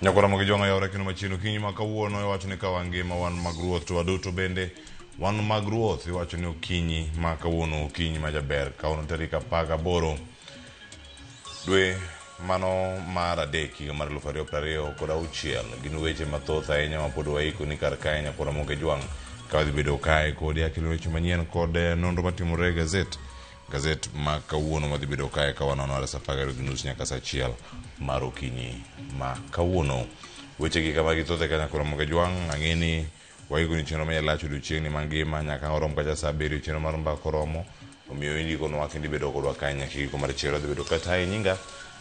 Nyakora Mogijonga yore kino machino kinyi makawuono iwacho ni kawangima wan magruoth to waduto bende wan magruoth iwacho ni okinyi makawuono okinyi majaber kawuono tarik 18 dwe mano mar adek higa mar 2026 gin weche mathoth ahinya mapod waiko ni kar kae Nyakora Mogijwang' ka wadhi bedo kae kod akilo weche manyien kod nonro matimore gazet ma kawuono madhi bedo kae ka wanono sa 10 nus nyaka sa 1 mar okinyi ma kawuono weche gi kama githoth ka Nyakora Mogijwang' ang'eni waiko ni chenro manyalacho odiochieng' mangima nyaka orom kacha sa 7 chenro mar mbako romo omiyo indiko no wakindi bedo kodwa kae nyaka giko mar chero dhi bedo kata nyinga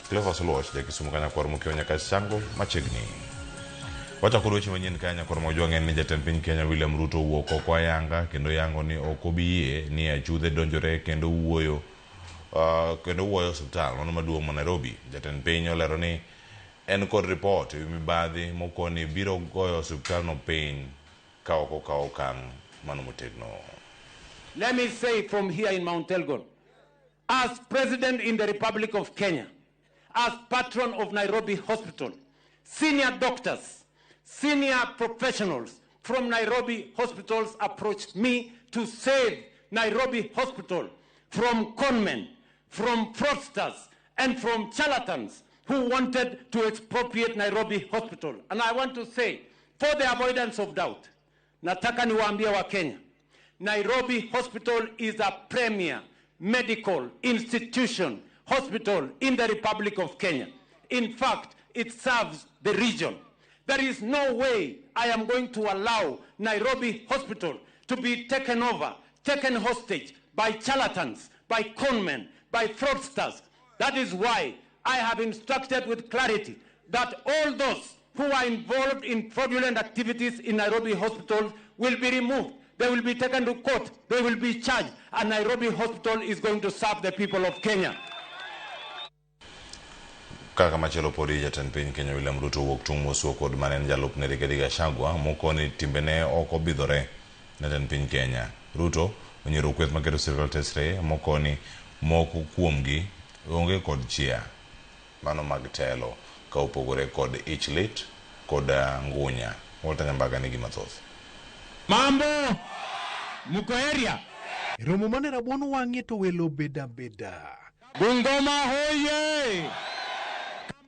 Cleophas Oluoch Kisumu ka Nyakora Mokio nyaka chango machiegni. Wacha kod weche manyien ka Nyakora Mogijwang' en ni jatend piny Kenya William Ruto wuok oko ayanga kendo yango ni ok obiyie ni achudhe donjore kendo wuoyo osiptal mano maduong' ma Nairobi. Jatend piny olero ni en kod report ewi mibadhi mokoni biro goyo osiptal no piny ka ok okawo okang' mano motegno. Let me say from here in Mount Elgon, as President in the Republic of Kenya, as patron of Nairobi Hospital, senior doctors, senior professionals from Nairobi hospitals approached me to save Nairobi Hospital from conmen, from fraudsters, and from charlatans who wanted to expropriate Nairobi Hospital. And I want to say, for the avoidance of doubt, nataka niwaambie wa Kenya, Nairobi Hospital is a premier medical institution hospital in the Republic of Kenya. In fact, it serves the region. There is no way I am going to allow Nairobi Hospital to be taken over, taken hostage by charlatans, by conmen, by fraudsters. That is why I have instructed with clarity that all those who are involved in fraudulent activities in Nairobi Hospital will be removed. They will be taken to court. They will be charged. And Nairobi Hospital is going to serve the people of Kenya. Kaka machelo podi jatend piny Kenya William Ruto wuok tung' mosuo kod manen jalupne Rigathi Gachagua mokoni timbene ok obidhore ne jatend piny Kenya. Ruto onyero kweth maketo sirkal tesre mokoni moko kuomgi onge kod chia mano mag telo ka opogore kod ich lit kod ngunya. Walter Nyambaga nigi mathoth. Mambo muko area romo mane rabuon wang'e to welo beda Bungoma hoye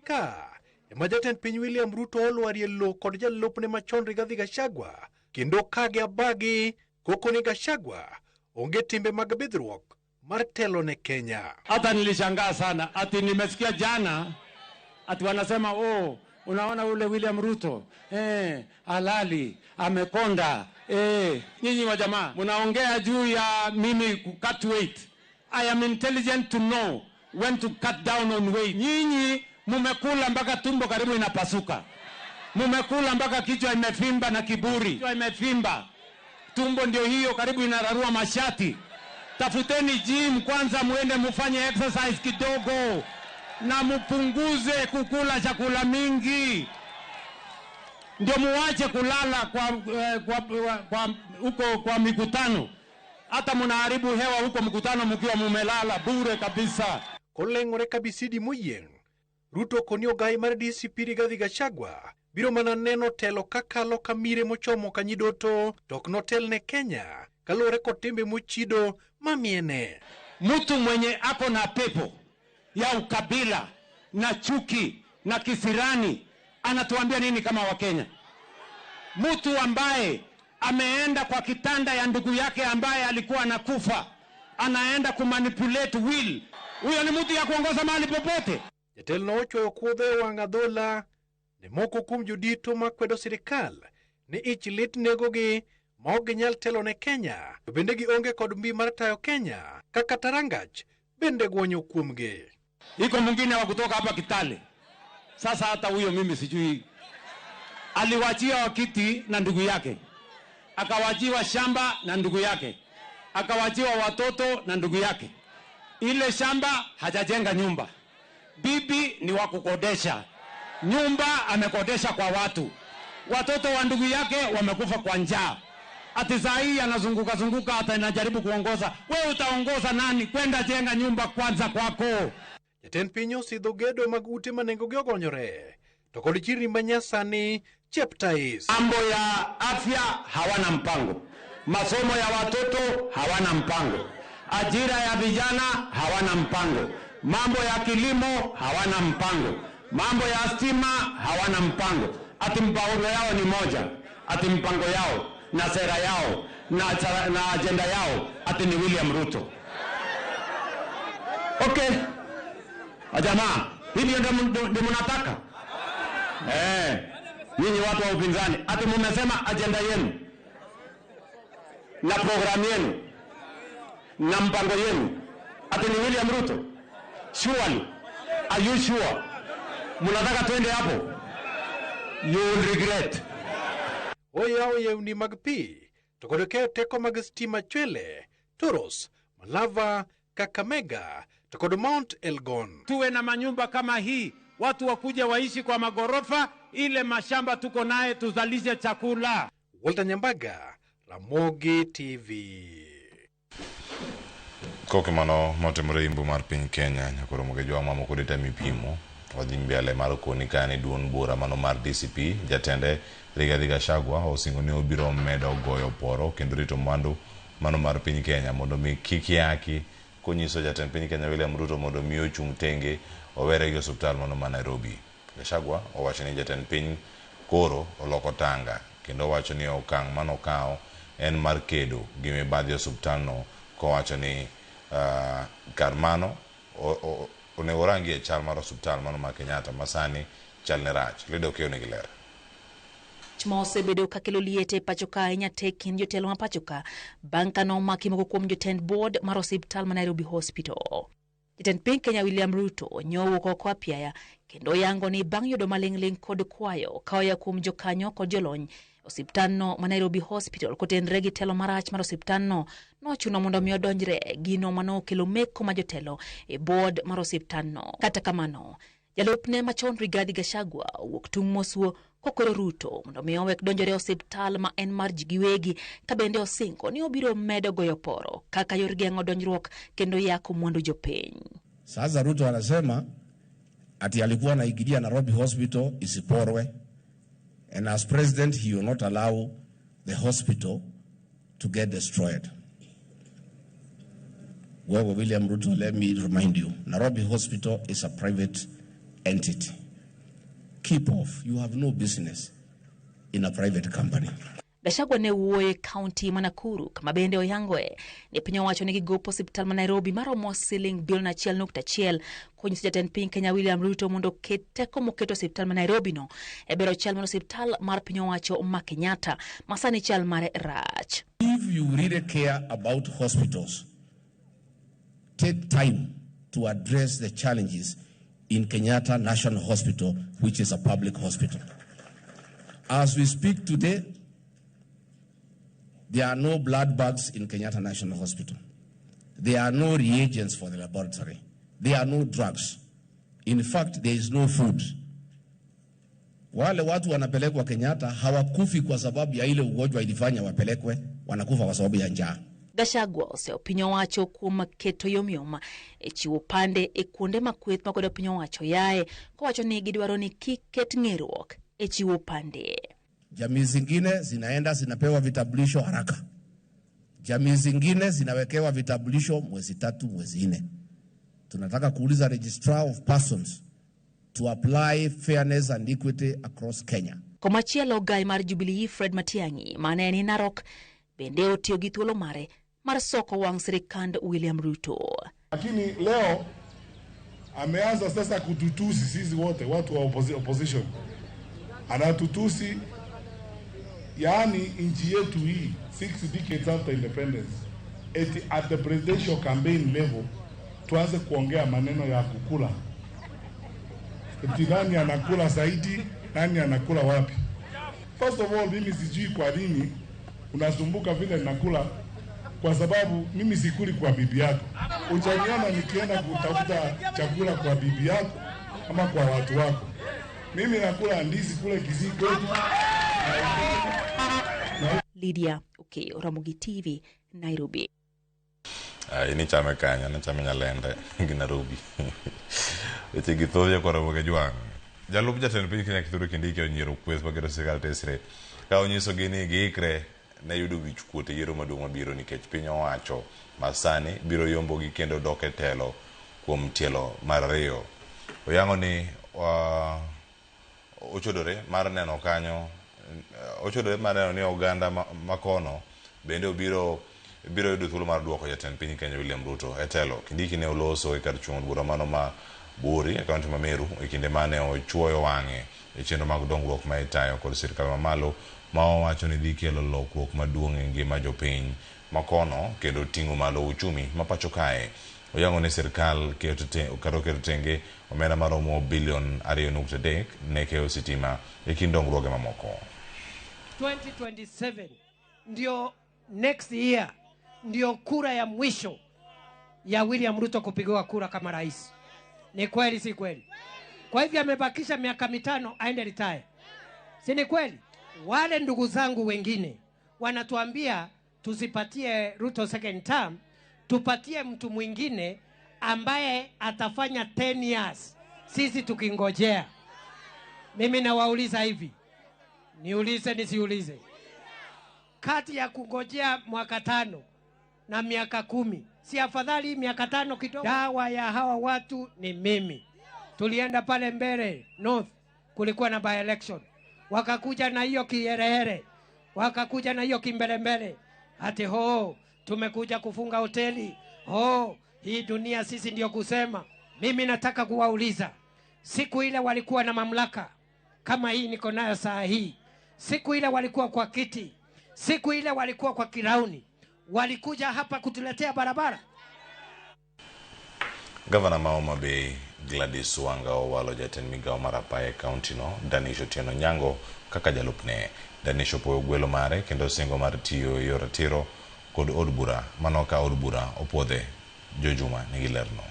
ka ema jatend piny William Ruto olwarie lo kod jalupne machon Rigathi Gachagua kendo kage abagi koko ni Gachagua onge timbe mag bidhruok mar telo ne Kenya. Hata nilishangaa sana ati nimesikia jana ati wanasema unaona ule William Ruto halali amekonda. Nyinyi wa jamaa mnaongea juu ya mimi cut weight. I am intelligent to know when to cut down on weight. Nyinyi mumekula mpaka tumbo karibu inapasuka. Mumekula mpaka kichwa imefimba na kiburi. Kichwa imefimba. Tumbo ndio hiyo karibu inararua mashati. Tafuteni gym kwanza muende mufanye exercise kidogo na mupunguze kukula chakula mingi. Ndio muache kulala kwa mikutano. Hata mnaharibu hewa huko mkutano mkiwa mumelala bure kabisa. Koleng'ore kabisidi moyieng'. Ruto koni ogai mar DCP Rigathi Gachagua biro mana neno telo kakalo kamire mochomo kanyidoto tok notel ne Kenya kalore kod timbe mochido mamiene. Mtu mwenye ako na pepo ya ukabila na chuki na kisirani anatuambia nini kama Wakenya? Mtu ambaye ameenda kwa kitanda ya ndugu yake ambaye alikuwa anakufa anaenda kumanipulate will. Huyo ni mtu ya kuongoza mahali popote. Jatelno ochwoyo kuodhe wang' adhola ne moko kuom jodito makwedo sirikal ni ich lit negogi ma ok ginyal telo ne Kenya to bende gionge kod mbi mar tayo Kenya kaka Tarangach bende guonyo kuomgi. Iko mwingine wa kutoka hapa Kitale. Sasa hata huyo mimi sijui. Aliwachiwa kiti na ndugu yake. Akawachiwa shamba na ndugu yake. Akawachiwa watoto na ndugu yake. Ile shamba hajajenga nyumba. Bibi ni wa kukodesha. Nyumba amekodesha kwa watu. Watoto wa ndugu yake wamekufa kwa njaa. Ati saa hii anazunguka hata anajaribu kuongoza. Wewe utaongoza nani? Kwenda jenga nyumba kwanza kwako. Jatend piny osidho gedo mag ute ma nengogi ogonyore to kod chirni manyasani Cheptais. Mambo ya afya hawana mpango, masomo ya watoto hawana mpango, ajira ya vijana hawana mpango, mambo ya kilimo hawana mpango, mambo ya stima hawana mpango. Ati mpango yao ni moja, ati mpango yao na sera yao na agenda yao ati ni William Ruto. Okay, jamaa, hivi ndio mnataka? Nyinyi watu wa upinzani, ati mmesema agenda yenu na programu yenu na mpango yenu ati ni William Ruto. Surely, are you sure? Mnataka twende hapo? You will regret. Oya ni magpi to kod keyo teko mag stima chwele, Toros, Malava, Kakamega to kod Mount Elgon. Tuwe na manyumba kama hii, watu wakuja waishi kwa magorofa, ile mashamba tuko naye tuzalishe chakula. Walter Nyambaga, Ramogi TV. Kokimano motimore imbu mar piny Kenya nyakoro mokejwa mamo kodeta mipimo wadhi mbele mar koni kani duon bura mano mar DCP jatende Rigathi Gachagua osingo ni obiro medo goyo poro kendo rito mwandu mano mar piny Kenya mondo mi kiki konyiso jatend piny Kenya William Ruto mondo mi ochung tenge owere gi osiptal mano ma Nairobi. Gachagua owacho ni jatend piny koro oloko tanga kendo owacho ni okang' mano kao en mar kedo gi mibadhi osiptalno kowacho ni Karmano onego rangi e chal mar osiptal mano ma Kenyatta masani chal ne rach. Lido kio ni gilera Mose bedo kakelo liete pachoka inya tekin jotelo ma pachoka banka no makimoko kuom jotend board mar osiptal ma Nairobi Hospital. Jatend piny Kenya William Ruto nyowo koko apiaya kendo yango ni bang' yudo maling'ling kod kwayo kaoya kuom jokanyo kod jolony osiptalno ma Nairobi Hospital kotenre gi telo marach mar osiptalno nochuno mondo mi odonjre gino mano kelo meko ma jotelo e board mar osiptalno. Kata kamano jalupne machon Rigathi Gachagua wuok tung' mosuo kokoro Ruto mondo mi owek donjore osiptal ma en mar ji giwegi ka bende osingo ni obiro medo goyo poro kaka yor geng'o donjruok kendo yako mwandu jopiny. Sasa Ruto anasema ati alikuwa anaigilia Nairobi Hospital isiporwe, and as president he will not allow the hospital to get destroyed. Well, William Ruto, let me remind you, Nairobi Hospital is a private entity. Keep off. You have no business in a private company. Gachagua ne wuoye county ma Nakuru kama bende oyangoe ni piny owacho ni gigopo osiptal ma Nairobi maromo siling bilion 1.1 konyiso jatend piny Kenya William Ruto mondo ket teko moketo osiptal ma Nairobi no e bero chal mar osiptal mar piny owacho ma Kenyatta masani chal mare rach. If you really care about hospitals, take time to address the challenges in Kenyatta National Hospital, which is a public hospital. As we speak today, there are no blood bags in Kenyatta National Hospital. There are no reagents for the laboratory. There are no drugs. In fact, there is no food. Wale watu wanapelekwa Kenyatta hawakufi kwa sababu ya ile ugonjwa ilifanya wapelekwe, wanakufa kwa sababu ya njaa. Gachagua oseo piny owacho kuom keto yomyoma e chiwo pande e kuonde makweth makodo piny owacho yae kowacho ni gidwaro ni kik ket ng'eruok e chiwo pande. Jamii zingine zinaenda zinapewa vitambulisho haraka. Jamii zingine zinawekewa vitambulisho mwezi 3, mwezi 4. Tunataka kuuliza Registrar of Persons to apply fairness and equity across Kenya. Komachielo gai mar Jubilee Fred Matiang'i mane ni Narok bende otiyo gi thuolo mare mar soko wang' sirikand William Ruto. Lakini leo ameanza sasa kututusi sisi wote watu wa opposition. Anatutusi yaani nchi yetu hii 6 decades after independence, at the presidential campaign level tuanze kuongea maneno ya kukula. Nani anakula zaidi, nani anakula wapi? First of all, mimi sijui kwa nini unasumbuka vile nakula, kwa sababu mimi sikuli kwa bibi yako. Ujaniona nikienda kutafuta chakula kwa bibi yako ama kwa watu wako. Mimi nakula ndizi kule Kisii kwetu. Lydia Okeyo, Ramogi TV, Nairobi. Ini chame kanya, na chame Nyalenda, Nairobi. Weche githoje kwa Ramogi Juang. Jalup jatend piny Kenya Kithure Kindiki onyiero kweth magero sirkal tesre ka onyisogi ni giikre ne yudo wich kuot e yiero maduong' mabiro nikech piny owacho masani biro yombogi kendo dok e telo kuom tielo mar ariyo. Oyango ni ochodore mar neno kanyo, ochodore mar neno ni oganda makono bende biro yudo thuolo mar duoko jatend piny Kenya William Ruto e telo. Kindiki ne oloso e kar chung' bura mano ma Buri e kaunti ma Meru e kinde mane ochuoyo wang'e e chenro mag dongruok ma itayo kod sirkal mamalo ma owacho ni dhi kelo lokruok maduong' e ngima jopiny makono kendo ting'o malo uchumi ma pacho kae. Oyango ni sirkal keto tenge omenda maromo bilion 2.3 ne keyo sitima e kind dongruoge mamoko. 2027 ndio next year, ndio kura ya mwisho ya William Ruto kupigiwa kura kama rais. Ni kweli si kweli? Kwa hivyo amebakisha miaka 5 aende retire. Si ni kweli? Wale ndugu zangu wengine wanatuambia tusipatie Ruto second term, tupatie mtu mwingine ambaye atafanya 10 years. Sisi tukingojea. Mimi nawauliza hivi. Niulize nisiulize. Kati ya kungojea mwaka 5 na miaka 10, si afadhali miaka 5 kidogo? Dawa ya hawa watu ni mimi. Tulienda pale mbele North, kulikuwa na by election. Wakakuja na hiyo kiherehere, wakakuja na hiyo kimbelembele. Ati tumekuja kufunga hoteli. Hii dunia sisi ndio kusema. Mimi nataka kuwauliza, siku ile walikuwa na mamlaka kama hii niko nayo saa hii, siku ile walikuwa kwa kiti, siku ile walikuwa kwa kirauni, walikuja hapa kutuletea barabara? Gavana ma Homa Bay Gladys Wanga owalo jatend migao mar Apaya County no Danish Otieno Nyango kaka jalupne. Danish opoyo gwelo mare kendo singo mar tiyo e yor ratiro kod od bura mano ka od bura opuodhe. Jojuma nigi lerno.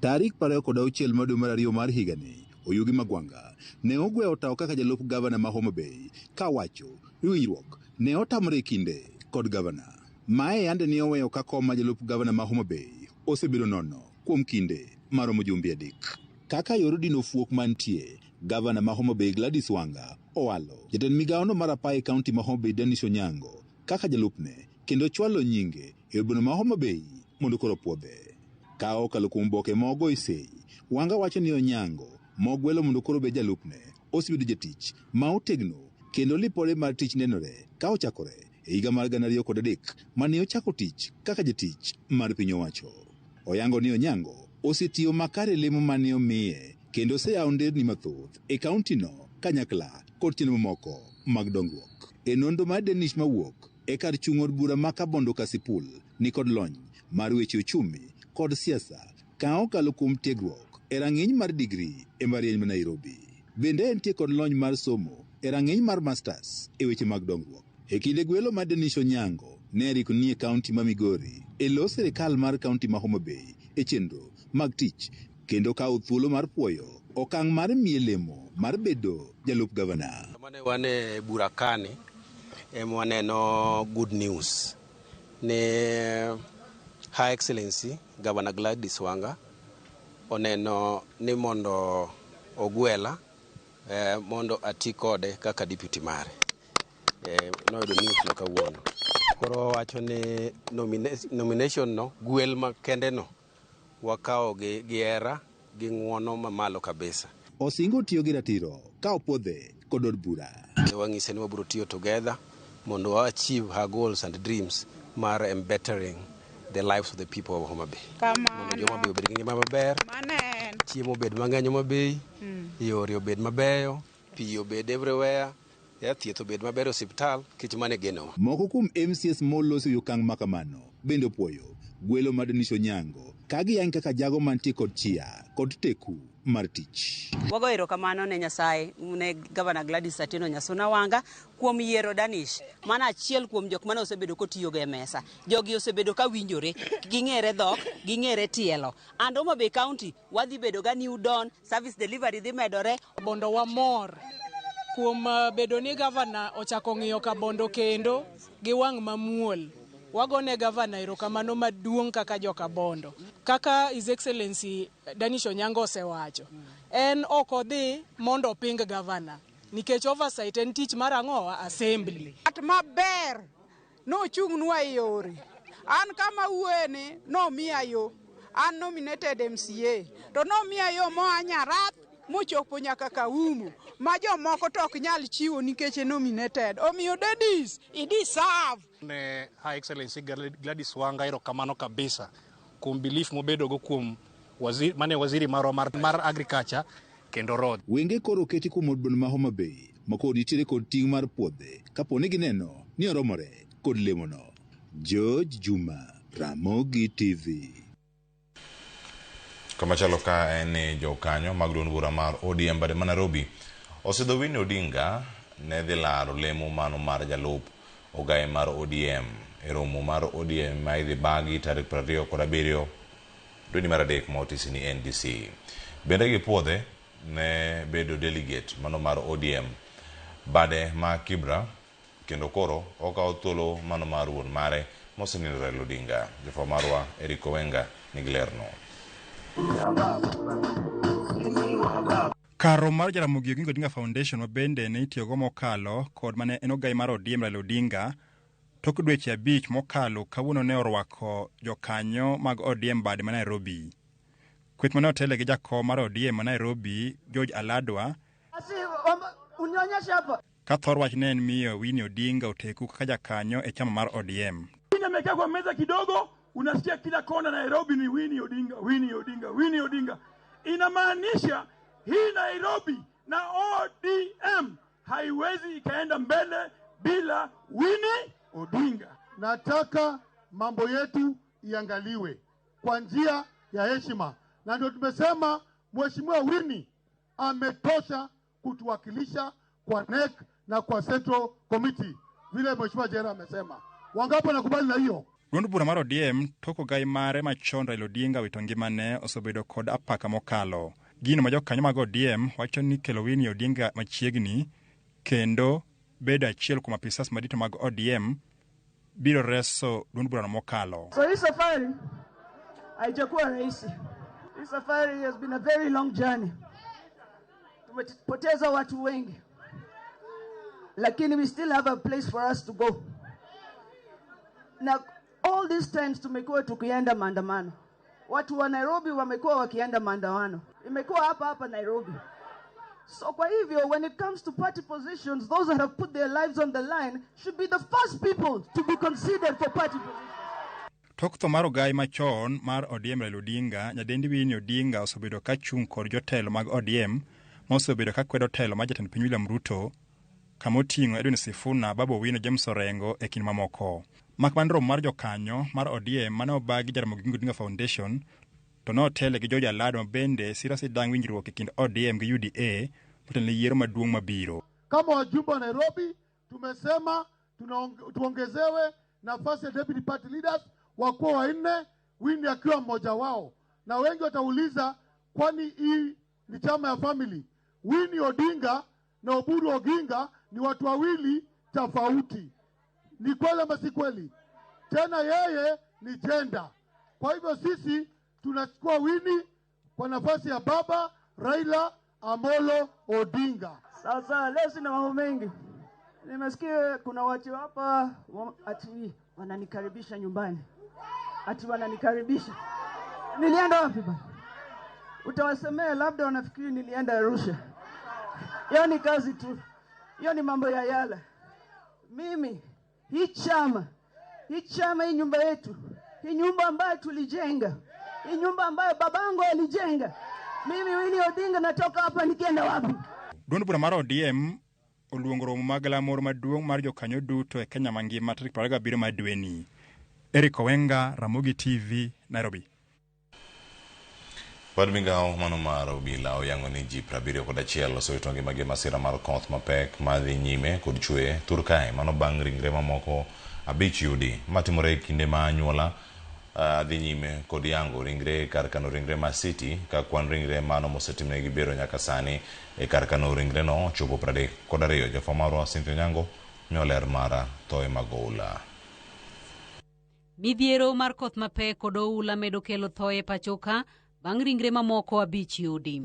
Tarik 26 mar dwe mar ariyo mar higani, Oyugi Magwanga ne ogweyo tao kaka jalup gavana ma Homa Bay ka wacho ni winjruok ne otamre kinde kod gavana. Mae yande ni oweyo ka kom ma jalup gavana ma Homa Bay osebedo nono kuom kinde maromo jumbe 3. Kaka yor dino fuok mantie, gavana ma Homa Bay Gladys Wanga owalo jatend migaono mar Apaya County ma Homa Bay Danish Onyango kaka jalupne kendo chwalo nyinge e boma ma Homa Bay mondo koro puodhe. Ka okalo kuom boke mogo isei, Wanga wacho ni Onyango mogwelo mondo koro be jalupne osebedo jatich ma otegno kendo lipore mar tich nenore ka ochakore e higa mar 2003 mane ochako tich kaka jatich mar piny owacho. Oyango ni Onyango osetiyo makare lemo mane omiye kendo oseyawo nderni mathoth e kaunti no kanyakla kod chenro moko mag dongruok. E nonro mar Danish mawuok e kar chung' od bura ma Kabondo Kasipul ni kod lony mar weche uchumi kod siasa ka okalo kuom tiegruok e rang'iny mar digri e mbalariany ma Nairobi. Bende entie kod lony mar somo e rang'iny mar masters e weche mag dongruok. E kinde gwelo mar Danish Onyango ne riko ni e kaunti ma Migori e lo sirikal mar kaunti ma Homa Bay e chenro mag tich kendo kawo thuolo mar puoyo okang' mar miye lemo mar bedo jalup gavana. Mane wane bura kani waneno good news ne High Excellency Governor Gladys Wanga oneno ni mondo ogwela mondo ati kode kaka deputy mare. Noyudo news no kawuono. Koro wacho ni nomination no gwel makende no wakao gi hera gi ng'uono mamalo kabisa. Osingo tiyo gi ratiro ka opuodhe kod od bura. Wang'ise ni wabiro tiyo together mondo wa achieve her goals and dreams mar bettering the lives of the people of Homa Bay. Mondo joma Bay obed gi ngima maber, chiemo obed mang'eny Homa Bay, yore obed mabeyo, pi obed everywhere, thieth obed maber, osiptal, kich mane geno. Moko kuom MCS moloso yokang' makamano bende opuoyo gwelo mar Danish Onyango ka giyang' kaka jago mantie kod chia kod teku mar tich. Wago erokamano ne Nyasaye ne Governor Gladys Atieno Nyasuna Wanga kuom yiero Danish, mana achiel kuom jok mane osebedo kotiyo ge mesa. Jogi osebedo ka winjore, ging'ere dhok, ging'ere tielo. And Homa Bay County wadhi bedo ga new dawn, service delivery dhi medore. Bondo wa mor kuom bedo ni gavana ochako ng'iyo Kabondo kendo gi wang' mamuol. Wagone gavana erokamano maduong' kaka joka Bondo. kaka His Excellency Danish Onyango osewacho, en ok odhi mondo oping gavana nikech oversight en tich mar ang'owa assembly. At maber no chungnwa yore. An kama uene no miya yo. An nominated MCA. To no miya yo mo anyarat mochopo nyaka Kaumu. Ma jomoko to ok nyal chiwo nikech nominated. Omiyo daddies, idi serve. Ne High Excellency Gladys Wanga erokamano kabisa kuom belief mobedo go kuom waziri mar agriculture kendo road. Wenge koro keti kuom od bura ma Homa Bay mako nitiere kod ting' mar puodhe kapo ni gineno ni oromore kod lemono. George Juma, Ramogi TV. Kama chalo ka en jokanyo mag duond bura mar ODM bade ma Nairobi osidho Winnie Odinga ne dhi laro lemo mano mar jalup ogaye mar ODM e romo mar ODM ma idhi bagi tarik 27 dwe mar adek ma otisi ni NDC. Bende gi puodhe ne bedo delegate mano mar ODM bade ma Kibra kendo koro okawo thuolo mano mar wuon mare mosenindo Raila Odinga. Jofamarwa Eric Owenga niglerno. Karo mar Jaramogi Oginga Odinga Foundation mabende ne itiyogo mokalo kod mane en ogai mar ODM Raila Odinga tok dweche 5 mokalo kawuono ne orwako jokanyo mag ODM bade ma Nairobi. Kweth mane otele gi jakom mar ODM ma Nairobi George Aladwa ka thor wach ne en miyo Winnie Odinga oteku kaka jakanyo e chama mar ODM. Amekaa kwa meza kidogo unasikia kila kona Nairobi ni Winnie Odinga, Winnie Odinga, Winnie Odinga. Inamaanisha hii Nairobi na ODM haiwezi ikaenda mbele bila Winnie Odinga. Nataka mambo yetu iangaliwe kwa njia ya heshima. Na ndio tumesema Mheshimiwa Winnie ametosha kutuwakilisha kwa NEC na kwa Central Committee. Vile Mheshimiwa Jera amesema. Wangapo nakubali na hiyo? Duond bura mar ODM toko gai mare machon Raila Odinga wito ngimane osebedo kod apaka mokalo. Gino ma jokanyo mag ODM wacho ni kelo Winnie Odinga machiegni kendo bedo achiel kuom apisas madito mag ODM biro reso duond bura mokalo. So hii safari haijakuwa rahisi. Hii safari has been a very long journey. Tumepoteza watu wengi. Lakini we still have a place for us to go. Na all these times tumekuwa tukienda maandamano. Watu wa Nairobi wamekuwa wakienda maandamano. Imekuwa hapa Nairobi. So kwa hivyo when it comes to party positions, those that have put their lives on the line should be the first people to be considered for party positions. Tok tho mar ogai machon mar ODM Raila Odinga, nyadendi Winnie Odinga osebedo ka chung' kod jotelo mag ODM mosebedo ka kwedo telo mar jatend piny William Ruto kamoting'o Edwin Sifuna, Babu Owino, James Orengo e kind mamoko. Makman romo mar jokanyo mar ODM mane obagi Jaramogi Oginga Odinga Foundation to ne otele gi George Aladwa bende siro sidang' winjruok e kind ODM gi UDA motelne yiero maduong' mabiro. Kama wajumbe wa Nairobi tumesema tuongezewe nafasi ya deputy party leaders wakuwa 4, Winnie akiwa mmoja wao. Na wengi watauliza kwani hii ni chama ya family. Winnie Odinga na Oburu Oginga ni watu wawili tofauti. Ni kweli ama si kweli? Tena yeye ni gender. Kwa hivyo sisi tunachukua Winnie kwa nafasi ya baba Raila Amolo Odinga. Sasa leo sina mambo mengi. Nimesikia kuna watu hapa ati wananikaribisha nyumbani. Ati wananikaribisha. Nilienda wapi bana? Utawasemea labda wanafikiri nilienda Arusha. Hiyo ni kazi tu. Hiyo ni mambo ya yala. Mimi hii chama, hii nyumba yetu, hii nyumba ambayo tulijenga, hii nyumba ambayo babangu alijenga. Mimi Winnie Odinga natoka hapa nikienda wapi? Duond bura mar ODM oluongo romo mag lamor maduong' mar jokanyo duto e Kenya mangima tarik 27 mar dweni. Eric Owenga, Ramogi TV, Nairobi. Pod migao mano mar obila oyango ni ji 71 osewito ngimagi masira mar koth mapek madhi nyime kod chwe Turkai mano bang' ringre mamoko 5 yudi matimore kinde ma anyuola dhi nyime kod yango ringre kar kano ringre ma City ka kwan ringre mano mosetimnegi bero nyaka sani e kar kano ringre no chopo 32. Jafamaro Cynthia Nyango nyoler mara Toy Magola. Midhiero mar koth mapek kod oula medo kelo thoe pachoka bang' ringre mamoko 5 yudi.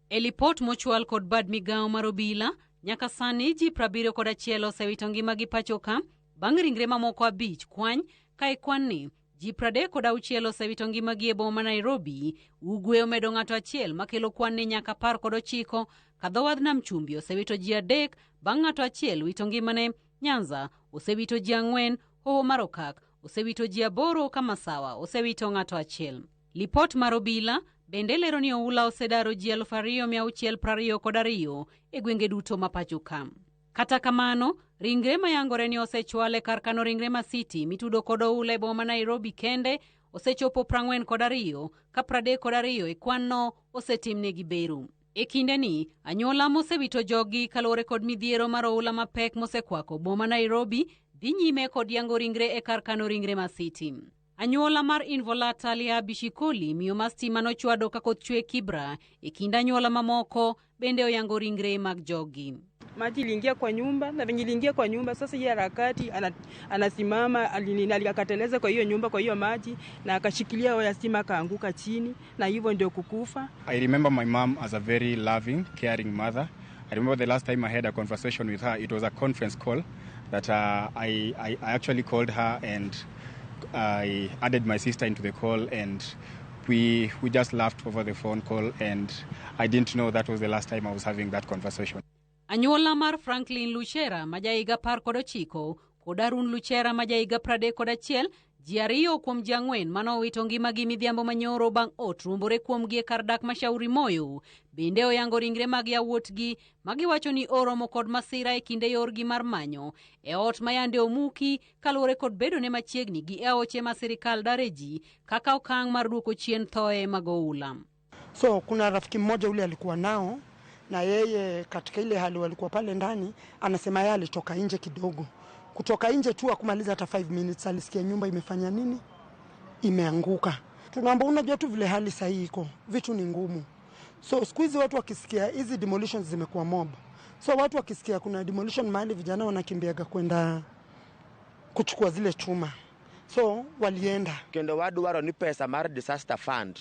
E lipot mochwal kod bad migawo mar obila, nyaka sani ji 71 osewito ngimagi pachoka bang' ringre mamoko 5 kwany, ka ikwan ni ji 36 osewito ngimagi e boma Nairobi. Ugwe omedo ng'ato achiel makelo kwan ni nyaka 19, ka dho wadh Nam Chumbi osewito ji 3 bang' ng'ato achiel wito ngimane. Nyanza osewito ji 4, Hoho mar Okak osewito ji 8, ka Masawa osewito ng'ato achiel. Lipot mar obila bende lero ni oula osedaro ji 2,622 e gwenge duto ma pachoka. Kata kamano, ringre mayangore ni osechwale kar kano ringre ma City mitudo kod oula e boma Nairobi kende osechopo 42, ka 32 e kwanno osetimnegi bero. E kinde ni, anyuola mosewito jogi kalore kod midhiero mar oula mapek mosekwako boma Nairobi dhi nyime kod yango ringre e kar kano ringre ma City. Anyuola mar Involata Lia Bishikoli miyo ma stima nochwado ka koth chwe Kibra. E kind anyuola mamoko bende oyango ringre mag jogi. Maji iliingia kwa nyumba, na venye iliingia kwa nyumba sasa yeye harakati anasimama alikateleza kwa hiyo nyumba, kwa hiyo maji, na akashikilia waya stima akaanguka chini, na hivyo ndio kukufa. I remember my mom as a very loving, caring mother. I remember the last time I had a conversation with her, it was a conference call that I actually called her, and I added my sister into the call, and we just laughed over the phone call, and I didn't know that was the last time I was having that conversation. Anyuola mar Franklin Luchera majaiga 19 kod Arun Luchera majaiga 31, ji 2 kuom ji 4 manowito ngimagi midhiambo manyoro bang' ot ruombore kuomgi e kar dak Mashauri Moyo. Bende oyango ringre mag yawuotgi magiwacho ni oromo kod masira e kinde yorgi mar manyo e ot mayande omuki kalore kod bedo ne machiegni gi aoche ma sirikal dare ji kaka okang' mar duoko chien thoe mag oula. So kuna rafiki mmoja ule alikuwa nao, na yeye katika ile hali walikuwa pale ndani, anasema yeye alitoka nje kidogo. Kutoka nje tu akumaliza hata 5 minutes alisikia nyumba imefanya nini? Imeanguka. Tunaomba, unajua tu vile hali sahihi iko, vitu ni ngumu. So siku hizi watu wakisikia hizi demolitions zimekuwa mob. So watu wakisikia kuna demolition mahali, vijana wanakimbiaga kwenda kuchukua zile chuma. So walienda. Kendo wadwaro ni pesa mar disaster fund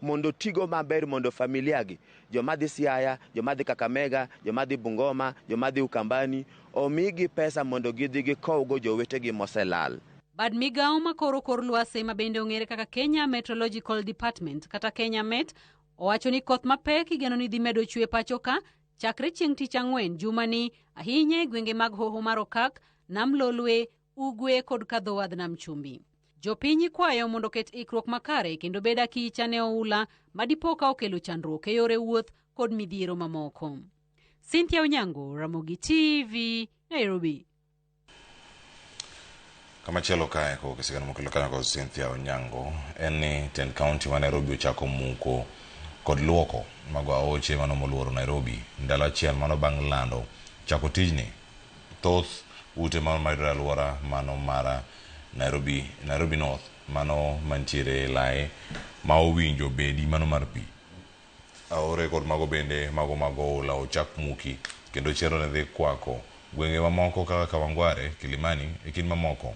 mondo tigo maber mondo familiagi jomadhi Siaya, jomadhi Kakamega, jomadhi Bungoma, jomadhi Ukambani omigi pesa mondo gidhi gikowgo jowetegi moselal. Bad migawo makoro kor lwasi ma bende ong'ere kaka Kenya Meteorological Department kata Kenya Met owacho ni koth mapek igeno ni dhi medo chwe pachoka chakre chieng' tich ang'wen jumani, ahinya e gwenge mag Hoho mar Okak, Nam Lolwe, Ugwe kod kadho wadh Nam Chumbi. Jopiny kwayo mondo ket ikruok makare kendo beda kicha ne oula madipoka okelo chandruok e yore wuoth kod midhiero mamoko. Cynthia Onyango, Ramogi TV, Nairobi. Kama chelo kae ko kisigano mokelo kana ko Cynthia Onyango en ni ten county wa Nairobi ochako muko kod luoko mago aoche mano moluoro Nairobi ndalo achiel mano bang' lando chako tijni. Thoth ute mar alwora mano mara Nairobi North mano mantiere lae ma owinjo bedi mano mar pi. Aore kod mago bende mago oula ochak muki kendo chero ne dhi kwako gwenge mamoko kaka Kawangware, Kilimani e kind mamoko.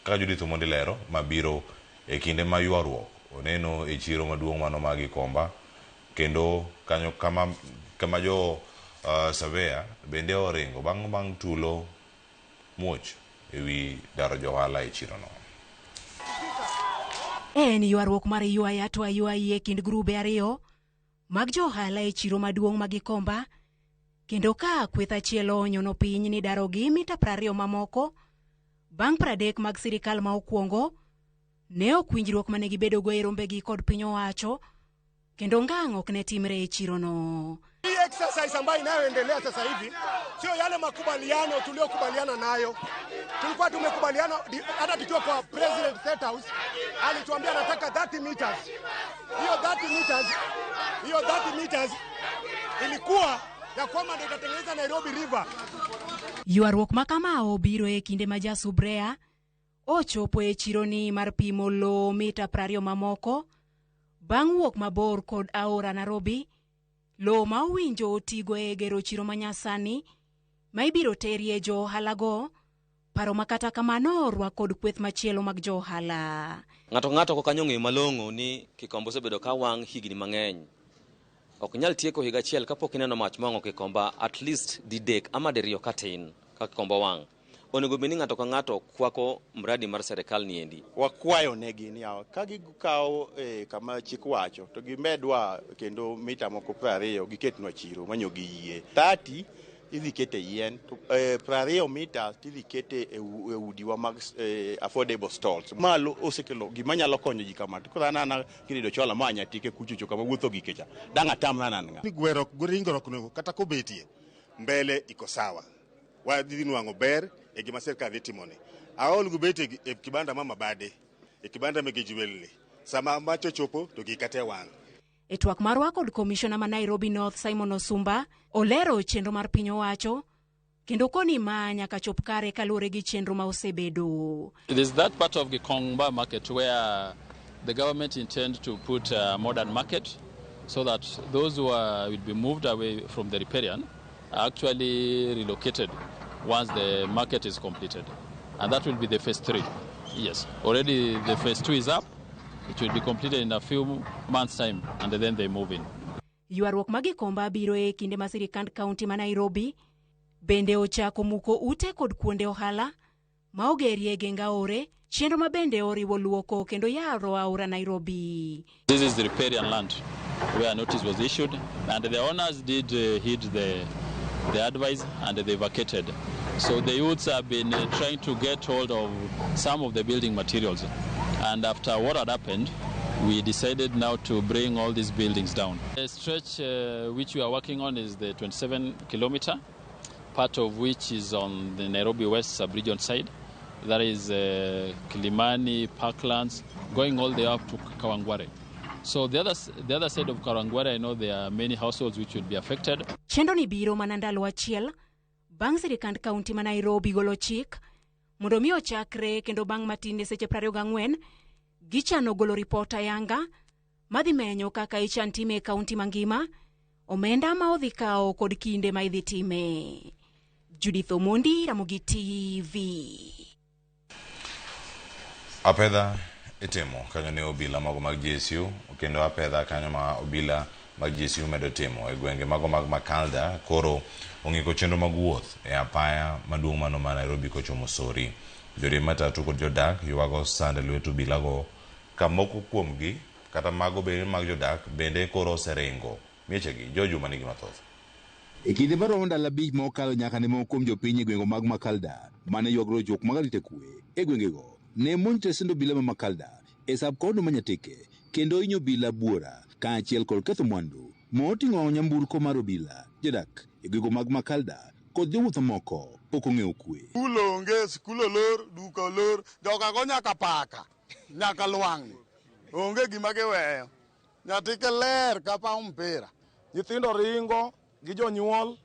Kaka Judith Omondi lero mabiro e kinde ma ywaruok oneno e chiro maduong' mano magi Komba, kendo kanyo kama jo Savea bende oringo bang' tulo muoch ewi daro johala e chiro no. En ywaruok mar ywaya to aywayi e kind grube ariyo mag johala e chiro maduong' mag Komba, kendo ka kweth achiel onyono piny ni darogi mita 20 mamoko bang' 30 mag sirikal ma okwongo ne ok winjruok mane gibedogo e rombegi kod piny owacho, kendo ngang' ok ne timre e chiro no. Hii exercise ambayo inayoendelea sasa hivi sio yale makubaliano tuliokubaliana nayo. Tulikuwa tumekubaliana hata tukiwa kwa President State House, alituambia anataka 30 meters. Hiyo 30 meters ilikuwa ya kwamba ndio itatengeneza Nairobi River. Ywaruok makama obiro e kinde ma Jasubrea ochopo e chironi mar pimo lo mita 20 mamoko bang' wuok mabor kod aora Nairobi, lo ma owinjo otigo e gero chiro manyasani ma ibiro terie jo halago Paro makata kamano orwa kod kweth machielo mag johala. Ng'ato ko kanyo ng'eyo malong'o ni Kikomba osebedo ka wang' higni mang'eny. Ok nyal tieko higa achiel kapok ineno mach mang'o Kikomba at least didek ama diriyo katin ka Kikomba wang'. Onego bed ni ng'ato ka ng'ato kwako mradi mar serikal ni endi. Wakwayo negi ni ka gikawo kama chik wacho to gimedwa kendo mita moko 20 giketnwa chiro manyo gi yie 30 idhi kete yien to 20 mita idhi kete e udiwa mag affordable stalls. Malo osekelo gima nyalo konyo ji kama to kana kirido chola manya tike kuchucho kama wuotho gikecha danga tam nananga gwero guringoro kuno kata kobetie mbele iko sawa wadhi nwango ber e gima serikal itimone aol gubete e kibanda mama bade e kibanda megejiwelni sama macho chopo to gikate wang'. E twak marwa kod komishona ma Nairobi North Simon Osumba olero chenro mar piny owacho kendo koni ma nyaka chop kare kaluwore gi chenro ma osebedo. It is that part of the Kikomba market where the government intends to put a modern market so that those who will be moved away from the riparian are actually relocated once the market is completed. And that will be the phase 3. Yes, already the phase 2 is up. It will be completed in a few months' time, and then they move in. Ywaruok mag Kikomba biro e kinde ma sirikand kaunti ma Nairobi bende ochako muko ute kod kuonde ohala ma ogerie genga ore, chenro ma bende oriwo luoko kendo yaro aora Nairobi. This is the riparian land where a notice was issued, and the owners did heed the advice and they vacated. So the youths have been trying to get hold of some of the building materials. And after what had happened, we decided now to bring all these buildings down. The stretch which we are working on is the 27-kilometer, part of which is on the Nairobi West sub-region side. That is Kilimani, Parklands, going all the way up to Kawangware. So the other side of Kawangware, I know there are many households which will be affected. Chenro ni biro manandalo achiel, bang' sirikand kaunti ma Nairobi golo chik, mondo mi ochakre kendo bang' matinde seche 24 gichano golo ripot ayanga madhi menyo kaka ichan time e kaunti mangima, omenda ma odhi kawo kod kinde ma idhi time. Judith Omondi, Ramogi TV. Apedha itimo kanyo ne obila mago mag GSU kendo apedha kanyo ma obila mag GSU medo timo e gwenge mago mag Makalda koro ong'iko chenro mag wuoth e apaya maduong' mano ma Nairobi kochomo Sori. Jori matatu kod jodak ywago sande lweto bilago ka moko kuomgi kata mago bende mag jodak bende koro oseringo miechegi Joju manigi mathoth. E kinde maromo ndalo 5 mokalo nyaka ne moko kuom jopiny e gwenge mag Makalda mane ywagro jok mag arita kwe e gwengego ne monj sendo obila ma Makalda e sab-kaunti ma Nyatike kendo inyo obila buora kaachiel kod ketho mwandu moting'o nyamburko mar obila. Jodak e gwenge mag Makalda kod jowuoth moko pok ong'eyo kwe. Kulo onge, skul olor, duka olor, jogago nyaka paka, nyaka lwang'ni. Onge gima giweyo. Nyatike ler ka paw mpira. Nyithindo ringo gi jonyuol,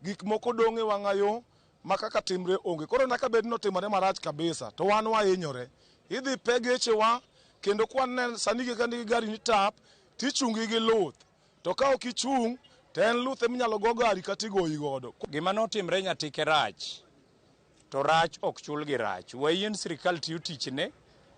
gik moko dong' e wang'ayo ma kaka timre onge. Koro nyaka bed notimore marach kabisa, to wan wahinyore. Idhi pe gechewa kendo kwan ne sani gi gari ni tap tichungi gi luth. To ka ok ichung' to en luth eminyalo go gari kata igoyi godo. Gima notimre Nyatike rach, to rach ok chul gi rach. Wayien sirikal tiyo tichne,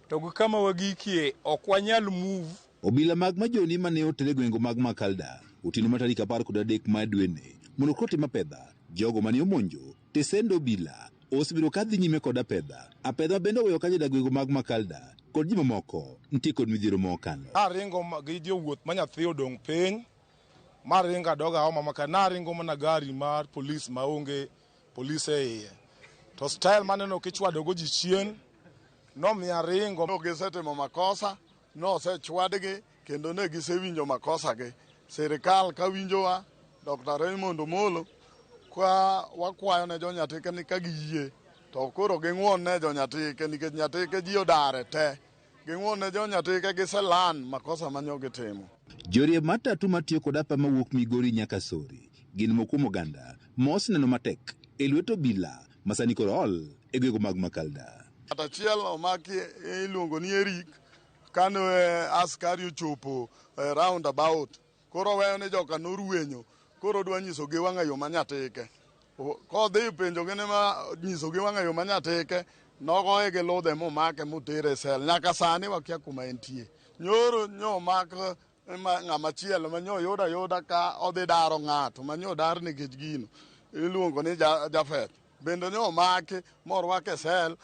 to gi kama wagikie ok wanyal move. Obila mag majoni mane otere gwenge mag Makalda otieno ma tarik 13 mar dwene mondo kote mapedha jogo mane omonjo tesendo obila osebiro kadhi nyime kod apedha bende oweyo ka jodak gwenge mag Makalda kod ji mamoko nitie kod midhiero mokalo. Aringo gi jowuoth ma nyathi odong' piny, maringa doga homa maka naringo mana gari mar polis maonge polise e iye. To style maneno kichwado go ji chien, nomiya ringo. Gisetimo makosa, nosechwadgi kendo ne gisewinjo makosa gi. Sirikal ka winjowa, Dr. Raymond Omolo, kwa wakwayo ne jo Nyatike ni ka giyie to koro ging'won ne jo Nyatike nikech Nyatike ji odare te. Ging'won ne jo Nyatike giselan makosa manyo gitimo. Joriemb matatu matiyo kod apa mawuok Migori nyaka Sori gin mokuom oganda mos neno matek e lwet obila masani koro ol e gwenge mag Makalda. Achiel omaki iluongo ni Eric kane askari ochopo roundabout koro weyo ne joka noruenyo koro dwa nyiso gi wang'ayo ma Nyatike kodhi penjo gene ma nyiso gi wang'ayo ma nyateke nogoye gi ludhe momake motere sel nyaka sani wakia kuma entie. Nyoro nyo mak ng'ama chielo ma nyo yuda ka odhi daro ng'ato ma nyo dar nikech gino iluongo ni Jafeth bende nyo make morwake sel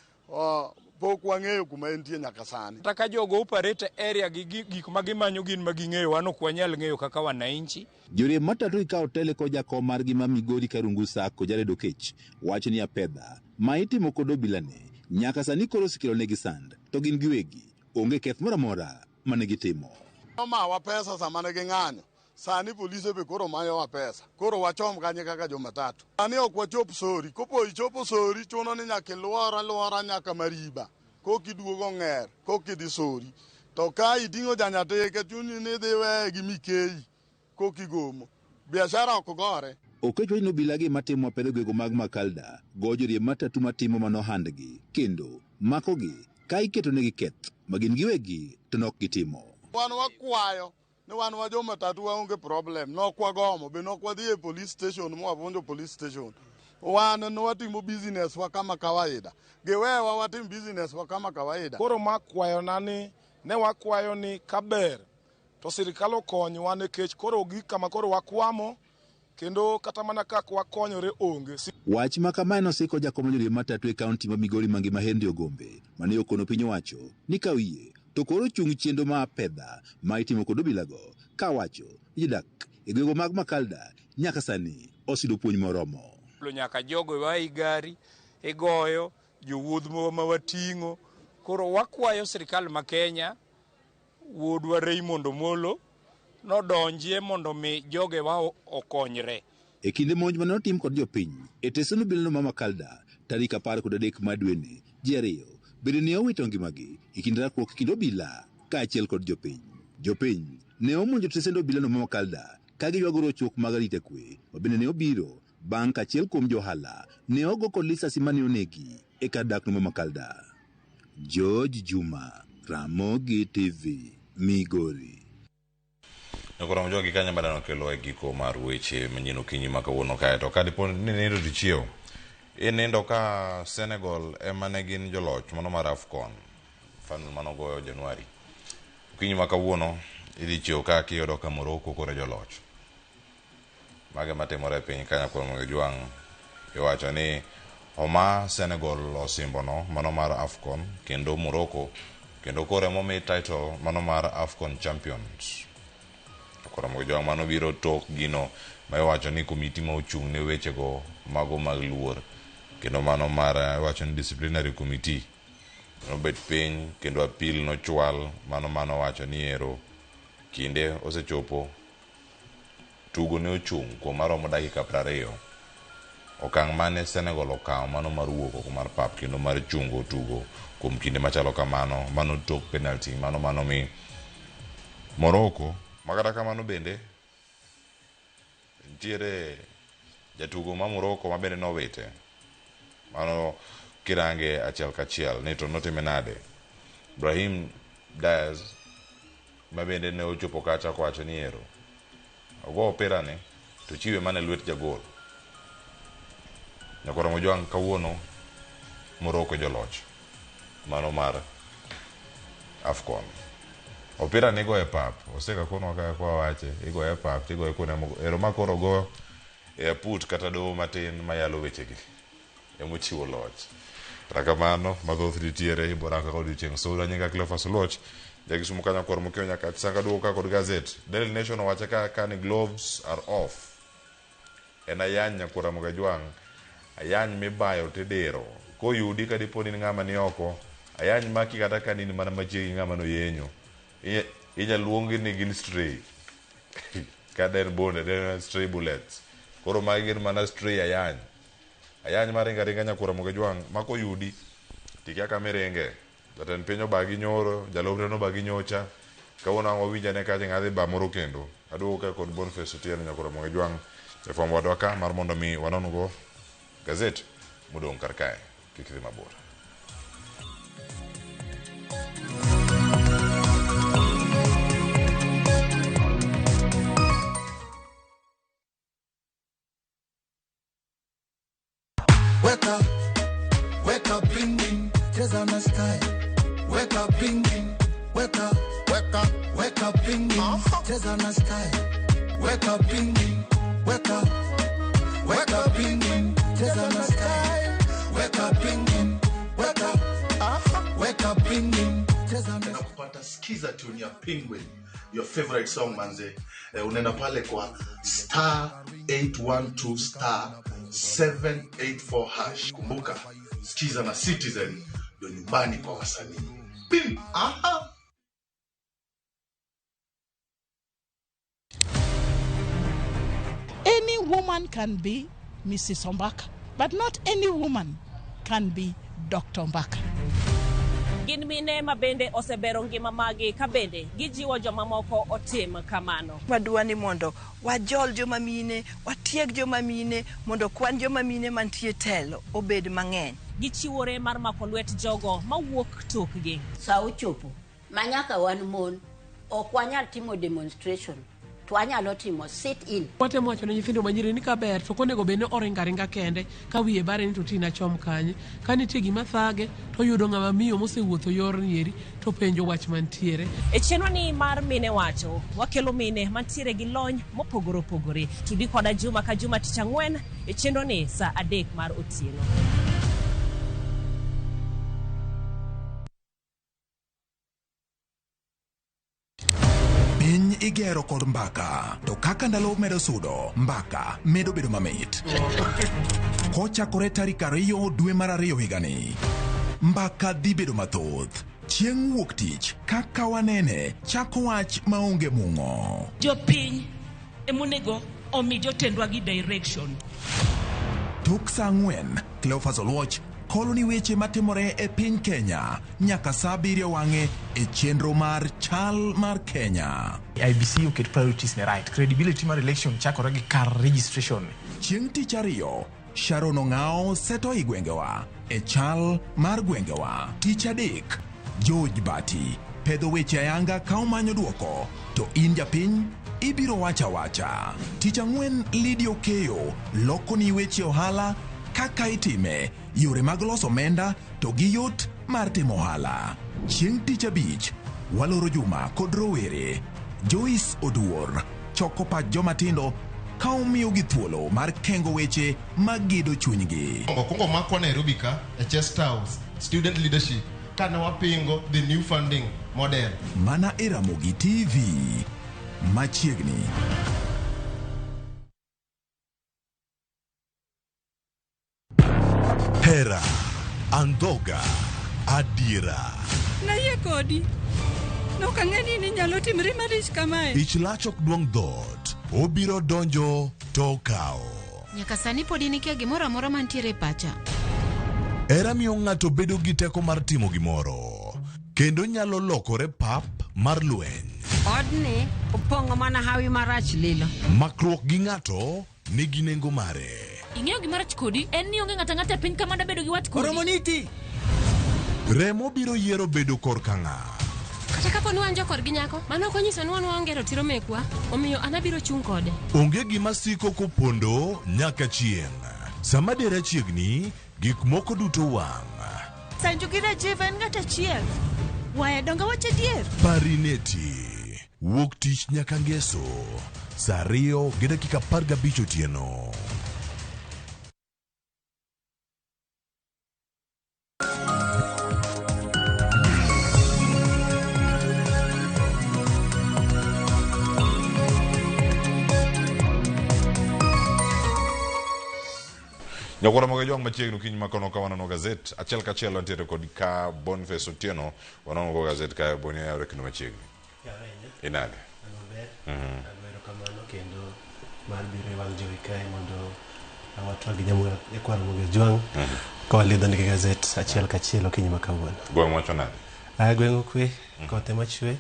pok wang'eyo kuma entie nyaka sani. Kata ka jogo operate area gi gik ma gimanyo gin ma ging'eyo wan ok wanyal ng'eyo kaka wananchi. Joriemb matatu ikawo tele ko jakom margi ma Migori Karungu Sako Jared Okech wacho ni apedha ma itimo kod obila ne nyaka sani koro osekelo negi sand to gin giwegi onge keth moro amora mane gitimo. Omawa pesa sama ne ging'anyo sani polise be koro mayowa pesa koro wachom kanye kaka jomatatu sani ok wachop sori kopo ichopo sori chuno ni nyaka luora nyaka Mariba kokiduogo Ng'er kokidhi sori to ka iting'o janyateke chuni ni dhi weye gi Mikei kokigomo biashara ok gore. Okech wacho ni obila gi matimo apedho gwego mag Makalda go joriemb matatu matimo manohandgi kendo makogi ka iketo negi keth ma gin giwegi to nok gitimo. Wan wakwayo ni wan wa jomatatu waonge problem nok wagomo be nok wadhi e police station mwavunjo police station wan nwatimo business wa kama kawaida giwewa watim business wa kama kawaida. Koro makwayo nani ne wakwayo ni kaber to sirikal okonywa nikech koro gik kama koro wakwamo kendo kata mana kaka wakonyore onge. Wach ma kama nosiko jakom joriemb matatu e kaunti ma Migori Mangima Henry Ogombe mane okono piny owacho ni kawiye to koro chung chiendo ma apedha ma itimo kod obilago ka wacho jodak e gwego mag Makalda nyaka sani osido puonj moromo. Nyaka jogo wa i gari igoyo jowuoth ma wating'o koro wakwayo sirikal ma Kenya wuodwa Raymond Omolo nodonjie mondo mi joge wa okonyre. E kinde monj mane otim kod jopiny e tesen obilano ma Makalda tarik 13 ma dweni ji ariyo bende ne owito ngimagi e kind rakruok e kind obila kaachiel kod jopiny. Jopiny ne omonjo tesend obilano ma Makalda ka giywago rochruok mag arita kwe ma bende ne obiro bang' kaachiel kuom johala ne ogo kod lisasi mane onegi e kar dak no ma Makalda. George Juma, Ramogi TV, Migori. Nokoro jogi kanya badano kelo e giko mar weche manyien okinyi ma kawuono kae to ka dipo ni nindo dichiew nindo ka Senegal ema ne gin joloch mano mar AFCON final manogoyo Januari. Okinyi ma kawuono idhi chiew ka kiyudo ka Morocco koro joloch. Mage matimore e piny Kenya kuom Jwang iwacho ni oma Senegal osimbono mano mar AFCON kendo Morocco kendo koro emomi title mano mar AFCON champions. Koro Jwang mano biro tok gino ma iwacho ni komiti ma ochung' ne wechego mago mag luor kendo mano mar iwacho ni disciplinary committee nobet piny kendo apil nochwal mano wacho ni ero kinde osechopo tugo ne ochung' kuom maromo dakika 20 okang' mane Senegal okawo mano mar wuok oko mar pap kendo mar chungo tugo kuom kinde machalo kamano mano tok penalty mano mi Morocco makata kamano bende ntiere jatugo ma Morocco ma bende nowite mano kirange achiel kachiel ni to notime nade Brahim Diaz ma bende ne ochopo kacha kwacho ni ero ogo opira ne to chiwe mane lwet jagol. Nyakoro Jwang kawuono Morocco joloch mano mar AFCON. Opira ne go e pap oseka kono ka kwa wache igo e pap tigo e kone ero makoro go e put kata do matin mayalo wechegi emochiwo loch. Rakamano mathoth nitiere iboraka kod chieng' soda nyinga Cleophas Loch jagisumo kanya kor mokyo nyaka tsanga duoka kod gazette Daily Nation wacha ka ni gloves are off en ayany nyakora Jwang ayany mibayo tedero koyudi ka dipo ni ng'ama ni oko ayany maki kata ka nini mana machiegni ng'ama no yenyo inya luongi ni gin stray kada en bonde den stray bullets koro magi gin mana stray ayany maringa nyakora Jwang mako yudi tikia kamerenge jatend piny obagi nyoro jalobre no bagi nyocha kawuono ang'o winjane kache ng'adhi ba moro kendo aduogo ka kod Boniface Otieno nyakora Jwang e fwambo wadwa ka mar mondo mi wanonogo gazet modong' kar kae kik dhi mabor. style. Wake up, bing bing. Wake up, wake up, wake up, bing bing. Cheza na style. Wake up, bing bing. Wake up, wake up, bing bing. Cheza na style. Wake up, bing bing. Wake up, wake up, bing bing. Cheza na kupata skiza tune ya Penguin, your favorite song manze. Unaenda pale kwa *812*784 hash. Kumbuka skiza na Citizen ndio nyumbani kwa wasanii. Bim, aha. Any woman can be Mrs. Ombaka, but not any woman can be Dr. Ombaka. Gin mine mabende osebero ngima magi kabende gijiwo joma moko otim kamano. Wadwani mondo wajol joma mine, watieg joma mine, mondo kwan joma mine mantie telo obed mang'eny. Gichiwore mar mako lwet jogo mawuok tukgi. Sa ochopo manyaka wan mon ok wanyal timo demonstration. Twanyalo timo sit in. Watemo wacho ne nyithindo manyiri ni kaber to konego bene oringa kende ka wiye bare ni to tina chom kanye ka nitie gima thage to yudo ng'ama miyo mosewuotho yor nieri to penjo wach mantiere. E chenro ni mar mine wacho wakelo mine mantiere gi lony mopogore opogore. Tudi koda juma ka juma tich ang'wen e chenro ni sa 3 mar otieno. Piny igero kod mbaka, to kaka ndalo medo sudo, mbaka medo bedo mamit. Kochakore tarik 2 dwe mar 2 higani, mbaka dhi bedo mathoth. Chieng' wuok tich, kaka wanene, chako wach maonge mung'o. Jopiny emonego omi jotendwa gi direction. Tok sa 4, Cleophas Oluoch koloni weche matimore e piny Kenya nyaka saa 7 wang'e e chenro mar chal mar Kenya. IBC oket priorities ne right. Credibility mar election chakore gi kar registration. Chieng' tich 2, Sharon Ong'ao seto i gwengewa e chal mar gwengewa. Tich 3, George Bati pedho weche ayanga ka omanyo duoko, to in japiny ibiro wacha. Tich 4, Lydia Okeyo loko ni weche ohala kaka itime, yore mag loso omenda to gi yot mar timo ohala. Chieng' tich 5, waloro Juma kod rowere. Joyce Oduor choko pach joma tindo ka omiyo gi thuolo mar kengo weche magido chunygi. Kongo makwa Nairobi ka e Chest House student leadership kana wapingo the new funding model. Mana e Ramogi TV machiegni. Hera, andhoga, adiera. Naye kodi. Nokang'eni ni nyalo timri malich kamae. Ich lach ok duong' dhot. Obiro donjo to kao. Nyaka sani pod nikia gimoro amora mantiere pacha. Hera miyo ng'ato bedo gi teko mar timo gimoro. Kendo nyalo lokore pap mar lweny. Odni opong'o mana hawi marach lilo. Makruok gi ng'ato nigi nengo mare. Ing'eyo gimarach kodi en ni onge ng'ata piny kama da bedo gi wat kodi. Oromoniti. Remo biro yiero bedo korka ng'a. Kata kapo ni wan jokor gi nyako, mano ok onyiso ni wan waonge ratiro mekwa, omiyo an abiro chung' kode. Onge gima siko kopondo nyaka chieng'. Sama dera chiegni, gik moko duto wang'. Sanju gina jiven ng'ata chieng'. Wae donga wache dier. Parineti. Wuok tich nyaka ngeso. Saa 2:15 otieno. Nyakora moga jong machiegni kiny makono ka wanano gazet achiel kachiel wantiere kod ka Boniface Otieno wanano go gazet ka boni yawre kendo machiegni. Inade? Agwero kamano kendo mar biro wang' jowi kae mondo awatwa gi nyamu e kwaro moga jwang' ka walidho nigi gazet achiel kachiel okinyi ma kawuono. Gweng' wacho nade? Gweng' okwe, koth ema chwe,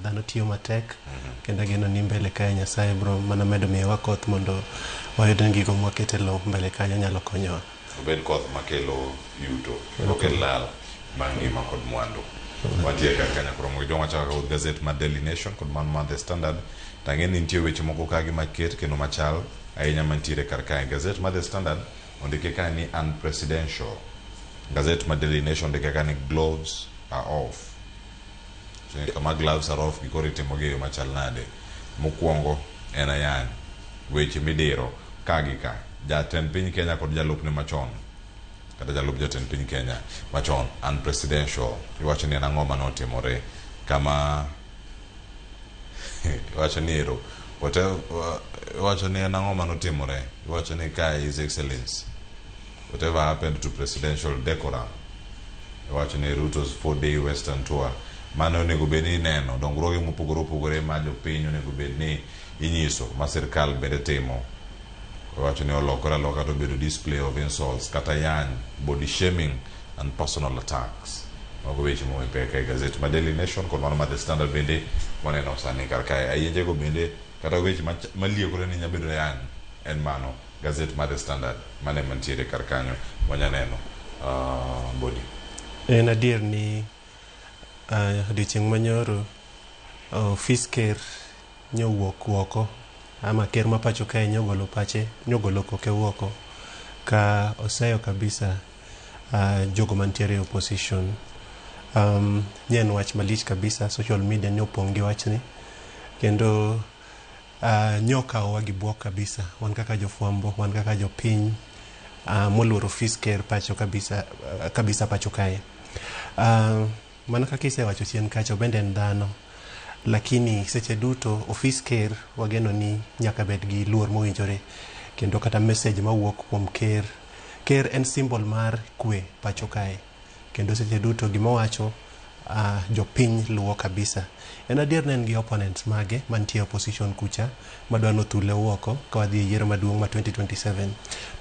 dhano tiyo matek kendo ageno ni mbele kae Nyasaye bro mana medo miyowa koth mondo wayud gigo mwakete lo mbele kanyo nyalo konyowa. Obed koth makelo yuto, okel lal bang' ngima kod mwandu. Wantiere kar kanya koro mogo jong' wachaka kod gazet mar Daily Nation kod man mar The Standard. Tang'e ni nitie weche moko kagi maket kendo machal ahinya mantiere kar kae. Gazet mar The Standard ondike ka ni unpresidential Gazette ma Daily Nation de kaka ni gloves are off. So kama gloves are off gikore timo geyo machal nade. Mokwongo en ayan weche midiro kagika jatend piny Kenya kod jalupne machon kata jalup jatend piny Kenya machon unpresidential iwacho ni ang'o manotimore kama iwacho ni ero iwacho ni ang'o manotimore iwacho ni ka His Excellency whatever happened to presidential decorum iwacho ni Ruto's 4-day western tour mano onego bed ni neno dongruoge mopogore opogore ma jopiny onego bed ni inyiso ma sirkal bende timo. Iwacho ni olokore aloka to bedo display of insults kata yan body shaming and personal attacks. Mago weche mopeka e gazette ma Daily Nation kod mano ma The Standard bende waneno sani kar kae. Ayenje go bende kata weche maliekore ni nyabedo yan en mano gazette ma The Standard mane mantiere kar kanyo wanyaneno body. En adier ni odiochieng' manyoro ofis ker nyowuok oko ama ker ma pacho kae nyogolo koke woko ka oseyo kabisa jogo mantiere opposition. Nyen wach malich kabisa, social media nyopong' gi wachni kendo nyokawa gi buok kabisa wan kaka jofwambo, wan kaka jopiny moluoro ofis ker pacho kabisa pacho kae. Mana kaka isewacho chien kacho bende en dhano, lakini seche duto ofis ker wageno ni nyaka bed gi luor mowinjore kendo kata message mawuok kuom ker en symbol mar kwe pacho kae kendo seche duto gimowacho jopiny luwo kabisa. En adier nen gi opponents mage mantie opposition kucha madwano thule woko ka wadhi e yiero maduong' ma 2027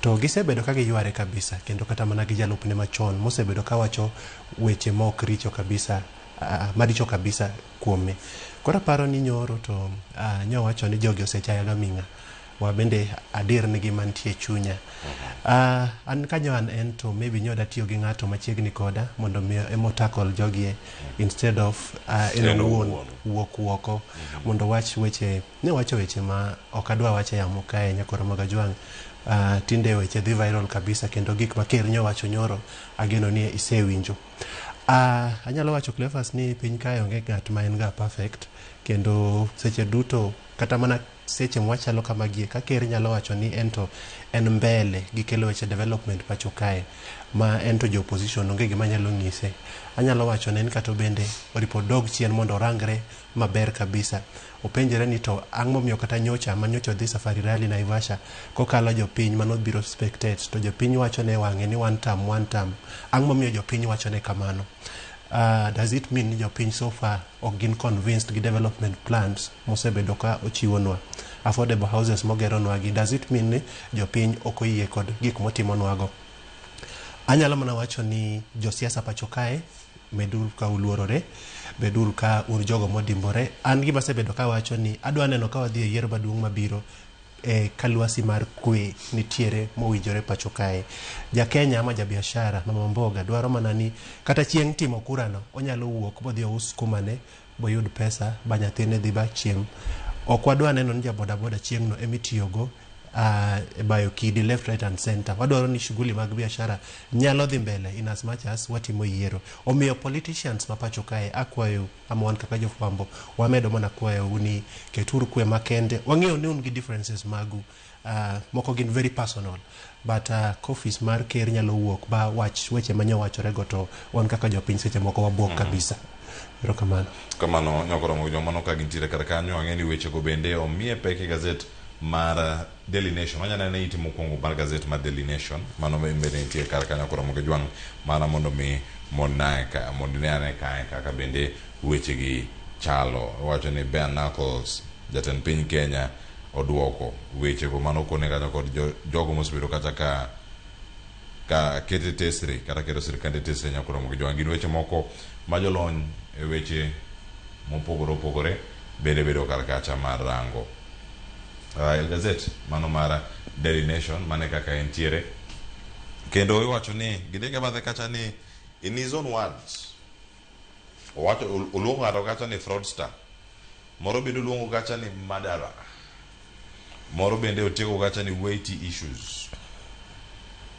to gisebedo ka giyware kabisa kendo kata mana gi jalupne machon mosebedo ka wacho weche mok richo kabisa maricho kabisa kuome. Kora paro ni nyoro to nyowacho ni jogi osechayo gaming'a wa bende adir nigi mantie chunya. An kanyo an en to maybe nyoda tiyo gi ng'ato machiegni koda mondo emotakol jogie instead of wuok woko mondo wach weche ne wacho weche ma ok adwa wache yamo kae nyakoro Magajwang'. Tinde weche dhi viral kabisa kendo gik ma ker nyowacho nyoro ageno ni isewinjo. Anyalo wacho Cleophas ni piny kae onge ng'at ma en ga perfect kendo seche duto kata mana seche mwachalo kama gie ka ker nyalo wacho ni ento en mbele gi kelo weche development pacho kae ma ento jo opposition onge gima nyalo ng'ise. Anyalo wacho ne en kata bende report dog chien mondo orangre maber kabisa. Openjere ni to ang' momiyo kata nyocha dhi safari rally Naivasha kokalo jopiny manobiro spectate to jopiny wacho ne wang'e ni one term ang' momiyo jopiny wacho ne kamano. Does it mean ni jopiny so far ok gin convinced gi development plans mosebedo ka ochiwonwa affordable houses mogeronwa gi? Does it mean ni jopiny ok oyie kod gik motimonwago? Anyalo mana wacho ni josiasa pacho kae meduru ka uluorore, beduru ka jogo modimbore. An gima sebedo ka wacho ni adwa neno ka wadhi e yiero maduong' mabiro kalwasi mar kwe nitiere mowinjore pacho kae. Ja Kenya ama ja biashara Mama Mboga dwaro mana ni kata chieng' timo kurano onyalo wuok bodhi ous kumane boyud pesa ba nyathine dhi ba chiem. Ok wadwa neno ni ja bodaboda chieng'no emitiyogo bayo kidi left right and center. Wadwaro ni shughuli mag biashara nyalo dhi mbele in as much as watimo yiero. Omiyo politicians mapacho kae akwayo ama wan kaka jofwambo wamedo mana kwayo ni keturu kwe makende. Wang'eyo ni un gi differences magu moko gin very personal but office mar ker nyalo wuok ba wach weche manyowachore go to wan kaka jopiny seche moko wabuok kabisa. Kamano nyakoro mo jomano ka gintiere kar kanyo ang'eni weche go bende omiye peke gazette mar Daily Nation. Wanyana ne itimo kongo mar gazette mar Daily Nation mano mbele nitie kar kanyo koro Magajwang' mana mondo mi monaeka mondine kaka bende weche gi chalo. Wacho ni Ben Knuckles jatend piny Kenya oduoko weche go mano kone kata kod jogo mosebedo kata ka kete tesri kata kero sirkande tesri nyakoro Magajwang'. Gin weche moko majolony e weche mopogore bende bedo kar kacha mar rango El Gazette mano mara Daily Nation mane kaka entiere kendo iwacho ni gidege badhe kacha ni in his own words owacho uluongo ng'ato kacha ni fraudster, moro bende uluongo kacha ni murderer, moro bende otieko kacha ni weighty issues.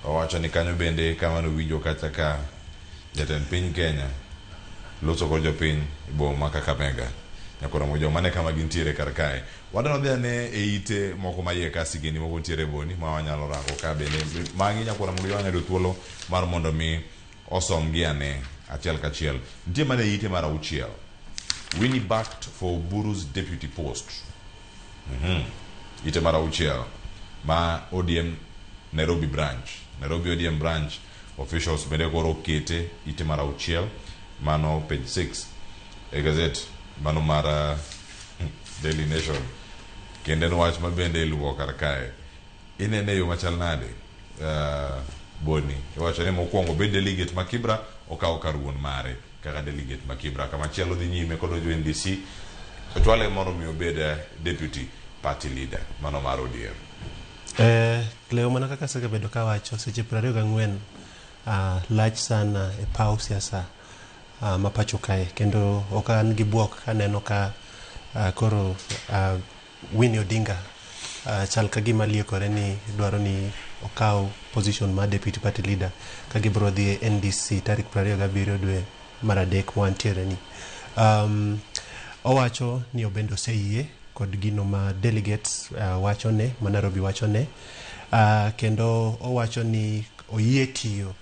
owacho ni kanyo bende kama nowinjo kata ka jatend piny Kenya loso kod jopiny e boma ma Kakamega nyakoro mo joma ne kama gintiere kar kae. Wadano dhi ane e ite moko maie ka sigeni moko ntiere boni ma wanyalo rango ka bende magi nyakoro mo yanya do thuolo mar mondo mi osom gi ane achiel kachiel. Ntie mane ite mar auchiel. Winnie backed for Buru's deputy post. Ite mar auchiel ma ODM Nairobi branch. Nairobi ODM branch officials bende koro kete ite mar auchiel mano page 6 e gazette mano mar Daily Nation. Kende no wach mabende iluwo kar kae. Inene yo machal nade boni. Wacho ni mokwongo be delegate ma Kibra okawo kar wuon mare kaka delegate ma Kibra kama chielo dhi nyime kod jo NDC otwale moro mi obed deputy party leader mano mar ODM. Leo mana kaka sekebedo ka wacho seche 24 lach sana e paw siasa ma pacho kae kendo ok an gi buok kaneno ka koro Winnie Odinga chal ka gima liekore ni dwaro ni okaw position ma deputy party leader ka gibro dhi NDC tarik 27 dwe mar adek wantiere ni. Owacho ni obendo seyie kod gino ma delegates wacho ne ma Nairobi wacho ne kendo owacho ni oyie tiyo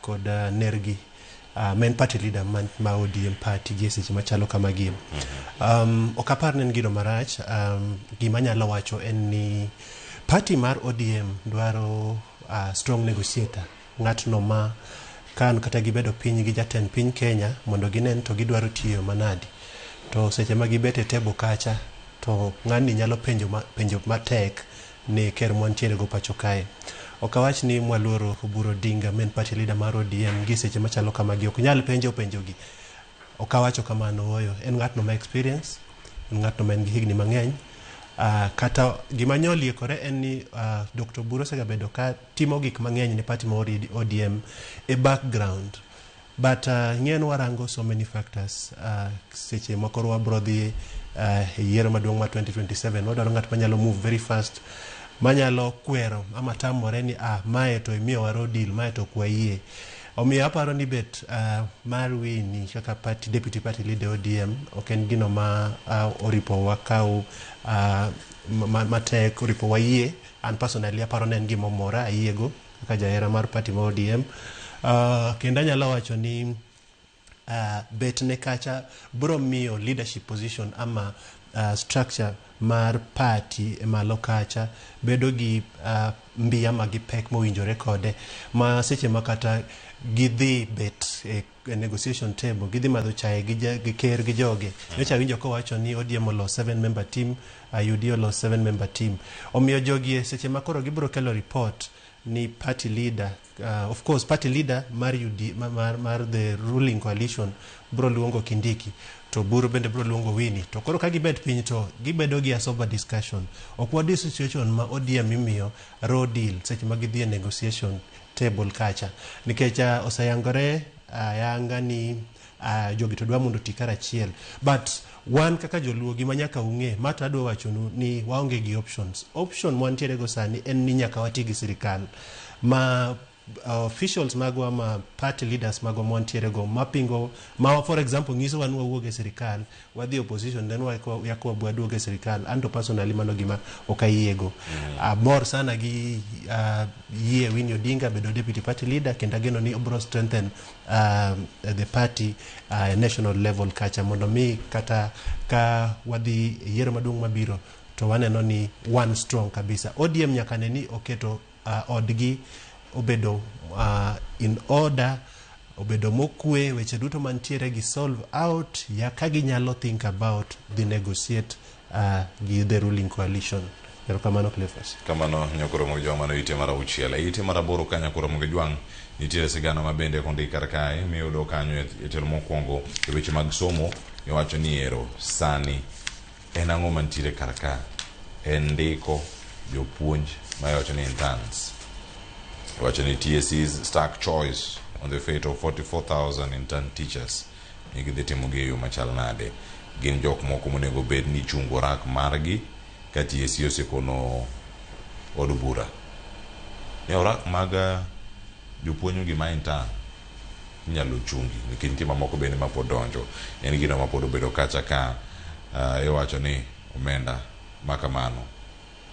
kod nergi main party leader ma ODM party gi seche machalo kama gim. Okapar nen gino marach. Gima nyalo wacho en ni party mar ODM dwaro strong negotiator, ng'atno ma kan kata gibedo piny gi jatend piny Kenya mondo ginen to gidwaro tiyo manadi to seche ma gibete table kacha to ng'ani nyalo penjo matek ni ker mwantiere go pacho kae. Okawach ni Mwaluoro Oburu Odinga main party leader mar ODM gi seche machalo kama gi ok nyal penjo gi. Okawacho kamano oyo en ng'atno ma experience, en ng'atno ma en gi higni mang'eny. Kata gima nyoliekore en ni Dr. Oburu segabedo ka timo gik mang'eny ne party mar ODM e background. But ng'en warango so many factors. Seche moko wabro dhi yiero maduong' ma 2027 wadwaro ng'at manyalo move very fast, manyalo kwero ama tamore ni mae to imiyo waro deal, mae to kwayie. Omiyo aparo ni bet mar Winnie kaka deputy party leader ODM ok en gino ma oripo wakaw matek, oripo wayie. An personally aparo ne en gima mora ayiego kaka jahera mar party mar ODM. Kendo anyalo wacho ni bet ne kacha bro miyo leadership position ama structure mar party malo kacha bedo gi mbiya ma gi pek mowinjore kode ma seche makata gidhi bet e negotiation table gidhi madho chae gi ker gi joge nyocha winjo ko wacho ni ODM olo 7 member team, UD olo 7 member team. Omiyo jogi seche makoro gibro kelo report ni party leader of course party leader mar UD mar the ruling coalition bro luongo Kindiki to Buru bende bro luongo Winnie to koro ka gibet piny to gibedo gi a sober discussion. Ok wadi situation ma ODM imiyo raw deal seche ma gidhi e negotiation table kacha nikech osayangore yanga ni jogi to dwa mondo tikara achiel, but wan kaka joluo gima nyaka ung'e mata adwa wachonu ni waonge gi option mwantiere go sani en ni nyaka wati gi sirikal ma officials magwa ma party leaders magwa mwantiere go mapingo ma for example ngiso wan wawuok e sirikal wadhi opposition then yakwa bwaduoge sirikal. Anto personally mano gima okayiego. Mor sana gi yie Winnie Odinga bedo deputy party leader kendo ageno ni obro strengthen the party national level kacha mondo mi kata ka wadhi yiero maduong' mabiro to waneno ni one strong kabisa. ODM nyaka ne ni oketo odgi obedo in order, obedo mokwe, weche duto mantiere gi solve out ya kagi nyalo think about the negotiate gi the ruling coalition. Pero kamano Cleophas. Kamano nyakoro mo joma no ite mara uchiela ite mara boro kanya koro mo gejwang nitiere sigana mabende kondi karkae mi yudo kanyo e telo mokwongo e weche mag somo iwacho ni ero sani en ang'o mantiere karka en ndiko jopuonj ma iwacho ni interns. Iwacho ni TSC's stark choice on the fate of 44,000 intern teachers nigidhi timo gi yo machal nade. Gin jok moko monego bed ni chungo rak margi ka TSC osekono od bura ne orak mag jopuonjo gi ma intern nyalo chungi nikech nitie mamoko bende ma pod donjo. En gino ma pod obedo kacha ka iwacho ni omenda ma kamano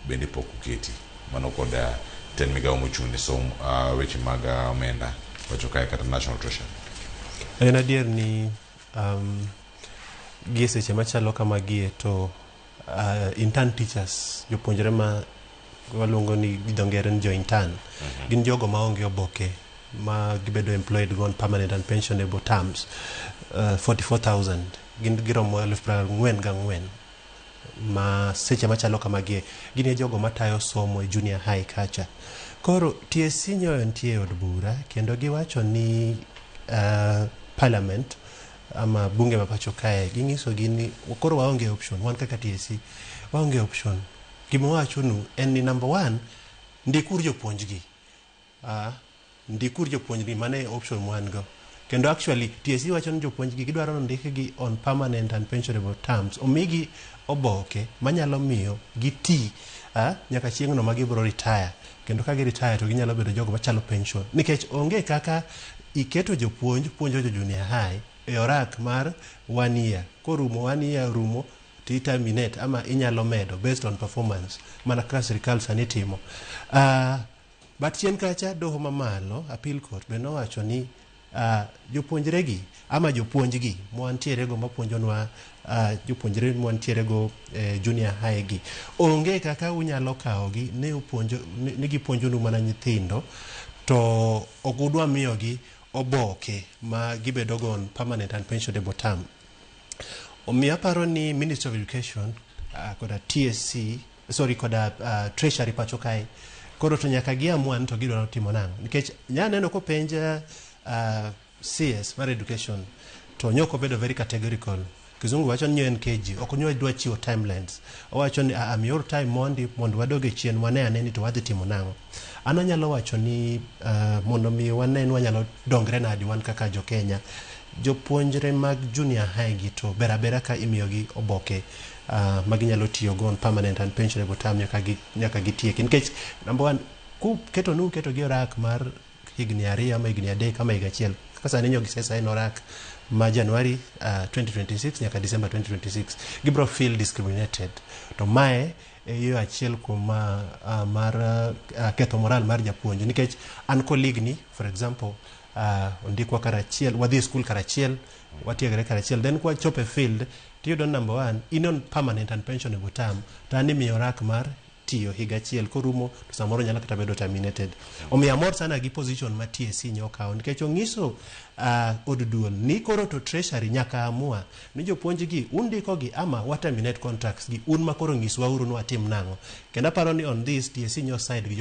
bende pok oketi mano kod ten migawo mochung'ne weche mag omenda wacho kae kata National Treasury. En adier ni gie seche machalo kamagie to intern teachers jopuonjre ma waluongo ni dho ngere ni jo intern gin jogo ma onge oboke ma gibedo employed on permanent and pensionable terms 44,000 gin giromo 44,000 ma seche machalo kamagie gin jogo matayo somo e junior high kacha. Koro TSC nyoyo nitie e od bura kendo giwacho ni parliament ama bunge ma pacho kae ging'iso gini koro waonge option wan kaka TSC waonge option. Gima wachonu en ni number 1 ndikur jopuonjgi ndikur jopuonjgi mane option mwan go kendo actually TSC wacho ni jopuonjgi gidwaro ndikgi on permanent and pensionable terms omigi oboke manyalo miyo giti nyaka chieng'no ma gibro retire kendo ka gi retire to ginyalo bedo jogo machalo pension nikech onge kaka iketo puonjo jo junior high e orak mar 1 year korumo 1 year rumo to terminate ama inyalo medo based on performance mana kaka sirikal sani timo. But chien kacha doho mamalo appeal court beno wacho ni jopuonjregi ama jopuonjgi mwantiere go mapuonjonwa jopuonjre mwantiere go junior high gi onge kaka unyalo kawogi ne upuonjo ni gipuonjonu mana nyithindo to okudwa miyogi oboke ma gibedo go on permanent and pensionable term. Omiyo aparo ni Ministry of Education koda TSC koda Treasury pacho kae koro to nyaka giamua to gidwaro timo nang'o nikech nyaneno ko penja CS mar education to nyoko bedo very categorical. Kizungu wacho ni NKG ok nyo dwa chiwo timelines. Owacho ni your time mondo wadoge chien wane aneni to wadhi timo nang'o. An anyalo wacho ni mondo mi wanen wanyalo dongre nadi wan kaka jo Kenya jopuonjre mag junior high gi to berabera ka imiyogi oboke maginyalo tiyo go on permanent and pensionable term nyaka gitieki nikech number 1 ku keto gi orak mar higni 2 ama higni 3 kama higa achiel kaka sani nyogi sesa en orak ma January 2026 nyaka December 2026 gibro feel discriminated to mae yo achiel kuma mar ketho moral mar japuonj nikech an colleague for example ndikwa karachiel wadhi school karachiel watiegre karachiel then kwa chope field tiyudo number 1 in on permanent and pensionable term tani miyo rak mar tiyo higa achiel korumo to samoro nyalo kata bedo terminated. Omiyo amor sana gi position ma TSC nyokawo nikech ongiso od duol ni koro to treasury nyaka amua ni jopuonjgi undikogi ama wa terminate contracts gi un makoro ngiswa uru no atim nang'o. Kendo aparo ni on this TSC nyo side gi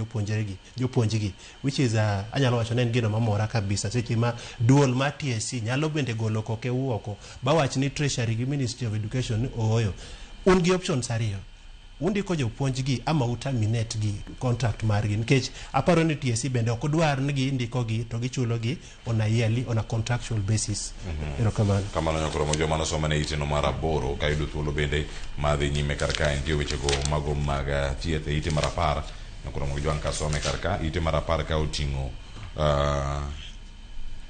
jopuonjgi which is anyalo wacho nen gino mamora kabisa seche ma duol ma TSC nyalo bende golo koke uoko ba wach ni treasury gi Ministry of Education oyo un gi options ariyo undiko jopuonjgi ama terminate gi contract margi nikech aparo ni TSC bende ok dwar ni gindikogi to gichulogi on a yearly on a contractual basis. Kamano nyakoro mo joma nosoma ne iteno mar 8 ka yudo thuolo bende madhi nyime karka nitie wechego mago mag thieth ite mar 10 nyakoro mo jwan ka some karka ite mar 10 ka oting'o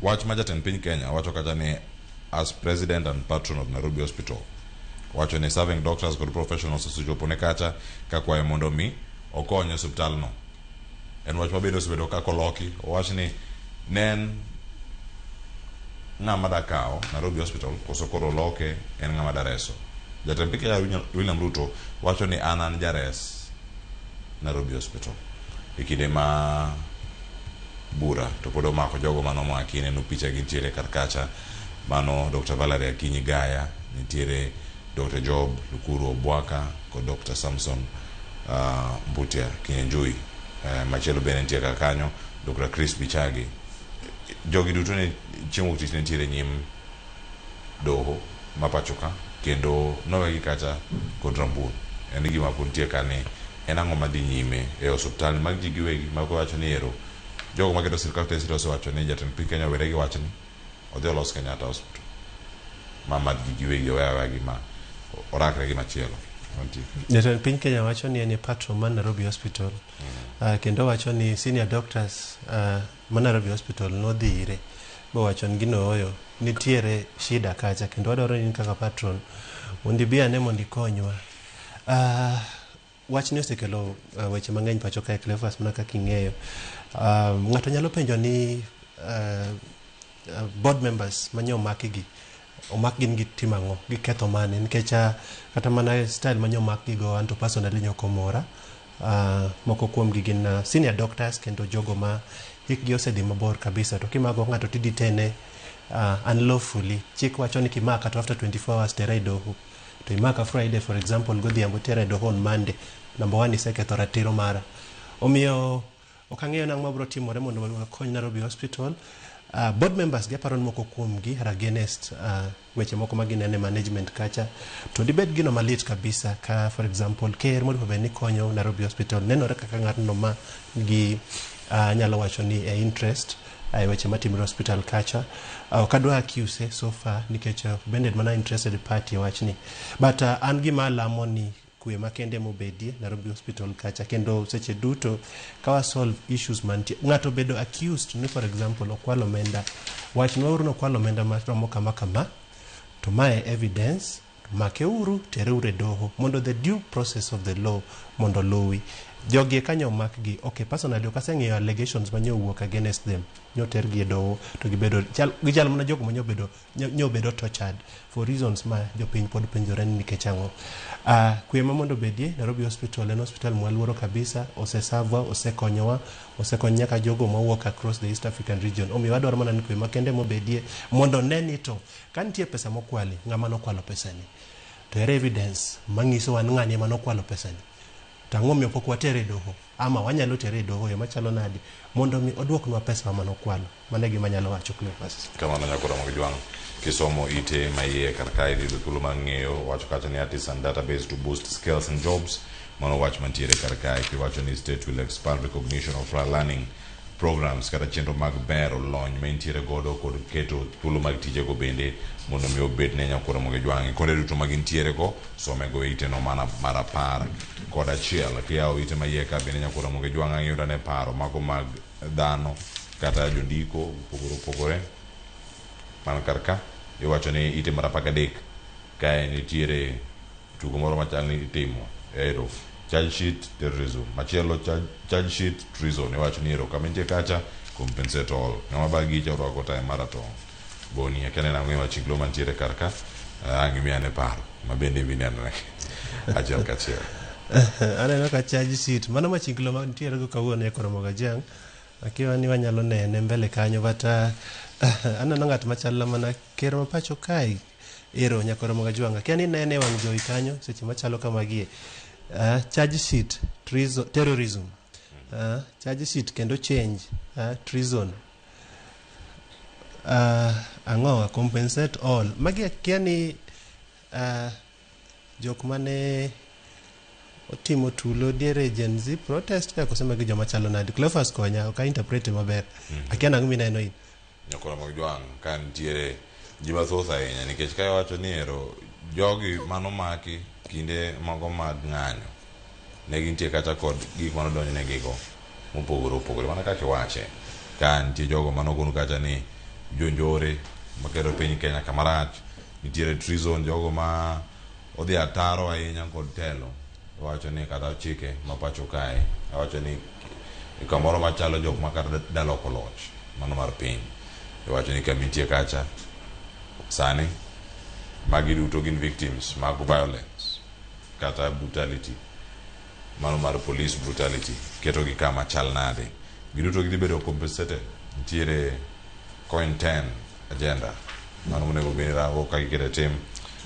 wach ma jatend piny Kenya wacho kata ni as president and patron of Nairobi Hospital wacho ni serving doctors good professionals osechopo ne kacha ka kwayo mondo mi okonyo osiptal no. En wach mabedo osebedo ka koloki owacho ni nen ng'ama dakao Nairobi Hospital koso koro loke en ng'ama dareso. Jatend piny Kenya William Ruto wacho ni an jares Nairobi Hospital ikide ma bura to pod omako jogo manomaki neno picha gi ntiere karkacha mano Dr. Valerie Akinyi Gaya nitiere Dr. Job Lukuru Obwaka ko Dr. Samson Mbutia Kinyanjui machielo bene nitie kanyo Dr. Chris Bichagi jogi duto ne chiemo tich ne ntiere nyim doho mapachoka kendo nowegi kacha kod rambun en gima kuntie kane en ang'o madhi nyime e osiptal mag ji giwegi mag wacho ni ero jogo magedo sirkal TSC osewacho ni jatend piny Kenya were gi wach ni odhi olos Kenyatta Hospital mamad gi giwegi wegi ma orakre gi machielo Jatend piny Kenya wacho ni en patron man Nairobi Hospital. Kendo wacho ni senior doctors man Nairobi Hospital nodhi ire. Bo wacho ni gino oyo nitiere shida kacha kendo wadwaro ni kaka patron mondo ibi ane mondo ikonywa. Wach ni osekelo weche mang'eny pacho kae Cleophas mana kaka ing'eyo. Ng'ato nyalo penjo ni board members manye omaki gin gi timang'o gi ketho mane nikech kata mana style manye omaki go anto personally nyokomora. Moko kuom gi gin senior doctors kendo jogo ma hikgi osedhi mabor kabisa to kimago ng'ato tidi tene unlawfully. Chik wacho ni kimaka to after 24 hours tere e doho. To imaka Friday for example godhiambo tere e doho on Monday. Number 1 iseketho ratiro mara. Omiyo okang'eyo nang' mabiro timore mondo wakony Nairobi Hospital. Board members gi paro moko kuom gi are against weche moko maginene management kacha to dibed gino malit kabisa ka for example ker mondo beni konyo Nairobi Hospital nenore kaka ng'atno ma gi nyalo wacho ni e interest weche matimre hospital kacha kadwa accuse so far nikech bende mana interested party wachni but an gi malamo ni kwe makende mobedie Nairobi Hospital kacha kendo seche duto kawa solve issues mantie ng'ato bedo accused ni for example okwalo menda wach no uruno kwalo menda maromo kama to mae evidence make uru tere ure doho mondo the due process of the law mondo luwi jogi kanyo makgi okay personally okaseng'eyo allegations manye wuok against them nyoter gi doho to gibedo chal mana jogo nyobedo tortured for reasons ma jopiny pod penjore ni nikech ang'o kwe ma mondo bedie Nairobi Hospital en hospital mwaluoro kabisa osesava osekonyowa osekonyo nyaka jogo mawuok across the East African region omiyo wadwaro mana ni kwe makende mobedie mondo neni to ka nitie pesa mokwali ng'ama nokwalo pesani to ere evidence manyiso wan ng'ani ema nokwalo pesani tang'o miyo pok watere doho ama wanyalo tere doho yo machalo nadi mondo mi odwoknwa pesa ma nokwalo mane gima nyalo wacho Cleophas kama nyakora mogijwang kisomo ite maiye karkai di thuolo mang'eyo wacho kata ni artists and database to boost skills and jobs mano wach mantiere karkai kiwacho ni state will expand recognition of learning programs kata chenro mag bero lony maintiere godo kod keto thuolo mag tije go bende mondo mi obed ne nyakora mogijwang konde duto magintiere go some go ite no mana marapar kod achiel kiyawo ite maiye ka bende nyakora mogijwang ayudo ne paro mago mag dhano kata jondiko pogore man karka iwacho ni ite marapaka dek kae nitiere tugo moro machal ni itimo ero charge sheet terrorism machielo charge sheet treason iwacho ni ero kamentie kacha compensate all ng'ama bagi chawrwako time marathon boni akene na ng'ewa chinglo mantiere karka angimiane paro mabende binene achiel kachiel aneno ka charge sheet mano machinglo mantiere go kawuono e Koromoga Jang akiwa ni wanyalo nene mbele kanyo bata aneno ng'at machal mana ker ma pacho kai ero Koromoga Jwang kiani nene wang jowi kanyo seche machalo kamagie charge sheet terrorism charge sheet kendo change treason ang'o compensate all magi kiani jok mane otimo tulo diere Gen Z protest ka kusema gi joma chalo nadi Cleophas konya ka interpret maber akiana ngimi neno in nyakora mogijwang kan tiere jima thosa ahinya nikech kae wacho ni ero jogi mano maki kinde mago mag ng'anyo ne gintie kata kod gik mano donjo ne gigo mopogore mana kaka iwache ka nitie jogo manogonu kacha ni jonjore makero piny Kenya kamarach nitiere treason jogo ma odhi ataro ahinya kod telo wacho ni kata chike mapacho kae wacho ni kamoro machalo jok makata daloko loch mano mar piny wacho ni kamitie kacha sani magi duto gin victims mag violence kata brutality mano mar police brutality keto gi kama chal nade giduto gidhi bedo compensated nitiere coin 10 agenda mano monego bed rango ka gikete tim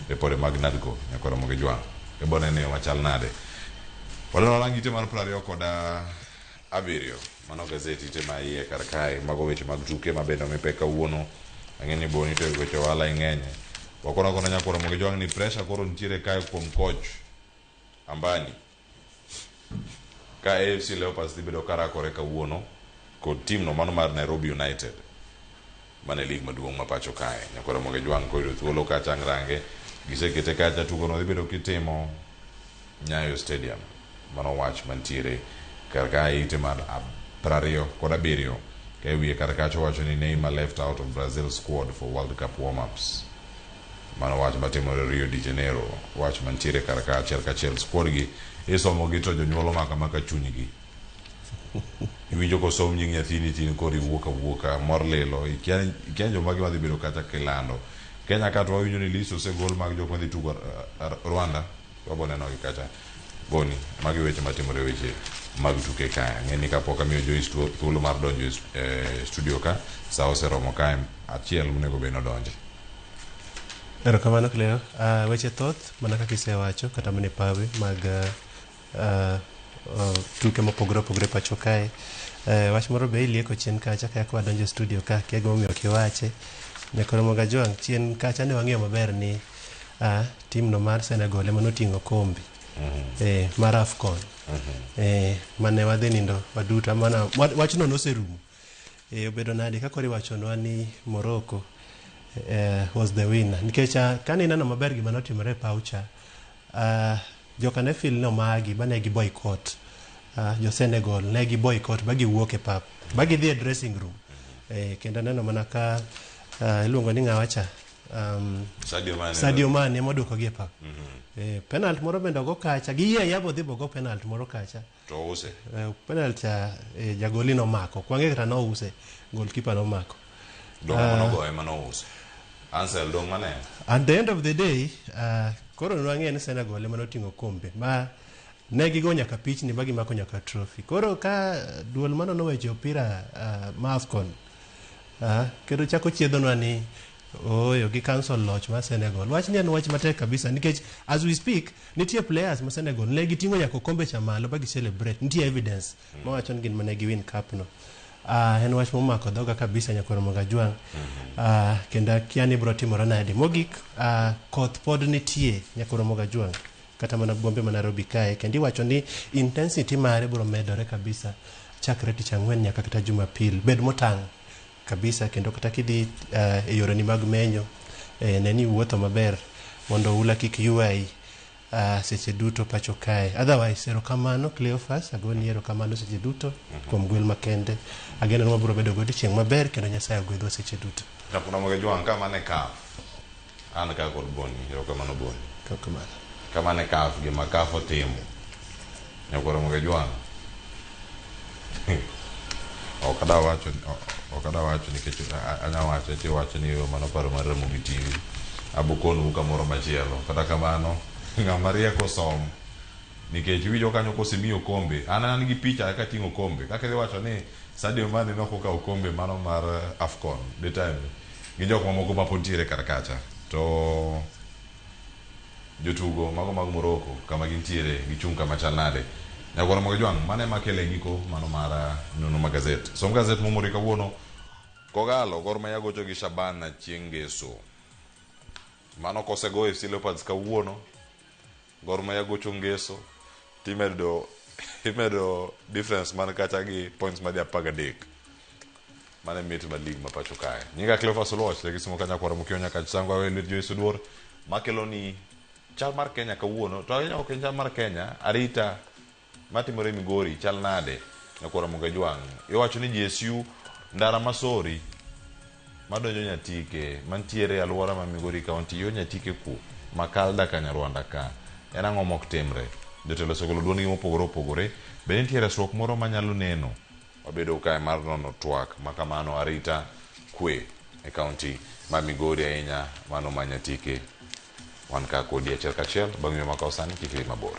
report mag NADCO nyakora mogijwang ebone ne machal nade wala langite mar 20 kod 7 mano gazeti tema iye karkai mago weche mag tuke mabendo mipeka uono ang'eni boni to weche wala ing'enye wakona kona nyakora mogijwang ni pressure koro nitiere kae kuom coach Ambani ka AFC Leopards dhi bedo karakore kawuono kod team no mano mar Nairobi United mane lig maduong' mapacho kae nyakora mogijwang koyudo thuolo kacha ng'range gisekete kacha tugo no dhi bedo kitimo Nyayo Stadium. Mano wach mantiere karka ite mar 27 ke wiye karkacho wacho ni Neymar left out of Brazil squad for World Cup warm-ups. Mano wach matimore Rio de Janeiro. Wach mantiere karka achiel squad gi isomo gi to jonyuolo maka chunygi. Iwinjo ko som nying nyathini tin kori wuoka mor lelo ikianjo magi madhi bedo kata kilando. Kenya kata wawinjo ni Lissu osegol mag jok madhi tugo Rwanda waboneno gi kata Boni magi weche matimore weche mag tuke kaya. Ng'eni kapok amiyo Joyce thuolo mar donjo studio ka sa oseromo kae achiel monego bed nodonje. Erokamano Cleo. Weche thoth mana kaka isewacho kata mane pawe mag tuke mopogore pacho kae. Wach moro be ilieko chien kacha kaka wadonjo studio ka kego momiyo kiwache. Nyakoro Jwang chien kacha ne wang'iyo maber ni team no mar Senegal ema noting'o kombe mar AFCON. Mane wadhi nindo waduto mana wachno noserumo. Obedo nade kaka iwachonwa ni Morocco was the winner. Nikech kane ineno maber gima notimore paucha, joka ne feel no magi bane gi boycott. Jo Senegal ne gi boycott bagi wuok e pap. Bagi dhi e dressing room. Kendo neno mana ka iluongo ni ng'awacha Sadio Mane moduoko gi e pap. Penalty moro bende go kacha gi yie yabo dhi bogo penalty moro kacha. To use. Penalty jagolino mako. Kwange kata no use. Goalkeeper no mako. Dong go ema no use. Ansel dong mane. At the end of the day, koro nwang'e ni Senegal ema noting'o kombe. Ma ne gigo nyaka pichni bagi mako nyaka trophy. Koro ka duol mano noweche opira ma AFCON. Kendo chako chiedhonwa ni oyo gi cancel loch ma Senegal. Wach ni en wach matek kabisa nikech as we speak nitie players ma Senegal ne giting'o nyaka kombe cha malo bagi celebrate. Nitie evidence ma wacho ni gin mane gi win cup no. En wach momako dhoga kabisa Nyakoro Jwang. Kendo kiani bro timore nade. Mogik koth pod nitie Nyakoro Jwang. Kata mana bombe ma Nairobi kae kendo iwacho ni intensity mare bro medore kabisa chakre tich ang'wen nyaka kata Jumapil. Bed motang' kabisa kendo kata kidhi e yore ni mag menyo neni wuotho maber mondo ula kik yuai seche duto pacho kae. Otherwise erokamano Cleophas agoni erokamano seche duto kuom gwel makende. Ageno ni wabiro bedo godi chieng' maber kendo Nyasaye ogwedhwa seche duto. Nyakoro Jwang kama ne kaf an ka kod Boni erokamano Boni. Kama ne kaf gima kaf otimo Nyakoro Jwang. Okada wacho nikech anya wacho ti wacho ni mano paro mar remo gi TV abukonu kamoro machielo kata kamano ng'ama rieko som nikech wijo kanyo kosemiyo kombe an gi picha ka ting'o kombe kaka iwacho ni Sadio Mane nokawo kombe mano mar AFCON the time gi jok mamoko mapontiere karkacha to jotugo mago mag Morocco kama gintiere gichung' kama chal nade. Nyakoro Jwang mane makele giko mano mara nono magazet. Som gazet momori kawuono Kogalo Gor Mahia gocho gi Shabana chieng' Ngeso. Mano kosego FC Leopards kawuono Gor Mahia gocho Ngeso timedo difference man kacha gi points madhi 13. Mane mit ma league mapacho kae. Nyinga Cleophas Oloch legisimo kanya kwara mukio nyaka changwa welet Joyce Duor makeloni chal mar Kenya kawuono to ahinya ok chal mar Kenya arita matimore Migori chal nade Nyakoro Jwang. Iwacho ni GSU ndara masori madonjo Nyatike mantiere alwora ma Migori County yo Nyatike ku Makalda Kanyarwanda ka en ang'o mok timre. Jotelo osegolo duond gi mopogore be nitie resruok moro manyalo neno obedo kae mar nono twak makamano arita kwe e county ma Migori ahinya mano ma Nyatike. Wan ka kodi achiel kachiel bang' yo maka osani kik mabor.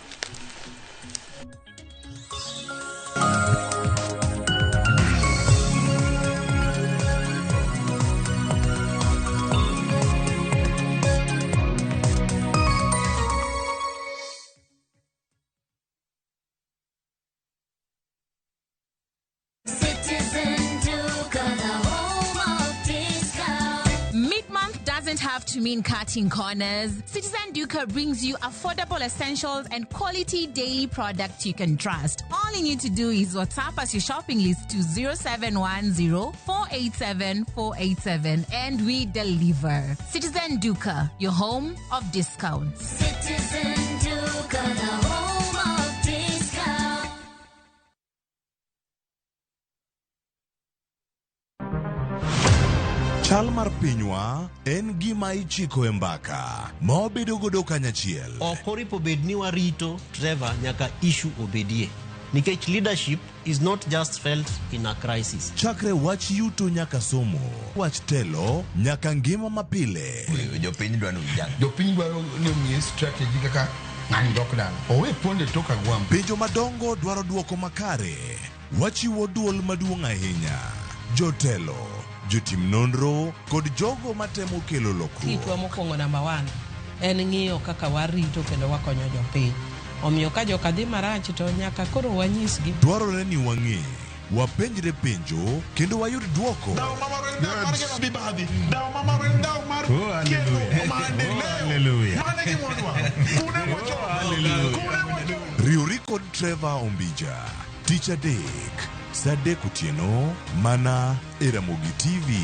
Have to mean cutting corners. Citizen Duca brings you affordable essentials and quality daily products you can trust. All you need to do is WhatsApp us your shopping list to 0710-487-487 and we deliver. Citizen Duca, your home of discounts. Citizen Duca, the home Chal mar pinywa en gima ichiko e mbaka ma wabedo godo kanyachiel. Ok oripo bed ni warito Trevor nyaka issue obedie. Nikech leadership is not just felt in a crisis. Chakre wach yuto nyaka somo, wach telo nyaka ngima mapile. Jopiny dwaro ni omiye strategy kaka ng'ani dok dala. Owe ponde toka gwam. Penjo madongo dwaro duoko makare. Wachiwo duol maduong' ahinya. Jotelo, jotim nonro kod jogo matemo kelo lokruok. Kitwa mokwongo namba 1 en ng'iyo kaka warito kendo wakonyo jopiny. Omiyo ka joka dhi marach to nyaka koro wanyisgi. Dwarore ni wang'e, wapenjre penjo kendo wayud duoko. Riuri kod Trevor Ombija, Tich Adek, Saa 3 otieno, mana e Ramogi TV.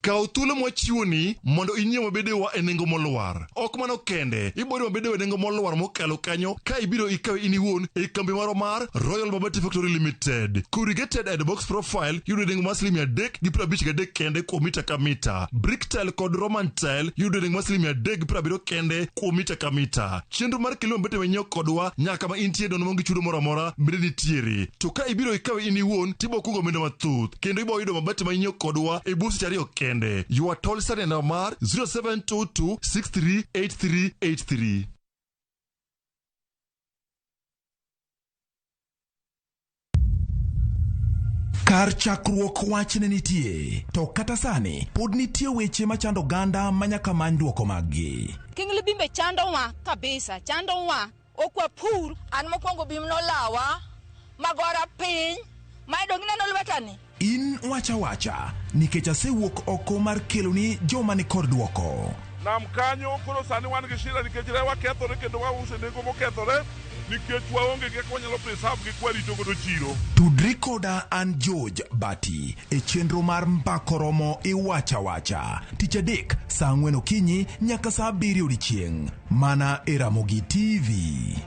Kaw thuolo mwachiwoni mondo inyiew mabedewa e nengo molwar. Ok mano kende, ibiro mabedewa e nengo molwar mokalo kanyo ka ibiro ikaw in iwuon e kambi maro mar Royal Babati Factory Limited. Corrugated and box profile yudo nengo mar $353 kende kuom mita ka mita. Brick tile kod Roman tile yudo nengo mar $370 kende kuom mita ka mita. Chenro mar kilo mabete wenyiew kodwa nyaka ma intie dono mongi chudo moro amora bende nitiere. To ka ibiro ikaw in iwuon tibo kungo omenda mathoth kendo ibo yudo mabati ma inyiew kodwa e busi ariyo kende. You are told certain number 0722638383. Kar chakruok wach ne nitie, to kata sani pod nitie weche machando ganda manyaka many duoko maggi. Kingli bimbe chando wa kabisa, chando wa okwa pur an mokwongo bim no lawa magora piny maidong neno lwetani. In wacha nikech asewuok oko mar keloni joma ni kod duoko. Nam kanyo koro sani wan gi shida nikech rewa kethore kendo wause nengo mokethore nikech waonge gi kaka wanyalo preserve gi kwarito godo chiro. Tudri koda an George Bati e chenro mar mbakoromo i wacha. Tich Adek saa 4 okinyi nyaka saa 7 odiechieng'. Mana e Ramogi TV.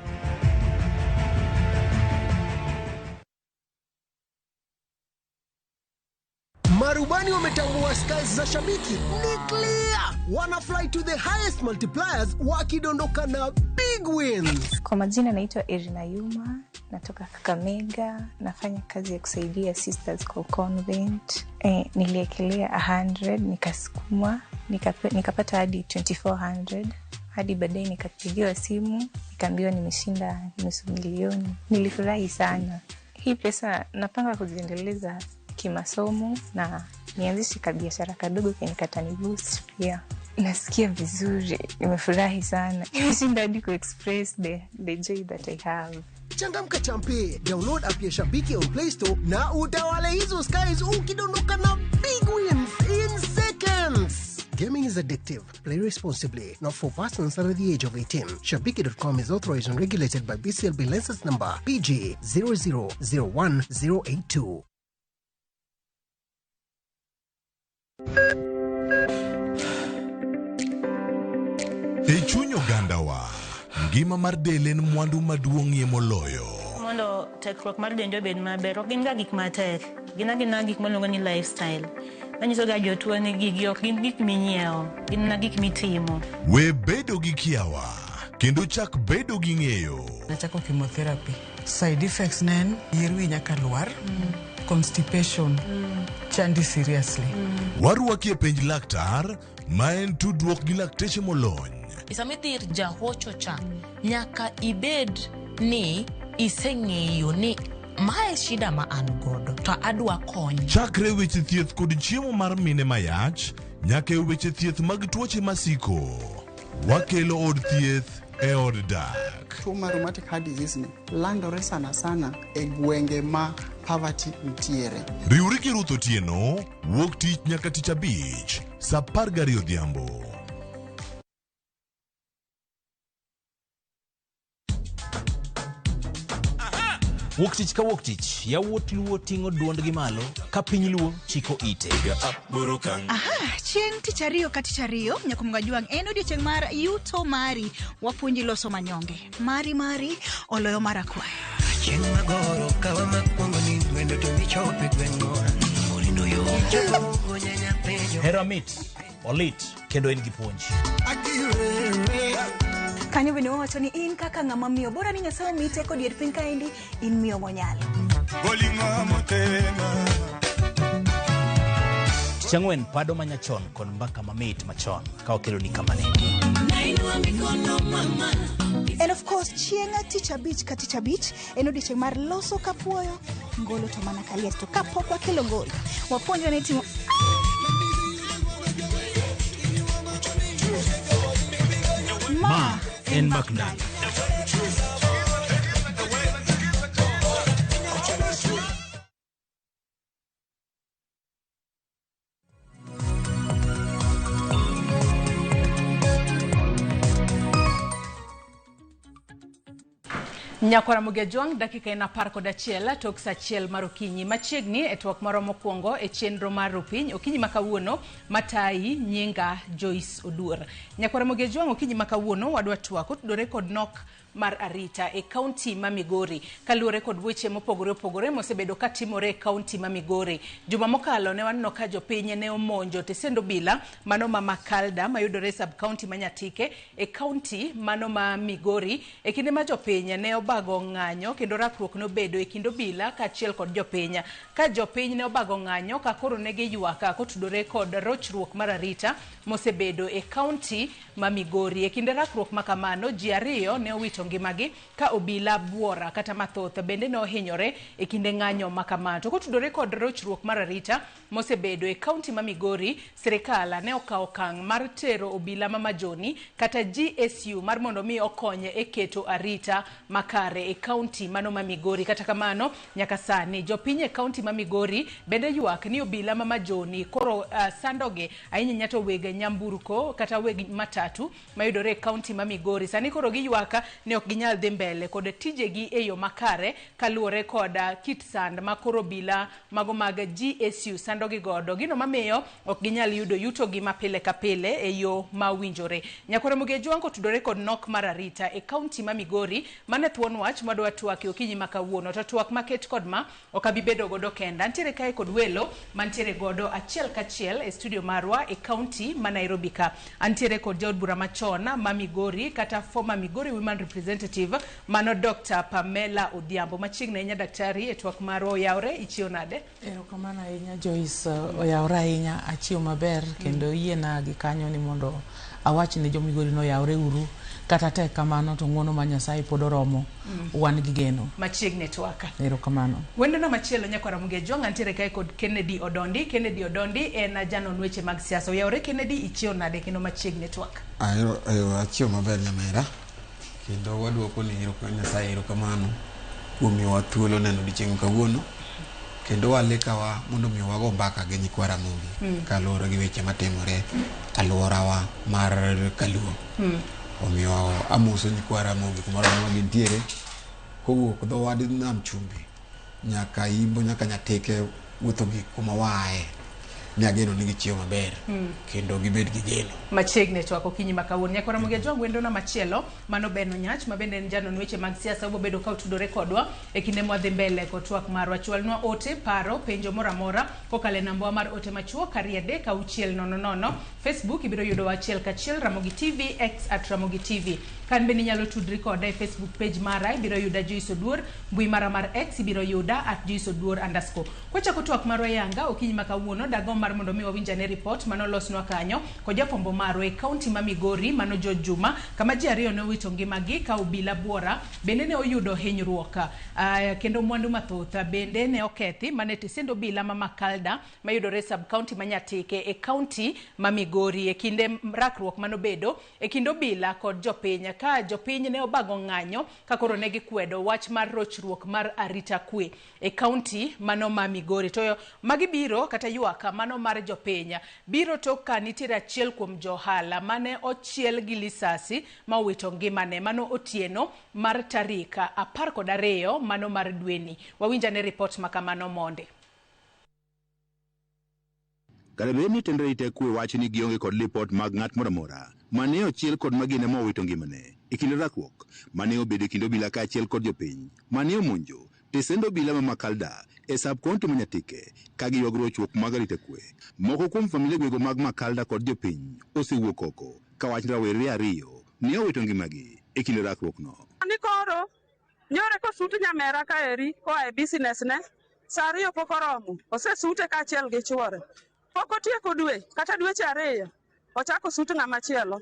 Marubani wametambua skies za shabiki ni clear. Wana fly to the highest multipliers wakidondoka na big wins. Kwa majina naitwa Irina Yuma, natoka Kakamega, nafanya kazi ya kusaidia Sisters kwa Convent. Niliekelea 100, nikasukuma, nikapata hadi 2400. Hadi baadaye nikapigiwa simu, nikaambiwa nimeshinda nusu milioni. Nilifurahi sana. Hii pesa napanga kuziendeleza kimasomo na nianzishe kabiashara kadogo kenye katani-boost pia. Nasikia vizuri, nimefurahi sana. Nimeshinda hadi ku-express the joy that I have. Changamka champe, download app ya Shabiki on Play Store na utawale hizo skies ukidondoka na big wins in seconds. Gaming is addictive. Play responsibly. Not for persons under the age of 18. Shabiki.com is authorized and regulated by BCLB license number PG 0001082. E chuny ogandawa, ngima mar del en mwandu maduong'ie moloyo. Mondo tekruok mar dend obed maber, ok gin ga gik matek. Gin gik maluongo ni lifestyle. Manyiso ga jotuo ni gigi ok gin gik minyiewo, gin gik mitimo. We bedo gi kiawa, kendo chak bedo gi ng'eyo. Nachako chemotherapy. Side effects nen, yirwi nyaka lwar, constipation, chandi seriously. Warwaki e penj laktar, ma en tudruok gi lakteche molony. Isamidhir jahocho cha, nyaka ibed ni iseng'eyo ni mae shida ma an godo, to adwa konyo. Chakre weche thieth kod chiemo mar mine mayach, nyaka weche thieth mag tuoche masiko. Wakelo od thieth e od dak. Tuo mar rheumatic heart disease ni landore sana e gwenge ma poverty nitiere. Riuri gi Ruth Otieno, wuok tich nyaka tich abich, saa 12 odhiambo. Wuok tich ka wuok tich, yawuot luo ting'o duondgi malo, ka piny luo chiko ite. Chieng' tich ariyo ka tich ariyo, nyakumunga juang' en odiochieng' mar yuto mari, wapuonji loso manyonge. Mari, oloyo mara kwayo. chieng' magoro kawa makwongo ni gwendo to michope gweng'wa morindo yo ichopo nyanya penjo Hero mit, olit, kendo en gi puonj. Kanyo bende wawacho ni in kaka ng'ama miyo bora ni Nyasaye omiyi teko dier piny kaendi in miyo monyalo. Tich ang'wen pado manyachon kod mbaka mamit machon ka okelo ni kamane. And of course, chieng' tich abich ka tich abich en odiechieng' mar loso kapuoyo, ngolo to mana kaliet to kapok wakelo ngolo. Wapuonjre ni timo Ma en Makdan. Nyakwara Mugejwang dakika ina par kod achiel tok sa achiel mar okinyi machiegni e twak moro mokwongo e chenro mar Rupiny okinyi makawuono matayi nyinga Joyce Oduor. Nyakwara Mugejwang okinyi makawuono wadwa twak tudore kod nok mar arita e kaunti ma Migori kaluore kod weche mopogore opogore mosebedo katimore e kaunti ma Migori. Juma mokalo ne wanno ka jopiny ne omonjo tesendo bila mano ma Makalda mayudore sub county ma Nyatike e kaunti mano ma Migori e kinde ma jopiny ne obago ng'anyo kendo rakruok no bedo e kindo bila ka achiel kod jopiny ka jopiny ne obago ng'anyo ka koro ne giywaka kotudore kod rochruok mar arita mosebedo e kaunti ma Migori e kinde rakruok makamano ji ariyo ne owito ngimagi ka obila buora kata mathoth bende ne ohinyore e kinde ng'anyo makamato kotudore kod rochruok mar arita mosebedo e kaunti ma Migori. Sirikal ne okawo okang' mar tero obila ma majoni kata GSU mar mondo mi okonye e keto arita makare e kaunti mano ma Migori. Kata kamano nyaka sani jopiny e kaunti ma Migori bende ywak ni obila ma majoni koro sandoge ahinya nyato weg nyamburko kata weg matatu mayudore e kaunti ma Migori. Sani koro giywaka ne ok ginyal dhi mbele kod tijegi e yo makare kaluore kod kit sand ma koro obila mago mag GSU sandogi godo gino mamiyo ok ginyal yudo yuto gi mapile ka pile e yo mawinjore. Nyakwara Mugejwang kotudore kod nok mar arita e kaunti ma Migori mane thuon wach madwa twak okinyi makawuono to twak maket kod ma okabibedo godo kenda. Ntiere kae kod welo mantiere godo achiel kachiel e studio marwa e kaunti ma Nairobi ka. Antiere kod jaod bura machon ma Migori kata former Migori women representative mano Dr. Pamela Odhiambo. Machiegni ahinya daktari e twak marwa oyawre ichio nade? Erokamano ahinya Joyce, oyawre ahinya achio maber kendo yiena gi kanyo ni mondo awach ne jomigori no yawre uru kata tek kamano to ng'wono ma Nyasaye pod oromo wan gi geno machiegni twaka. Erokamano. Wendo na machielo Nyakwara Mugejwang antiere kae kod Kennedy Odondi. Kennedy Odondi en janon weche mag siasa. Oyawre Kennedy ichio nade kendo machiegni twak? Achio maber nyamera kendo waduoko ni Nyasaye erokamano kuom miyowa thuolo neno odiechieng' kawuono kendo walekawa mondo mi wago mbaka gi Nyakwara Mugi kaluwore gi weche matimore alworawa mar Kaluo. Omiyo amoso Nyakwara Mugi kumoro ma gintiere kowuok dho wadi nam chumbi nyaka Imbo nyaka Nyatike wuotho gi kuma wae ni ageno ni gichio maber kendo gibed gi geno machiegni twak okinyi makawuono. Nyakwara Mugejwang wendo na machielo mano Beno Nyach ma bende en janon weche mag siasa obo bedo ka utudore kodwa e kinde mwadhi mbele kod twak marwa. Chwalnwa ote paro penjo moramora kokale namba mar ote machuo kariede ka uchiel nono Facebook ibiro yudo achiel kachiel Ramogi TV X @Ramogi TV. Kan bende nyalo tudri koda e Facebook page mara ibiro yuda Joyce Oduor, mbui mara mar X ibiro yuda @Joyce Oduor_. Kwachako twak marwa yanga okinyi makawuono dago mar mondo mi wawinjane report mano losnwa kanyo ko jafombo marwa e kaunti ma Migori mano George Juma kama ji ariyo ne owito ngimagi ka obila buora bende ne oyudo hinyruok kendo mwandu mathoth bende ne okethi mane tesendo obila ma Makalda mayudore sub county ma Nyatike e kaunti ma Migori e kinde rakruok mano bedo e kinde obila kod jopiny ka jopiny ne obago ng'anyo ka koro ne gikwedo wach mar rochruok mar arita kwe e kaunti mano ma Migori. To magi biro kata ywaka mano mar jopiny biro to ka nitiere achiel kuom johala mane ochiel gi lisasi ma owito ngimane mano otieno mar tarika 12 mano mar dweni. Wawinjane report makamano monde. Kalebeni tendre ite kwe wachi ni gionge kod report mag ng'at moramora mane ochiel kod magine mowito ngimane. e kind rakruok mane obedo e kind obila kaachiel kod jopiny mane omonjo tesend obila ma Makalda e sub-kaunti ma Nyatike ka giywago rochruok mag arita kwe. Moko kuom familia gwego mag Makalda kod jopiny osewuok oko ka wach rawere ariyo ne owito ngimagi e kind rakruokno. Ni koro nyore kosuti nyamera kaeri koa e business ne sa ariyo pok oromo osesute kaachiel gi chuore pok otieko dwe kata dweche ariyo ochako sut ng'ama chielo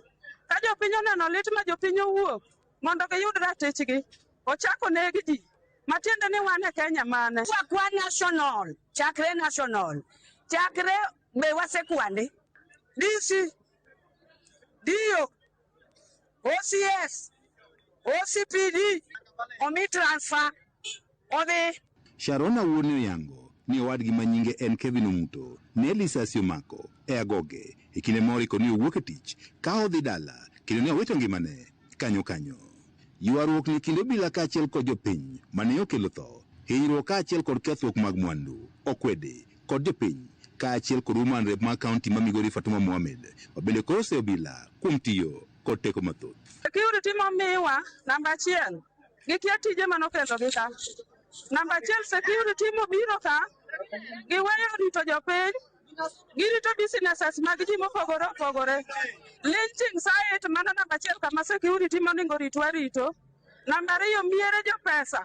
ka jopiny oneno lit ma jopiny owuok mondo giyud ratichgi ochako negi ji matiende ni wan e Kenya mane kwa national chakre be wasekwande DC DO OCS OCPD omi transfer odhi. Sharon Awuoni oyango ni owadgi manyinge en Kevin Omuto ne lisasi omako e agoge e kinde moriko ni owuok e tich ka odhi dala kendo ne owito ngimane kanyo. Ywaruok ni kinde obila kaachiel kod jopiny mane okelo tho, hinyruok kaachiel kod kethruok mag mwandu, okwede kod jopiny kaachiel kod woman rep mag kaunti ma Migori Fatuma Mohamed obende koro ose obila kuom tiyo kod teko mathoth. Security momiwa namba 1 gikia tije manokelo gi ka. Namba 1 security mobiro ka giweyo rito jopiny girito businesses mag ji mopogore opogore. Lynching site mana namba 1 kama security moningo rito. Namba 2 miere jo pesa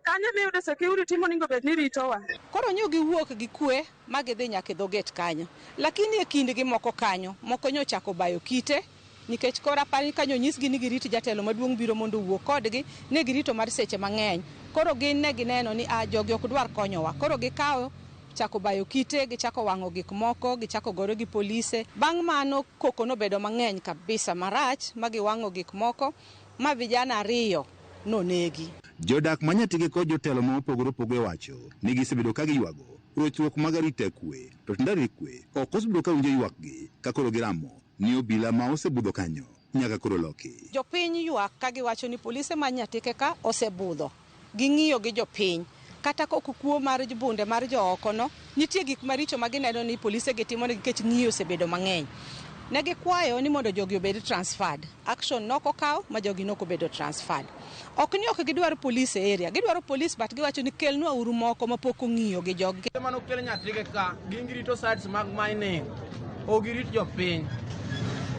kanyo miyude security moningo bed ni ritowa. Koro nyo giwuok gi kwe ma gidhi nyaka dho gate kanyo, lakini e kindgi moko kanyo moko nyochako bayo kite nikech kora pani kanyo nyisgi ni girito jatelo maduong' biro mondo wuok kodgi ne girito mar seche mang'eny. Koro gin ne gineno ni jogi ok dwar konyowa, koro gikawo chako bayo kite, gichako wang'o gik moko, gichako gore gi polise. Bang' mano koko nobedo mang'eny kabisa marach ma giwang'o gik moko ma vijana ariyo nonegi. Jodak ma Nyatike kod jotelo ma opogore opogore wacho ni gisebedo ka giywago rochruok mag arita kwe to ndari kwe ok osebedo ka winjo ywakgi ka koro giramo ni obila ma osebudho kanyo nyaka koro loki. Jopiny ywak ka giwacho ni polise ma Nyatike ka osebudho, ging'iyo gi jopiny kata kok kuo mar bunde mar jookono nitie gik maricho ma gineno ni polise gitimo nikech ng'iyo osebedo mang'eny. Ne gikwayo ni mondo jogi obed transferred. Action noko kaw ma jogi noko bedo transferred. Ok ni ok gidwaro police area, gidwaro police but giwacho ni kelnwa uru moko mapok ong'iyo gi jogi. Mano kel Nyatike ka gingirito sites mag mining ogirito jopiny.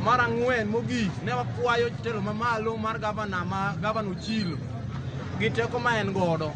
Mar ang'wen mogik ne wakwayo telo mamalo mar gavana Ochilo gi teko ma en godo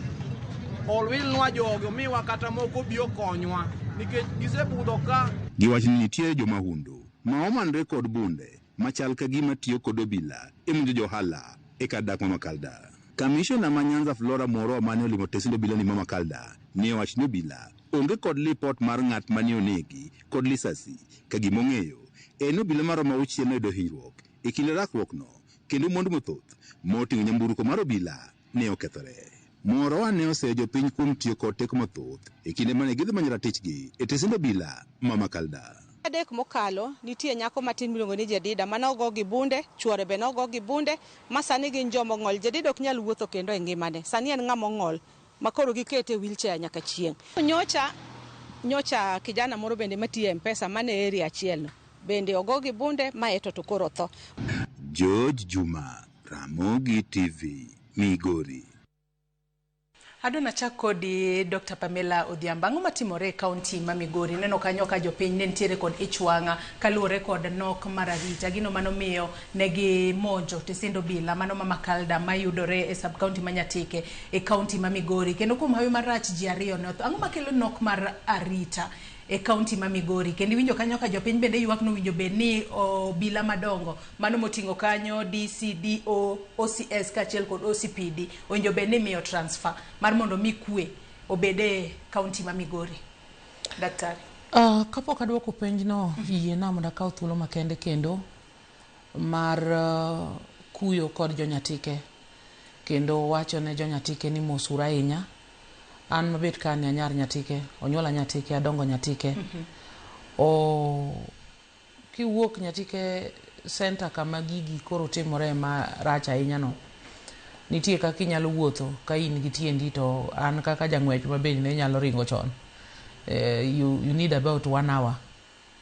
olwilnwa jogo miwa kata moko bio konywa nikech gisebudho ka. Giwacho ni nitie jomahundu ma omanre kod bunde machal ka gima tiyo kod obila e monjo johala e kar dak ma Makalda. Kamishona ma Nyanza Flora Moro mane olimo tesend obila ni Makalda ne owacho ni obila onge kod lipot mar ng'at mane onegi kod lisasi ka gimong'eyo en obila maromo 6 noyudo hinyruok e kinde rakruokno kendo mwandu mathoth moting'o nyamburko mar obila ne okethore. Moro ne oseyo jopiny kuom tiyo kod teko mathoth e kinde mane gidhi manyo ratichgi e tesend obila ma Makalda. Adek mokalo nitie nyako matin miluongo ni Jadida mane ogo gi bunde, chuore be nogo gi bunde, ma sani gin joma ng'ol. Jadida ok nyal wuotho kendo e ngimane. Sani en ng'ama ng'ol makoro gikete wheelchair nyaka chieng'. Nyocha kijana moro bende matiyo M-Pesa mane area achielno bende ogo gi bunde ma eto to koro tho. George Juma, Ramogi TV, Migori. Adona chak kodi Dr. Pamela Odhiambo. Ang'o matimore e kaunti ma Migori? Neno kanyo ka jopiny ne nitiere kod ichwang'a kaluwore kod nok mar arita. Gino mano miyo negi monjo tesend obila mano ma Makalda mayudore e sub-kaunti ma Nyatike e kaunti ma Migori. Kendo kuom hawi marach ji ariyo ne otho. Ang'o makelo nok mar arita e kaunti ma Migori? Kendo winjo kanyo ka jopiny bende ywak no winjo bed ni obila madongo mano moting'o kanyo DCDO, OCS kaachiel kod OCPD winjo bed ni miyo transfer mar mondo mi kwe obede kaunti ma Migori. Daktari. Kapok adwoko penjno yiena mondo akaw thuolo makende kendo mar kuyo kod jonyatike kendo wacho ne jonyatike ni mosura ahinya. An mabet ka ni anyar Nyatike, onyola Nyatike, adongo Nyatike. Kiwuok Nyatike center kama gigi koro timore ma rach ahinya no. Nitie kaka inyalo wuotho ka in gi tiendi to an kaka jang'wech mabed ne nyalo ringo chon. You need about 1 hour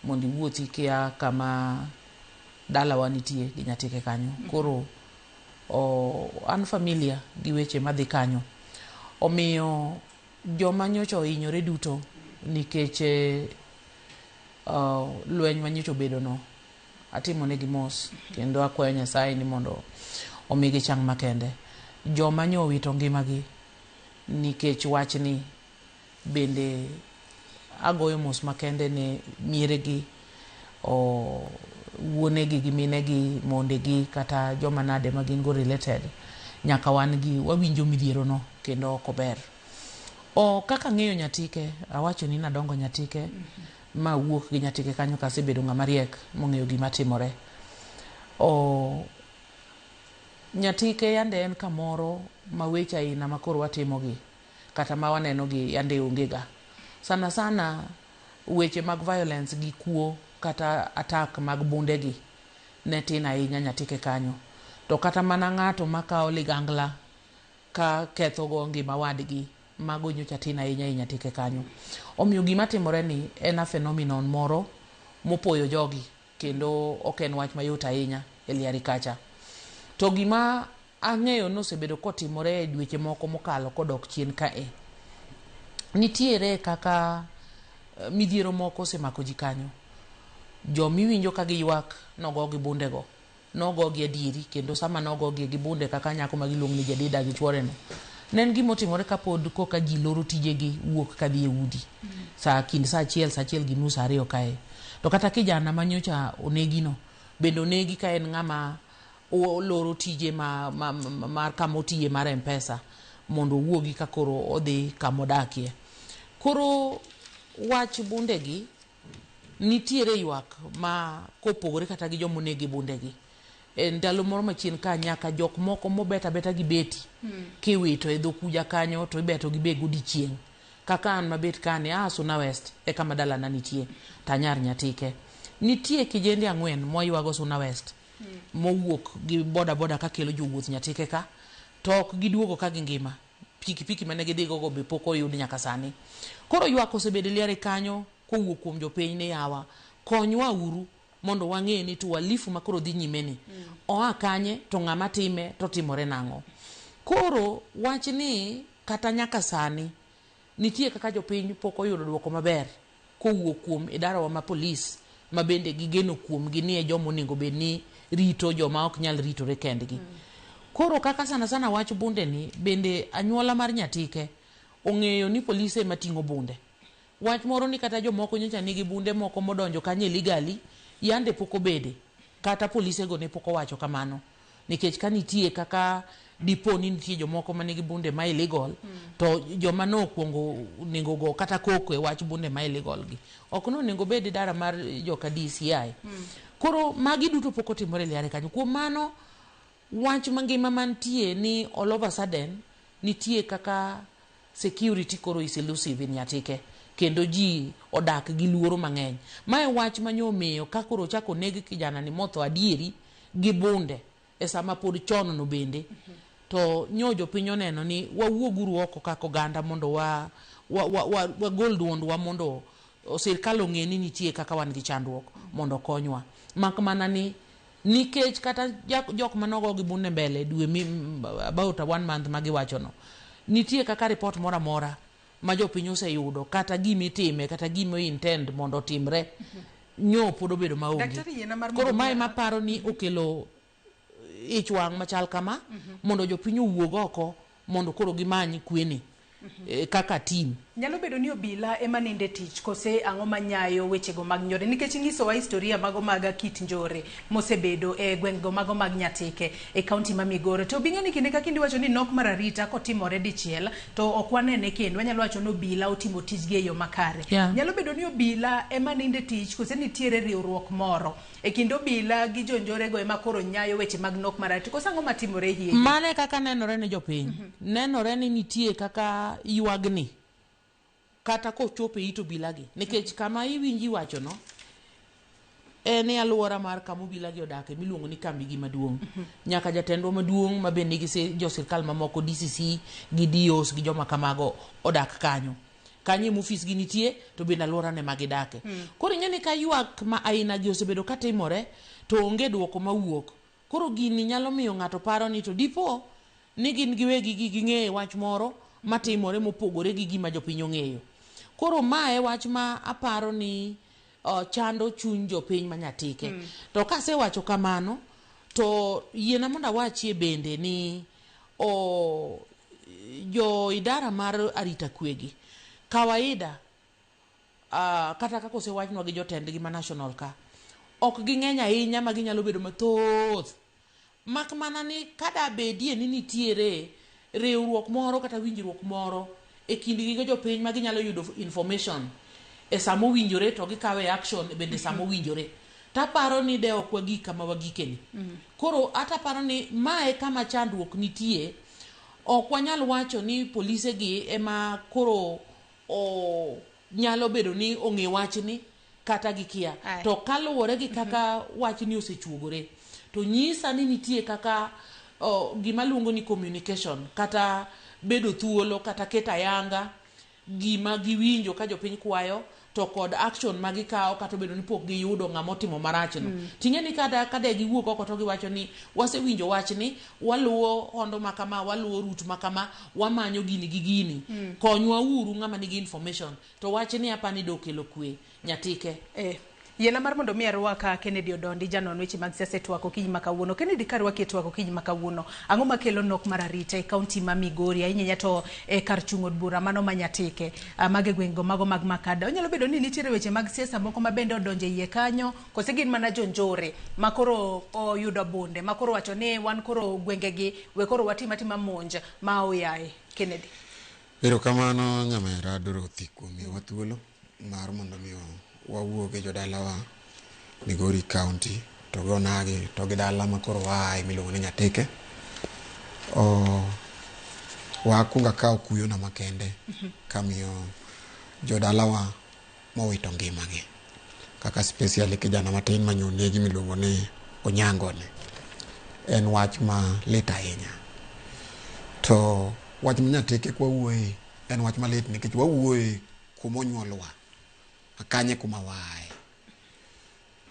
mondo iwuothi kia kama dala wanitie gi Nyatike kanyo. Koro an familia gi weche madhi kanyo. Omiyo joma nyocha ohinyore duto nikech lweny manyocha obedono, atimonegi mos kendo akwayo Nyasaye ni mondo omigi chang makende. Joma nyo owito ngimagi nikech wachni bende agoyo mos makende ne mieregi, wuonegi gi minegi, mondegi kata joma nade ma gin go related. Nyaka wan gi wawinjo midhiero no kendo ok ober. Kaka ng'eyo Nyatike, awacho ni nadongo Nyatike, ma wuok gi Nyatike kanyo kasebedo ng'ama riek mong'eyo gima timore. Nyatike yande en kamoro ma weche aina makoro watimogi kata ma wanenogi yande ongega. Sana sana weche mag violence gi kuo kata attack mag bundegi ne tin ahinya Nyatike kanyo. To kata mana ng'ato makao ligangla ka ketho go ngima wadgi, mago nyocha tin ahinya e Nyatike kanyo. Omiyo gima timore ni en a phenomenon moro mopoyo jogi kendo ok en wach mayot ahinya e liari kacha. To gima ang'eyo nosebedo kotimore e dweche moko mokalo kodok chien kae, nitiere kaka midhiero moko osemako ji kanyo. Jomiwinjo ka giywak nogogi bundego, nogogi adieri, kendo sama nogogi gi bunde kaka nyako ma giluongo ni Jadida gi chworeno, ne en gima otimore kapod koka ji loro tijegi wuok kadhi e udi kind saa achiel gi nus ariyo kae. To kata kijana manyocha onegino bende onegi ka en ng'ama loro tije mar kama otiye mar M-Pesa mondo owuogi ka koro odhi kama odakie. Koro wach bundegi nitiere ywak ma kopogore kata gi joma onegi bundegi. Ndalo moro machien ka nyaka jok moko mobet abeta gi beti kiwito e dhokuja kanyo to ibeto gi be godiechieng'. Kaka an mabet kani Suna West e kama dalana nitie, Tanyar Nyatike. Nitie kijende 4 moywago Suna West mowuok gi boda ka kelo jowuoth Nyatike ka, to ok giduogo ka gingima. Pikipiki mane gidhigo go be pok oyud nyaka sani. Koro ywak osebedo liare kanyo kowuok kuom jopiny ni yawa konywa uru mondo wang'e ni to uhalifu makoro dhi nyime ni oa kanye to ng'ama time to timore nang'o. Koro wach ni kata nyaka sani nitie kaka jopiny pok oyudo dwoko maber kowuok kuom idara ma polis ma bende gigeno kuom gi ni e joma onego bed ni rito joma ok nyal ritore kendgi. Koro kaka sana wach bunde ni bende anyuola mar Nyatike ong'eyo ni polisi ema ting'o bunde. Wach moro ni kata jomoko nyocha nigi bunde moko modonjo kanye legally yande pok obede kata polisi go ne pok owacho kamano, nikech ka nitie kaka dipo ni nitie jomoko manigi bunde ma illegal to joma no kuongo nego go kata koko e wach bunde ma illegal gi ok no nego bede dara mar joka DCI. Koro magi duto pok otimore liare kanyo. Kuom mano wach mangima mantie ni all of a sudden nitie kaka security koro is elusive in Nyatike kendo ji odak gi luoro mang'eny. Mae wach manyo miyo ka koro chako negi kijana ni motho adieri gi bunde e sama pod chon no bende to nyojo piny oneno ni wawuoguru oko kako ganda mondo wagol duondwa mondo sirkal ong'e ni nitie kaka wan gi chandruok mondo konywa. Mak mana ni nikech kata jok manogo gi bunde mbele dwe about 1 month magiwacho no, nitie kaka report mora mora ma jopiny oseyudo kata gimitime kata gimo intend mondo timre nyo pod obedo maonge. Koro mae maparo ni okelo ich wang' machal kama mondo jopiny owuog oko mondo koro gimany kwene kaka team. Nyalo bedo ni obila ema ninde tich kose ang'o manyayo wechego mag njore, nikech ing'isowa historia mago mag kit njore mosebedo e gweng'go mago mag Nyatike e kaunti ma Migori. To bing'e ni kinde ka kinde wacho ni nok mar arita kotimore dichiel to ok wanene kendo wanyalo wacho ni obila otimo tijgi e yo makare. Nyalo bedo ni obila ema ninde tich kose nitiere riwruok moro e kind obila gi jonjorego ema koro nyayo weche mag nok mar arita kose ang'o matimore hiye. Mane kaka nenore ne jopiny. Nenore ni nitie kaka ywagni kata kochope ito bilagi, nikech kama iwinji wacho no ene aluora mar kama bilagi odake miluongo ni kambi gi maduong'. Nyaka jatendwa maduong' ma bende gi jo sirkal mamoko DCC gi DOs gi joma kamago odak kanyo. Kanye mufis gi nitie to bende aluora ne magidake. Koro ing'eni ka ywak ma aina gi osebedo katimore to onge dwoko mawuok. koro gini nyalo miyo ng'ato paro ni to dipo ni gin giwegi ging'eyo wach moro matimore mopogore gi gima jopiny ong'eyo. Koro mae wach ma aparo ni chando chuny jopiny manyatike. To kasewacho kamano to yiena mondo awachie bende ni jo idara mar arita kwegi kawaida kata kako osewachnwa gi jotendgi ma national ka ok ging'eny ahinya ma ginyalo bedo mathoth, mak mana ni kada bedie ni nitiere riwruok moro kata winjruok moro e kindgi gi jopiny ma ginyalo yudo information e samo winjore to gikawe action bende samo winjore. Taparo ni de ok wagi kama wagikeni. Koro ataparo ni mae kama chandruok nitie, ok wanyal wacho ni polise gi ema koro nyalo bedo ni ong'e wachni kata gikia. To kaluwore gi kaka wachni osechuogore to nyisa ni nitie kaka gima luongo ni communication kata bedo thuolo kata keta yanga gima giwinjo ka jopiny kwayo to kod action magikawo kata bedo ni pok giyudo ng'amo timo marachno. Ting'eni kada giwuok oko to giwacho ni wasewinjo wachni, waluwo hondo makama, waluwo root makama, wamanyo gini gi gini. Konywa uru ng'ama nigi information. To wachni apani do kelo kwe nyatike. Yiena mar mondo mi arwaka Kennedy Odondi janon weche mag siasa twako kiny makawuono. Kennedy karwaki e twako kiny makawuono. Ang'o makelo nok mar arita e kaunti ma Migori ahinya to kar chung od bura mano manyatike mag gwenge mago mag Makada. Onyalo bedo ni nitiere weche mag siasa moko ma bende odonje iye kanyo, kose gin mana jonjore makoro oyudo bunde makoro wacho ni wan koro gwenge gi we koro watima monja ma oyaye. Kennedy. Erokamano nyamera Dorothy kuom miyowa thuolo mar mondo mi wawuok e jodalawa Migori County to gonagi to gi dala makoro wae miluongo ni Nyatike. Wakunga kawo kuyo na makende kamiyo jodalawa mowito ngimagi kaka specially kijana matin manyonegi miluongo ni Onyangone. En wach ma lit ahinya. To wach ma Nyatike kwa wuoye en wach ma lit nikech wawuoye kumonyuolwa akanye kuma wae.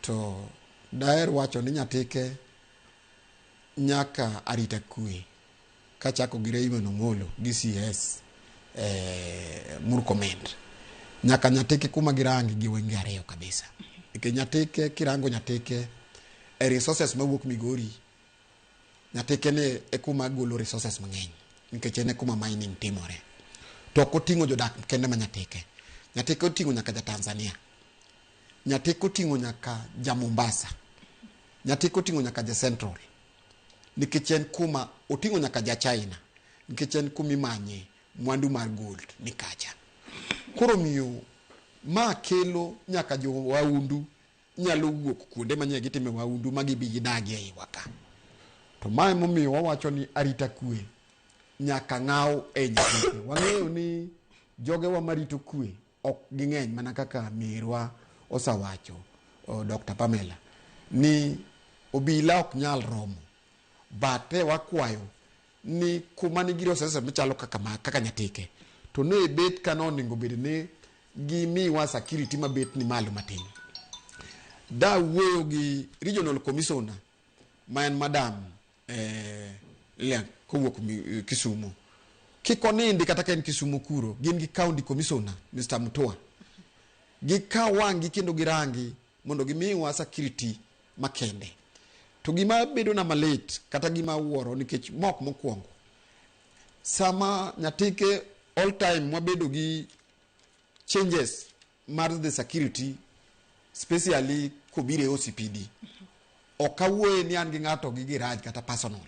To daer wacho ni Nyatike nyaka arita kwe kachako gi Raymond Omolo gi CS Murkomen nyaka Nyatike kuma girangi gi wenge ariyo kabisa. Nyatike kirango Nyatike e resources mawuok Migori, Nyatike ne e kuma golo resources mang'eny nikech en kuma mining timore. To koting'o jodak kende ma Nyatike. Nyatike oting'o nyaka ja Tanzania. Nyatike oting'o nyaka ja Mombasa. Nyatike oting'o nyaka ja Central. Nikech en kuma oting'o nyaka ja China. Nikech en kuma imanye mwandu mar gold nikacha. Koro miyo ma kelo nyaka jo waundu nyalo wuok kuonde manye gitime waundu magibi gidagie ei waka. To mae momiyo wawacho ni arita kwe nyaka ng'aw e Nyatike. Wang'eyo ni jogewa marito kwe ok ging'eny mana kaka mirwa osawacho Dr. Pamela ni obila ok nyal romo bate wakwayo ni kuma ni giro sasa machalo kaka Nyatike to ne bet kanoningo bed ne gimiwa security mabet ni malo matin. Da wuoyo gi regional commissioner ma en madam Liang kowuok Kisumu. Kikonindi kata ken Kisumu kuro gin gi county commissioner Mr. Mutua. Gikawangi kendo girangi mondo gimiwa security makende. To gima bedo na malit kata gima wuoro nikech mok mokwongo. Sama Nyatike all time wabedo gi changes mar the security especially kobire OCPD. Okawuoye ni an gi ng'ato gi giraj kata personal.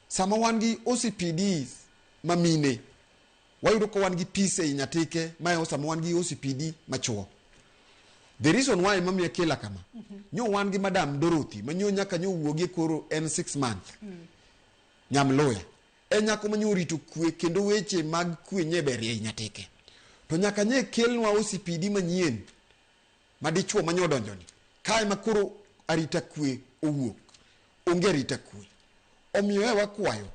Sama wan gi OCPD mamine wayudo ko wan gi peace e Nyatike mayo sama wan gi OCPD machuo. The reason why mami akela kama nyo wan gi Madam Dorothy manyo nyaka nyo wuogie koro en 6 month nyam lawyer nyako manyo rito kwe kendo weche mag kwe nyeberie e Nyatike. To nyaka nye kelnwa OCPD manyien madichuo manyo donjoni kae makoro arita kwe owuok onge arita kwe. Omiyo wakwayo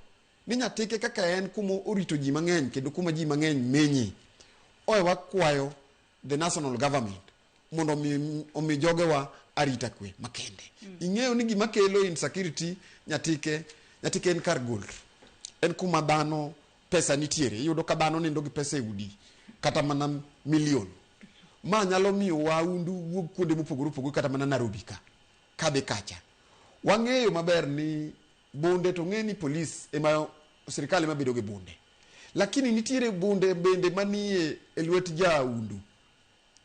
ni Nyatike kaka en kuma orito ji mang'eny kendo kuma ji mang'eny menye. Wakwayo the national government mondo omi jogewa arita kwe makende. Ing'eyo ni gima kelo insecurity nyatike en kar gold. En kuma dhano pesa nitiere. Iyudo ka dhano nindo gi pesa e udi kata mana milion. Ma nyalo miyo waundu wuok kuonde mopogore opogore kata mana Nairobi kadhi kacha. Wang'eyo maber ni bunde to ng'e ni polis ema sirikal ema bedo gi bunde. Lakini nitiere bunde bende manie e lwet jaundu.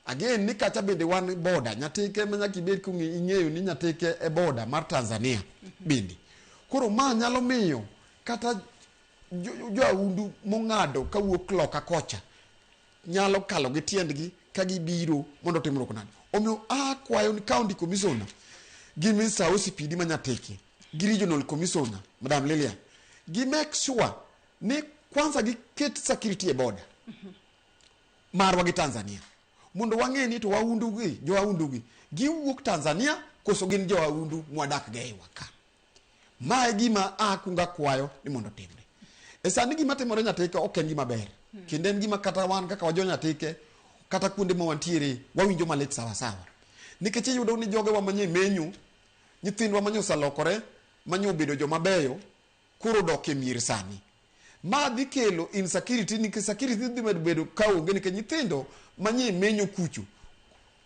Again ni kacha bende wan boda nyatike ma nyaka ibed ing'eyo ni nyatike e boda mar Tanzania bende. Koro ma nyalo miyo kata jaundu mong'ado kawuok loka kocha nyalo kalo gi tiendgi ka gibiro mondo timro kunani. Omiyo kwayo ni county commissioner gi Mr. OCPD manyateke gi regional commissioner Madam Lilian gi make sure ni kwanza gi ket security e border marwa gi Tanzania mondo wang'e ni to waundu gi giwuok Tanzania koso gin jo waundu mwadak ga e waka. Ma e gima kunga kwayo ni mondo timre. E sani gima timore nyateke ok en gima ber. Kendo en gima kata wan kaka wajo nyateke kata kuonde ma wantiere wawinjo malit sawa sawa. Nikech iyudo ni joge wa manye menyu nyithindwa manyo salokore manyo bedo joma beyo koro dok e mier sani. Ma dhi kelo insecurity nikech security dhi bedo kaonge nikech nyithindo manye menyo kucho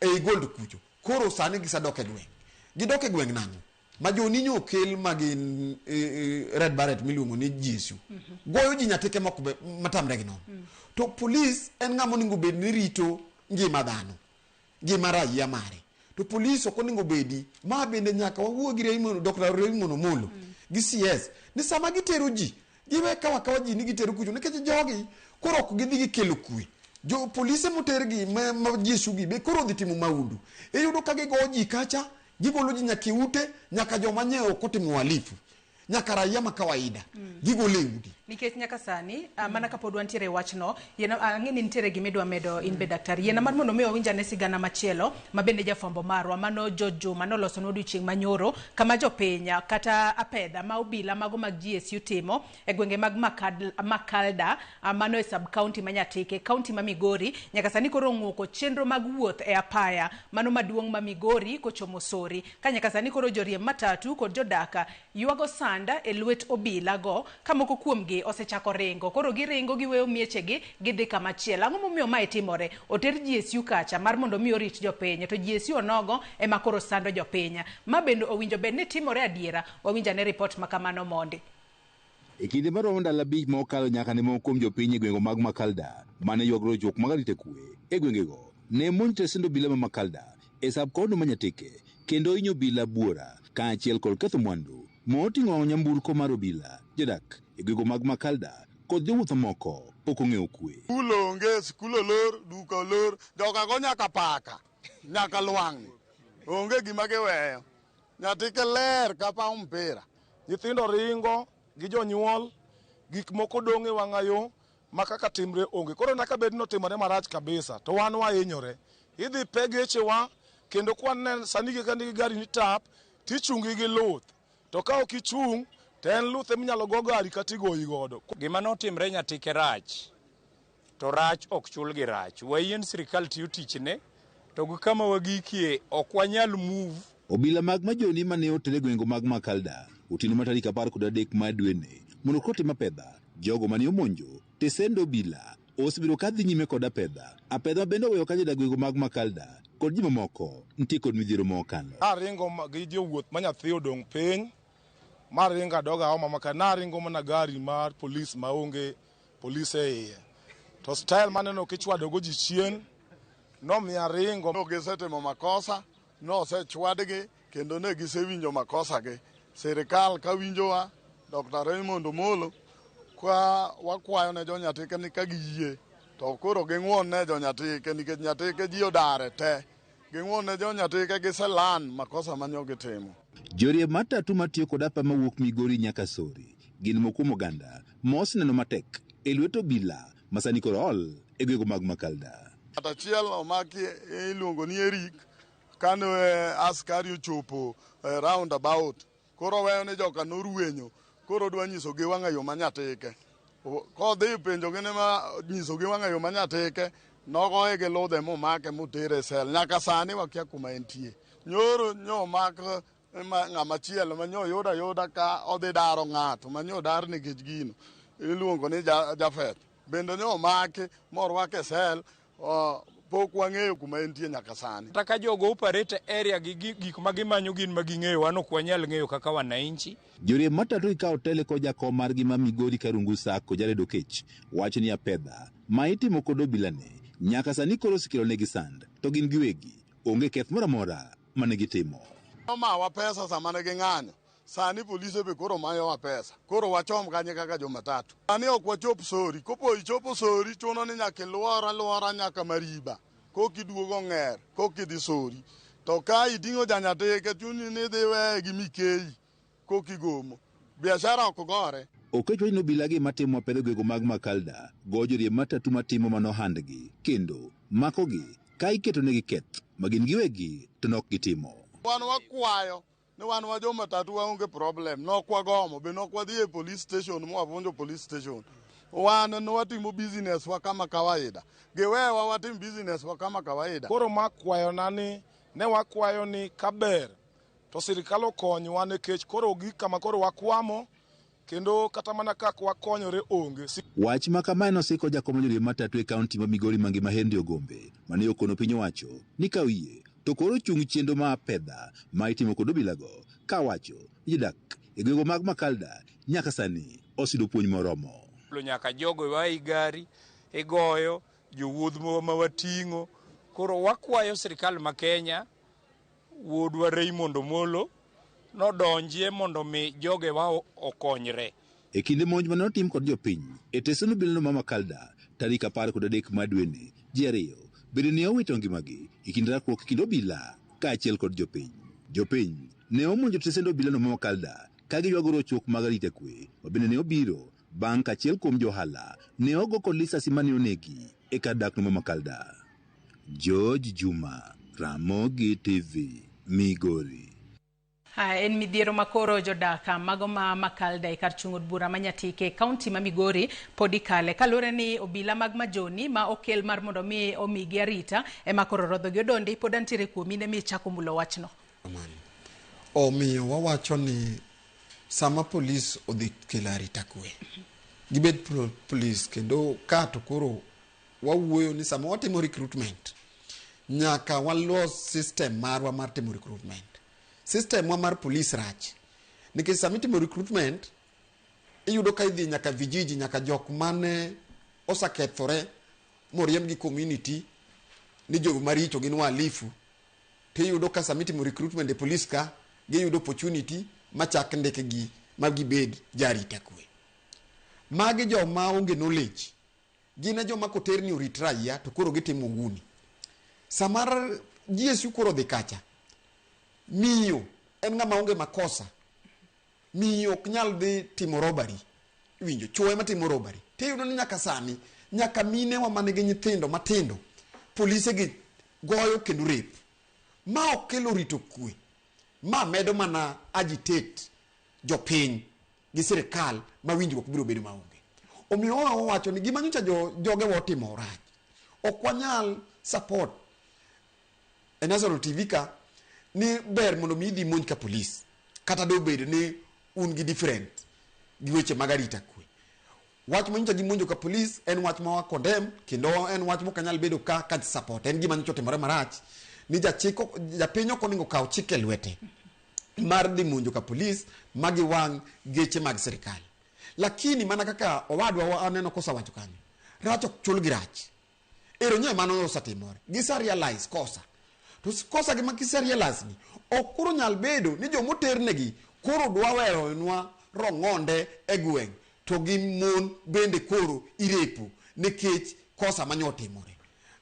e gold kucho koro sani gisadok e gweng'. Gidok e gweng' nang'o? Ma joninyo okel magin Red Beret miluongo ni Jesu. Goyo ji nyatike moko matamre gi nono. To police en ng'ama onego bed ni rito ngima dhano, ngima raia mare. To police ok onego bedi ma bende nyaka wawuo gi Raymond Dr. Raymond Omolo gi CS ni sama gitero ji giwe kawa ji ni gitero kucho nikech jogi koro ok gidhi gikelo kwe. Jo police moter gi ma Jesu gi be koro dhi timo maundu. Iyudo ka gigo ji kacha gigolo ji nyaka ute nyaka joma nyeo kotimo uhalifu nyaka raia ma kawaida gigolo udi nikech nyaka sani mana kapod wantiere wachno ang'eni nitiere gimidwa medo in be daktari yena mar mondo miyo winja ne sigana machielo mabende jafwambo marwa mano Jojo manoloso n'odiochieng' manyoro kama jopiny kata apedha ma obila mago mag GSU timo e gwenge mag Makalda mano e sub county manyatike county ma Migori nyaka sani koro ng'uoko chenro mag wuoth e apaya mano maduong' ma Migori kochomo Sori ka nyaka sani koro joriemb matatu kod jodaka yuago sanda e lwet obila go kamoko kuomgi osechako ringo koro giringo giweyo miechegi gidhi kama chielo. Ang'o momiyo mae timore? Oter GSU kacha mar mondo miyo rit jopiny to GSU onogo ema koro sando jopiny. Ma bende owinjo bed ni timore adiera. Wawinja ne report makamano mondi. E kinde maromo ndalo 5 mokalo nyaka ne moko kuom jopiny e gwenge mag Makalda mane ywagro jok mag arita kwe e gwengego ne monj sendo obila ma Makalda e sub county manyatike kendo hinyo obila buora kaachiel kod ketho mwandu moting'o nyamburko mar obila jodak e gwenge mag Makalda kod jowuoth moko ok ong'eyo kwe. Skul onge, skul olor, duka olor, joka go nyaka paka, nyaka lwang'ni. Onge gima giweyo. Nyatike ler ka paw mpira. Nyithindo ringo gi jonyuol, gik moko dong' e wang'ayo ma kaka timre onge. Koro nyaka bed notimore marach kabisa, to wan wahinyore. Idhi pe gechewa kendo kwan ne sani gi gari ni tap, tichungi gi luth. To ka ok ichung' to en luth eminyalo go gari kata igoyi godo. Gima notimre nyatike rach, to rach ok chul gi rach. Wayien sirikal tiyo tichne, to gi kama wagikie ok wanyal move. Obila mag majoni mane otere gwenge mag Makalda otieno ma tarik 13 mar dwene mondo kotim apedha jogo mane omonjo tesendo obila osebiro kadhi nyime kod apedha bende oweyo ka jodak gwenge mag Makalda kod ji mamoko nitie kod midhiero mokalo. Aringo gi jowuoth ma nyathi odong' piny maringa doga oma maka naringo mana gari mar polis maonge polise iye to style maneno kichwado go ji chien no miya ringo no gisetimo makosa no sechwadgi kendo ne gisewinjo makosa gi sirikal ka winjowa Dr. Raymond Omolo kwa wakwayo ne jonyatike ni ka giyie to koro ging'won ne jonyatike nikech nyatike ji odare te ging'won ne jonyatike giselan makosa manyo gitimo. Joriemb matatu matiyo kod apa mawuok Migori nyaka Sori gin mokuom oganda mos neno matek e lwet obila masani koro ol e gwenge mag Makalda. Achiel omaki iluongo ni Eric kane askari ochopo roundabout koro weyo ni joka norwenyo koro dwa nyiso gi wang'ayo manyatike kodhi penjo gine ma nyiso gi wang'ayo manyatike nogoye gi ludhe momake motere sel nyaka sani wakia kuma entie nyoro nyo mak ng'ama chielo ma nyo yuda ka odhi daro ng'ato ma nyo dar nikech gino iluongo ni Jafeth bende nyo make morwake sel pok wang'eyo kuma entie nyaka sani. Kata ka jogo operate area gi gik ma gimanyo gin ma ging'eyo, wan ok wanyal ng'eyo kaka wananchi. Joriemb matatu ikawo tele ko jakom margi ma Migori Karungu Sako Jared Okech wacho ni apedha ma itimo kod obila ne nyaka sani koro osekelo negi sand to gin giwegi onge keth moro amora mane gitimo. Omawa pesa sama ne ging'anyo, sani polise be koro mayowa pesa, koro wachom kanye kaka jomatatu. Sani ok wachop sori, kopo ichopo sori chuno ni nyaka luora nyaka Mariba, kokiduogo Ng'er, kokidhi sori. To ka iting'o janyateke chuni ni dhi weye gi Mikei, kokigomo. Biashara ok gore. Okech wacho ni obila gi matimo apedho gwego mag Makalda go joriemb matatu matimo manohandgi kendo makogi ka iketo negi keth ma gin giwegi to nok gitimo. Wan wakwayo ni wan wa jomatatu waonge problem, nok wagomo be nok wadhi e police station mwavunjo police station. Wan no watimo business wa kama kawaida, giwewa watim business wa kama kawaida. Koro makwayo nani ne wakwayo ni kaber to sirikal okonywa nikech koro gik kama koro wakwamo kendo kata mana kaka wakonyore onge. Wach ma kamano siko jakom joriemb matatu e kaunti ma Migori Mangima Henry Ogombe mane okono piny owacho ni kawiye to koro chung' chenro ma apedha ma itimo kod obilago ka wacho jodak e gwego mag Makalda nyaka sani osido puonj moromo. Nyaka jogo wai gari igoyo jowuoth ma wating'o, koro wakwayo sirikal ma Kenya wuodwa Raymond Omolo nodonjie mondo mi joge wa okonyre. E kinde monj mane otim kod jopiny e teseno bilno ma Makalda tarik 13 mar dweni ji ariyo bende ne owito ngimagi e kind rakruok kind obila kaachiel kod jopiny. Jopiny ne omonjo tesendo obilano ma Makalda ka giywago rochruok mag arita kwe ma bende ne obiro bang' kaachiel kuom johala ne ogo kod lisasi mane onegi e kar dakno ma Makalda. George Juma, Ramogi TV, Migori. En midhiero makoro jodaka mago ma Makalda e kar chung' od bura ma Nyatike kaunti ma Migori podi kale kalure ni obila mag majoni ma okel mar mondo mi omigi arita ema koro rodho gi odonde pod antiere kuomi ne mi chako mulo wachno. Omiyo wawacho ni sama polis odhi kelo arita kwe gibed polis kendo ka to koro wawuoyo ni sama watimo recruitment nyaka walos system marwa mar timo recruitment. System wa mar police rach nikech sama itimo recruitment iyudo ka idhi nyaka vijiji nyaka jok mane osakethore moriem gi community ni jogo maricho gin walifu to iyudo ka sama itimo recruitment e police ka giyudo opportunity machak ndike gi magibed jarita kwe. Magi joma onge knowledge gine joma koterni orit raia to koro gitimo nguni. Samar GSU koro dhi kacha miyo en ng'ama onge makosa, miyo ok nyal dhi timo robbery, winjo chwoe matimo robbery tiyudo ni nyaka sani nyaka mine wa manigi nyithindo matindo polise gi goyo kendo rape ma ok kelo rito kwe ma medo mana agitate jopiny gi sirikal ma winjruok biro bedo maonge. Omiyo wawacho ni gima nyocha joge wotimo rach ok wanyal support e National TV ka ni ber mondo mi idhi monj ka polis kata do bedo ni un gi different gi weche mag arita kwe. Wach ma nyocha gi monjo ka polis en wach ma wa condemn kendo en wach mo kanyal bedo ka support. En gima nyocha timore marach ni japiny ok onego kaw chike e lwete mar dhi monjo ka polis magi wang' geche mag sirikal. Lakini mana kaka owadwa aneno kosa wacho kanyo rach ok chul gi rach ero nyoe mano osatimore gisa realize kosa to kosa gi makisa realize ni okuro nyal bedo ni jo moternegi koro dwa weyo nwa rong'onde e gweng' to gi mon bende koro irepo nikech kosa manyotimore.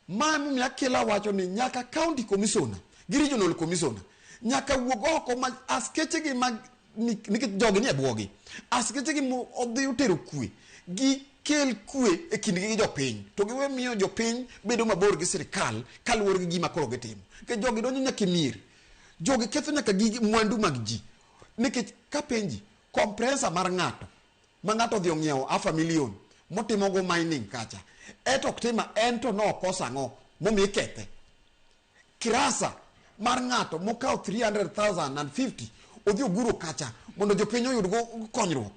Mano mi akela wacho ni nyaka county commissioner gi regional commissioner nyaka wuog oko ma askeche gi mag nikech jogi ni e bwogi askeche gi odhi utero kwe gi kel kwe e kindgi gi jopiny to giwe miyo jopiny bedo mabor gi sirikal kaluwore gi gima koro gitimo ke jogi donjo nyaka mier jogi ketho nyaka gi mwandu mag ji nikech ka penji compressor mar ng'ato ma ng'ato dhi ong'iewo $500,000 motimo go mining kacha eto tima ento no kosa ngo momi kethe kirasa mar ng'ato mokao 300,050 odhi oguro kacha mondo jopiny oyud go konyruok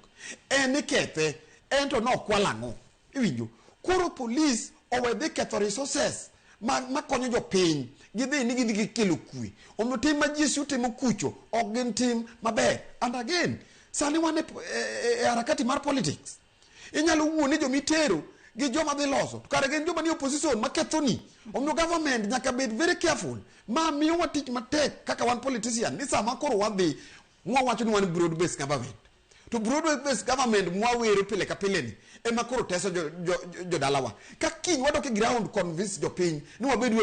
en ikethe ento nokwalang'o iwinjo koro police owedhi ketho resources makonyo jopiny gidhi ni gidhi kelo kwe omiyo tim ma GSU timo kucho ok gin tim maber. And again sani wan e harakati mar politics inyalo wuone jomitero gi joma dhi loso to kare gin joma ni opposition makethoni omiyo government nyaka bed very careful ma miyo watich matek kaka wan politician ni sama koro wadhi mwawacho ni wan broad based government to broad based government mwawero pile ka pile ni ema koro teso jodalawa ka kiny wadok e ground convince jopiny ni wabed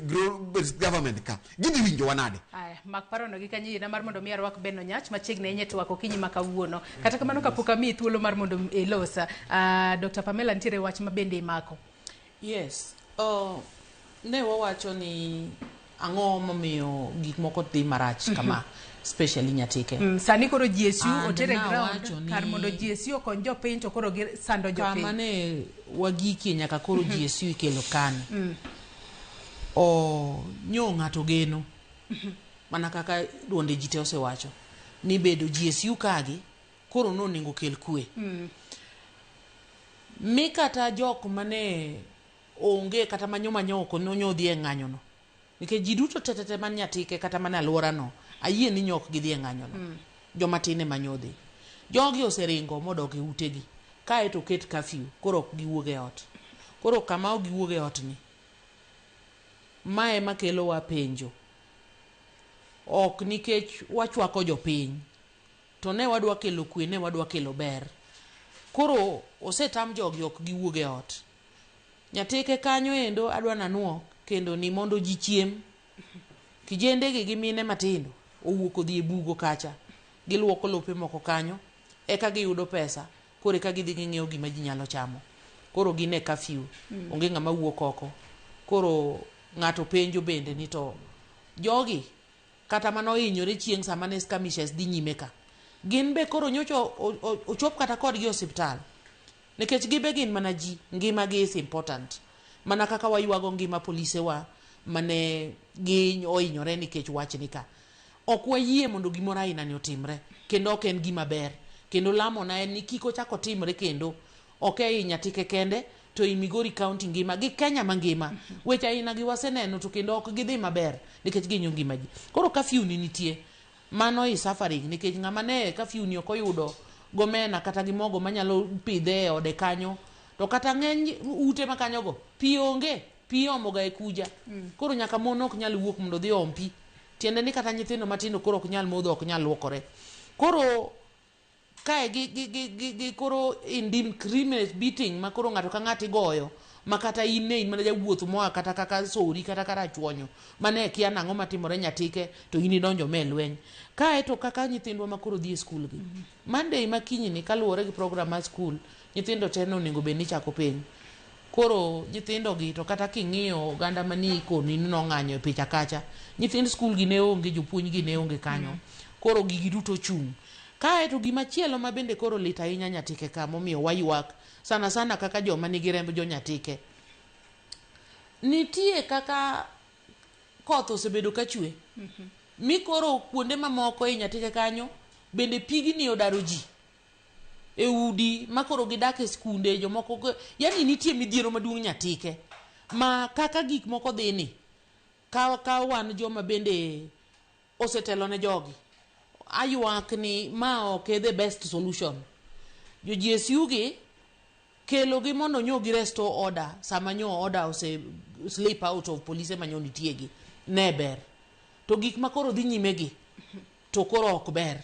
broad based government ka gidhi winjo wanade. Aya mak parono gi kanyi na mar mondo mi arwak Beno Nyach machiegni enye to wako kinyi makawuono kata kamano kapok ami thuolo mar mondo ilosa Dr. Pamela ntiere wach mabende imako. Yes. Ne wawacho ni ang'o momiyo gik moko dhi marach kama especially Nyatike. Sani koro GSU otere ground kar mondo GSU okony jopiny to koro sando jopiny. Kama ne wagiki nyaka koro GSU ikelo kan. Nyo ng'ato geno mana kaka duonde jite osewacho ni bedo GSU kagi koro nonego kel kwe. Mi kata jok mane onge kata manyoko nonyodhi e ng'anyono nikech ji duto tetete man Nyatike kata mana alwora no ayie ni nyok gidhi e ng'anyono joma tine manyodhi jogi oseringo modok e utegi kae to ket curfew koro ok giwuog e ot koro kama ok giwuog e ot ni mae makelo wa penjo ok nikech wachwako jopiny to ne wadwa kelo kwe ne wadwa kelo ber koro osetam jogi ok giwuog e ot Nyatike kanyo endo adwa nanuo kendo ni mondo ji chiem kijende gi mine matindo owuok odhi e bugo kacha giluoko lope moko kanyo eka giyudo pesa kore ka gidhi ng'iewo gima ji nyalo chamo koro gine curfew onge ng'ama wuok oko koro ng'ato penjo bende ni to jogi kata mano hinyore chieng' sama ne skirmishes dhi nyime ka gin be koro nyocho ochop kata kodgi osiptal nikech gibe gin mana ji ngima gi is important mana kaka waywago ngima polise wa mane gi ohinyore nikech wach ni ka ok wayie mondo gimoro aina ni otimre kendo ok en gima ber kendo lamo na en ni kiko chako timre kendo ok e Nyatike kende to i Migori County ngima gi Kenya mangima weche aina gi waseneno to kendo ok gidhi maber nikech ginyo ngima ji koro curfew ni nitie mano i suffering nikech ng'ama ne curfew ni ok oyudo gomena kata gimogo manyalo pidhe e ode kanyo to kata ng'eny ute makanyogo pi onge pi omoga e kuja koro nyaka mon ok nyal wuok mondo dhi om pi tiende ni kata nyithindo matindo koro ok nyal modho ok nyal luokore koro kae gi koro indiscriminate beating ma koro ng'ato ka ng'ato igoyo ma kata in ne in mana jawuoth moa kata kaka sori kata kara chwonyo mane kia nang'o matimore Nyatike to in idonjo me lweny kae to kaka nyithindwa ma koro dhi e skul gi Monday makinyi ni kaluwore gi program mar skul nyithindo teno onego bed ni chako penj koro nyithindo gi to kata king'iyo oganda mani koni no ng'anyo e picha kacha nyithind skul gi ne onge jopuonj gi ne onge kanyo koro gigi duto chung kae to gima chielo ma bende koro lit ahinya Nyatike ka momiyo waywak sana kaka joma nigi remb jo Nyatike nitie kaka koth osebedo ka chwe mi koro kuonde mamoko e Nyatike kanyo bende pigni odaro ji e udi ma koro gidak e skunde jomoko yani nitie midhiero maduong' Nyatike ma kaka gik moko dhi ni ka wan joma bende osetelo ne jogi aywak ni ma ok the best solution jo GSU gi kelo gi mondo nyo gi restore order sama nyo order ose slip out of police manyo nitie gi ne ber to gik ma koro dhi nyime gi to koro ok ber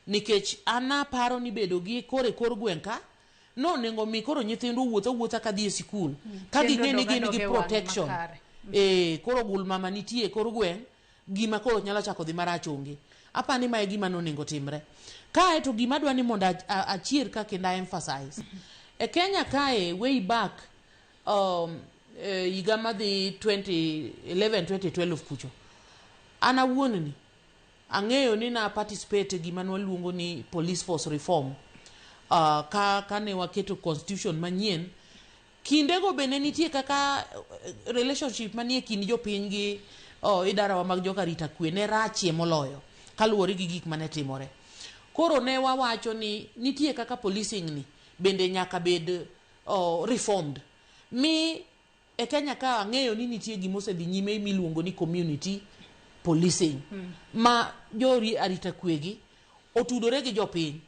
nikech ana paro ni bedo gi kor gweng' ka no nengo mi koro nyithindo wuotha ka dhi e sikul ka ging'e ni gin gi protection koro gul mama nitie kor gweng' gima koro nyalo chako dhi marach onge apani mae gima nonego timre kae to gima dwa ni mondo achier ka kendo emphasize e Kenya kae way back higa madhi 2011-2012 kucho ana wuon ni ang'eyo ni na participate gima nwaluongo ni police force reform ka ne waketo constitution manyien kindego bende nitie kaka relationship manie kind jopiny gi idarawa mag joka rita kwe ne rachie moloyo kaluwore gi gik mane timore. Koro ne wawacho ni nitie kaka policing ni bende nyaka bed reformed. Mi e Kenya ka ang'eyo ni nitie gimosedhi nyime miluongo ni community policing ma jori arita kwegi otudore gi jopiny.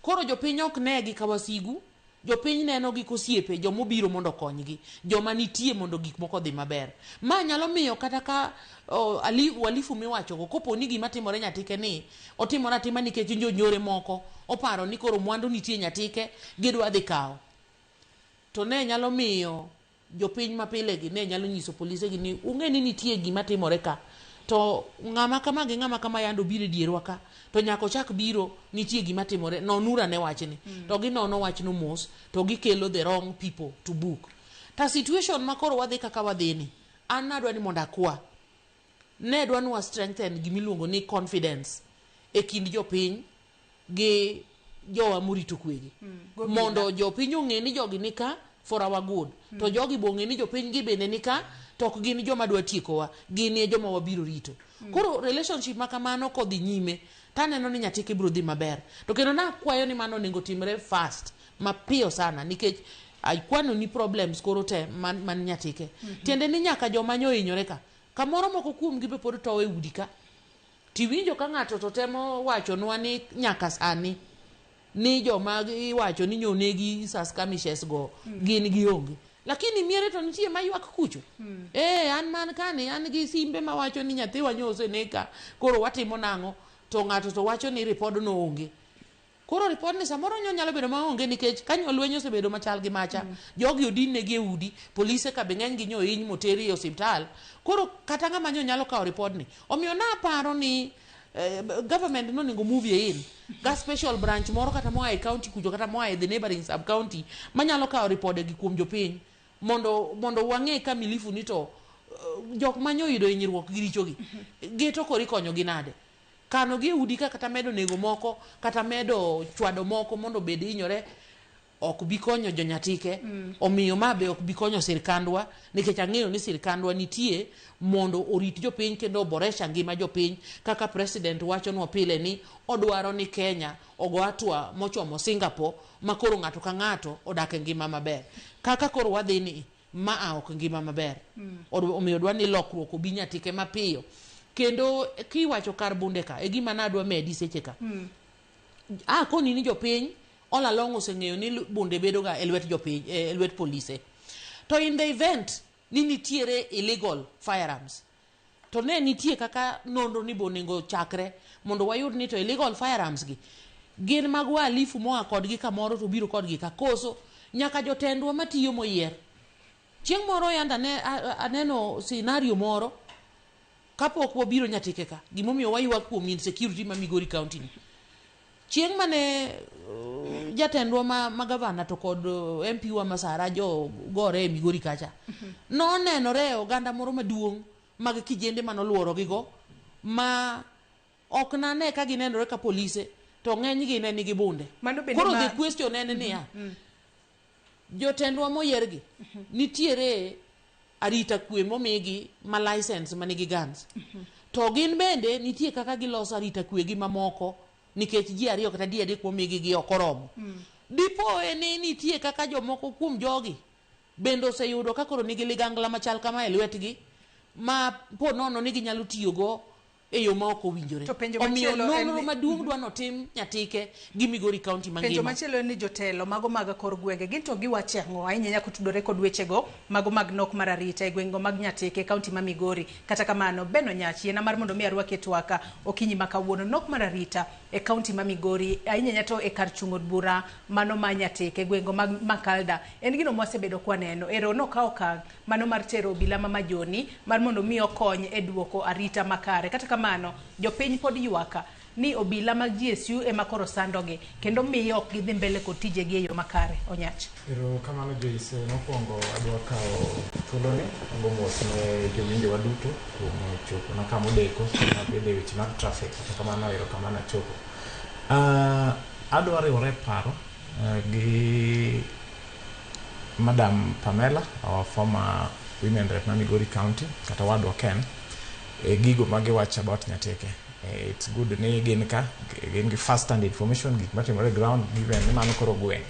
Koro jopiny ok negi kawasigu, jopiny neno gi kosiepe, jomobiro mondo konygi, joma nitie mondo gik moko dhi maber. Ma nyalo miyo kata ka walifu miwacho go kopo ni gima timore nyatike ni otimore atima nikech jonyore moko oparo ni koro mwandu nitie nyatike gidwa dhi kawo, to ne nyalo miyo jopiny mapile gi ne nyalo nyiso polise gi ni ung'e ni nitie gima timore ka, to ng'ama kama gi ng'ama kama yando biro dierwa ka, to nyako chak biro nitie gima timore. Nonura ne wachni to gi nono wachno mos to gikelo the wrong people to book. Ta situation makoro wadhi kaka wadhini, an nadwa ni mondo akwa ne dwa nwa strengthen gimiluongo ni confidence e kind jopiny gi jowa morito kwegi, mondo jopiny ong'e ni jogi nika for our good, to jogi bong'e ni jopiny gi bende nika to ok gin joma dwa tiekowa, gin e joma wabiro rito. Koro relationship makamano kodhi nyime taneno ni nyatike biro dhi maber. To kendo nakwayo ni mano onego timre fast, mapiyo sana, nikech kwano ni problems koro te man nyatike. Tiende ni nyaka joma nyo hinyore ka, kamoro moko kuom gi be pod towe e udi ka. Tiwinjo ka ng'ato to temo wacho nwa ni nyaka sani ni joma iwacho ni nyonegi saskamishes go gin gi onge, lakini miere to nitie mayuak kucho. An man kane an gi simbe mawacho ni nyathiwa nyose neka, koro watimo nang'o, to ng'ato to wacho ni ripod no onge. Koro ripod ni samoro nyalo bedo maonge nikech kanyo lwenyo osebedo machal gi macha, jogi odinne gi e udi, polise ka be ng'eny gi nyo hiny moteri e osiptal. Koro kata ng'ama nyalo kawo ripod ni. Omiyo na paro ni government no nego move in ga special branch moro kata moa e county kujo kata moa e the neighboring sub county manyalo kawo ripode gi kuom jopiny mondo wang'e ka milifu ni to jok manyo yudo hinyruok gi richo gi geto kori konyo gi nade, kano gi udi ka kata medo nego moko kata medo chwado moko mondo bed hinyore ok bi konyo jonyatike. Omiyo ma be ok bi konyo sirkandwa, nikech ang'eyo ni sirkandwa nitie mondo orit jopiny kendo oboresha ngima jopiny, kaka president wacho nwa pile ni odwaro ni Kenya ogo atwa mochomo Singapore ma koro ng'ato ka ng'ato odak e ngima maber. Kaka koro wadhi ni ma ok ngima maber. Omiyo dwa ni lokruok obi nyatike mapiyo. Kendo kiwacho kar bunde ka e gima nadwa medi seche ka. Koni ni jopiny all along oseng'eyo ni bunde bedo ga e lwet jopiny, e lwet polise. To in the event ni nitiere illegal firearms, to ne nitie kaka nonro ni bonego chakre mondo wayud ni to illegal firearms gi gin mag wahalifu moa kodgi kamoro to biro kodgi ka koso nyaka jotendwa matiyo moyier. Chieng' moro yanda aneno scenario moro kapok wabiro nyatike ka, gimomiyo wayuak kuom insecurity ma Migori County ni. Chieng' mane jatendwa ma gavana to kod MP wa Masara jo gore e Migori kacha, no nenore oganda moro maduong' mag kijende manoluoro gigo ma ok nane ka ginenore ka polise, to ng'eny gi ne nigi bunde. Koro the question en niya, jotendwa moyier gi nitiere arita kwe momigi ma license manigi guns, to gin bende nitie kaka giloso arita kwe gi mamoko nikech ji ariyo kata di adek momigi gi okoromo. Dipo ni nitie kaka jomoko kuom jogi bende oseyudo ka koro nigi ligangla machal kama e lwetgi ma po nono ni ginyalo tiyogo e yo ma ok owinjore. Omiyo nonro maduong' dwa notim nyatike gi Migori County mangima. Penjo machielo ni jotelo mago mag kor gwenge gin to giwacho ang'o ahinya nyaka tudore kod wechego mago mag nok mar arita e gwenge mag nyatike kaunti ma Migori. Kata kamano Beno Nyachi ena mar mondo mi arwake twaka okinyi ma kawuono nok mar arita e kaunti ma Migori ahinya to e kar chung'od bura mano ma nyatike gwenge mag Makalda en gino mwasebedo kwaneno ero no ka okang' mano mar tero obila ma majoni mar mondo mi okony e duoko arita makare. Kata kamano jopiny pod ywaka ni obila mag GSU ema koro sandogi kendo miyo ok gidhi mbele kod tijegi e yo makare. Onyach ero kamano Joyce, mokwongo adwa kawo thuoloni go mos ne jowinjowa duto kuom chopo na kama odeko ma bende weche mag traffic. Kata kamano ero kamano achopo. Adwa riwore paro gi Madam Pamela, our former women rep ma Migori County, kata wadwa Ken, gigo ma giwacho about Nyatike. It's good ni gin ka gin gi first hand information gik matimore ground given ni mano koro gweng'.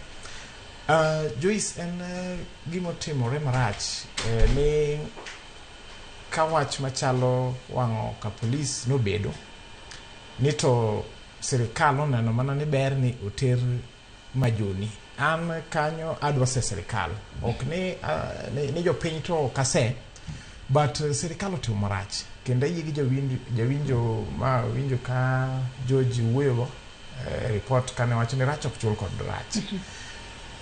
Joyce en gimo timore marach ni ka wach machalo wang'o ka polis nobedo ni to sirikal oneno mana ni ber ni oter majuni. An kanyo adwa se sirikal ok ni jopiny to kase but sirikal otimo marach kendo yigi jawinjo ma winjo ka George wuoyo report kane wacho ni rach ok chul kod rach.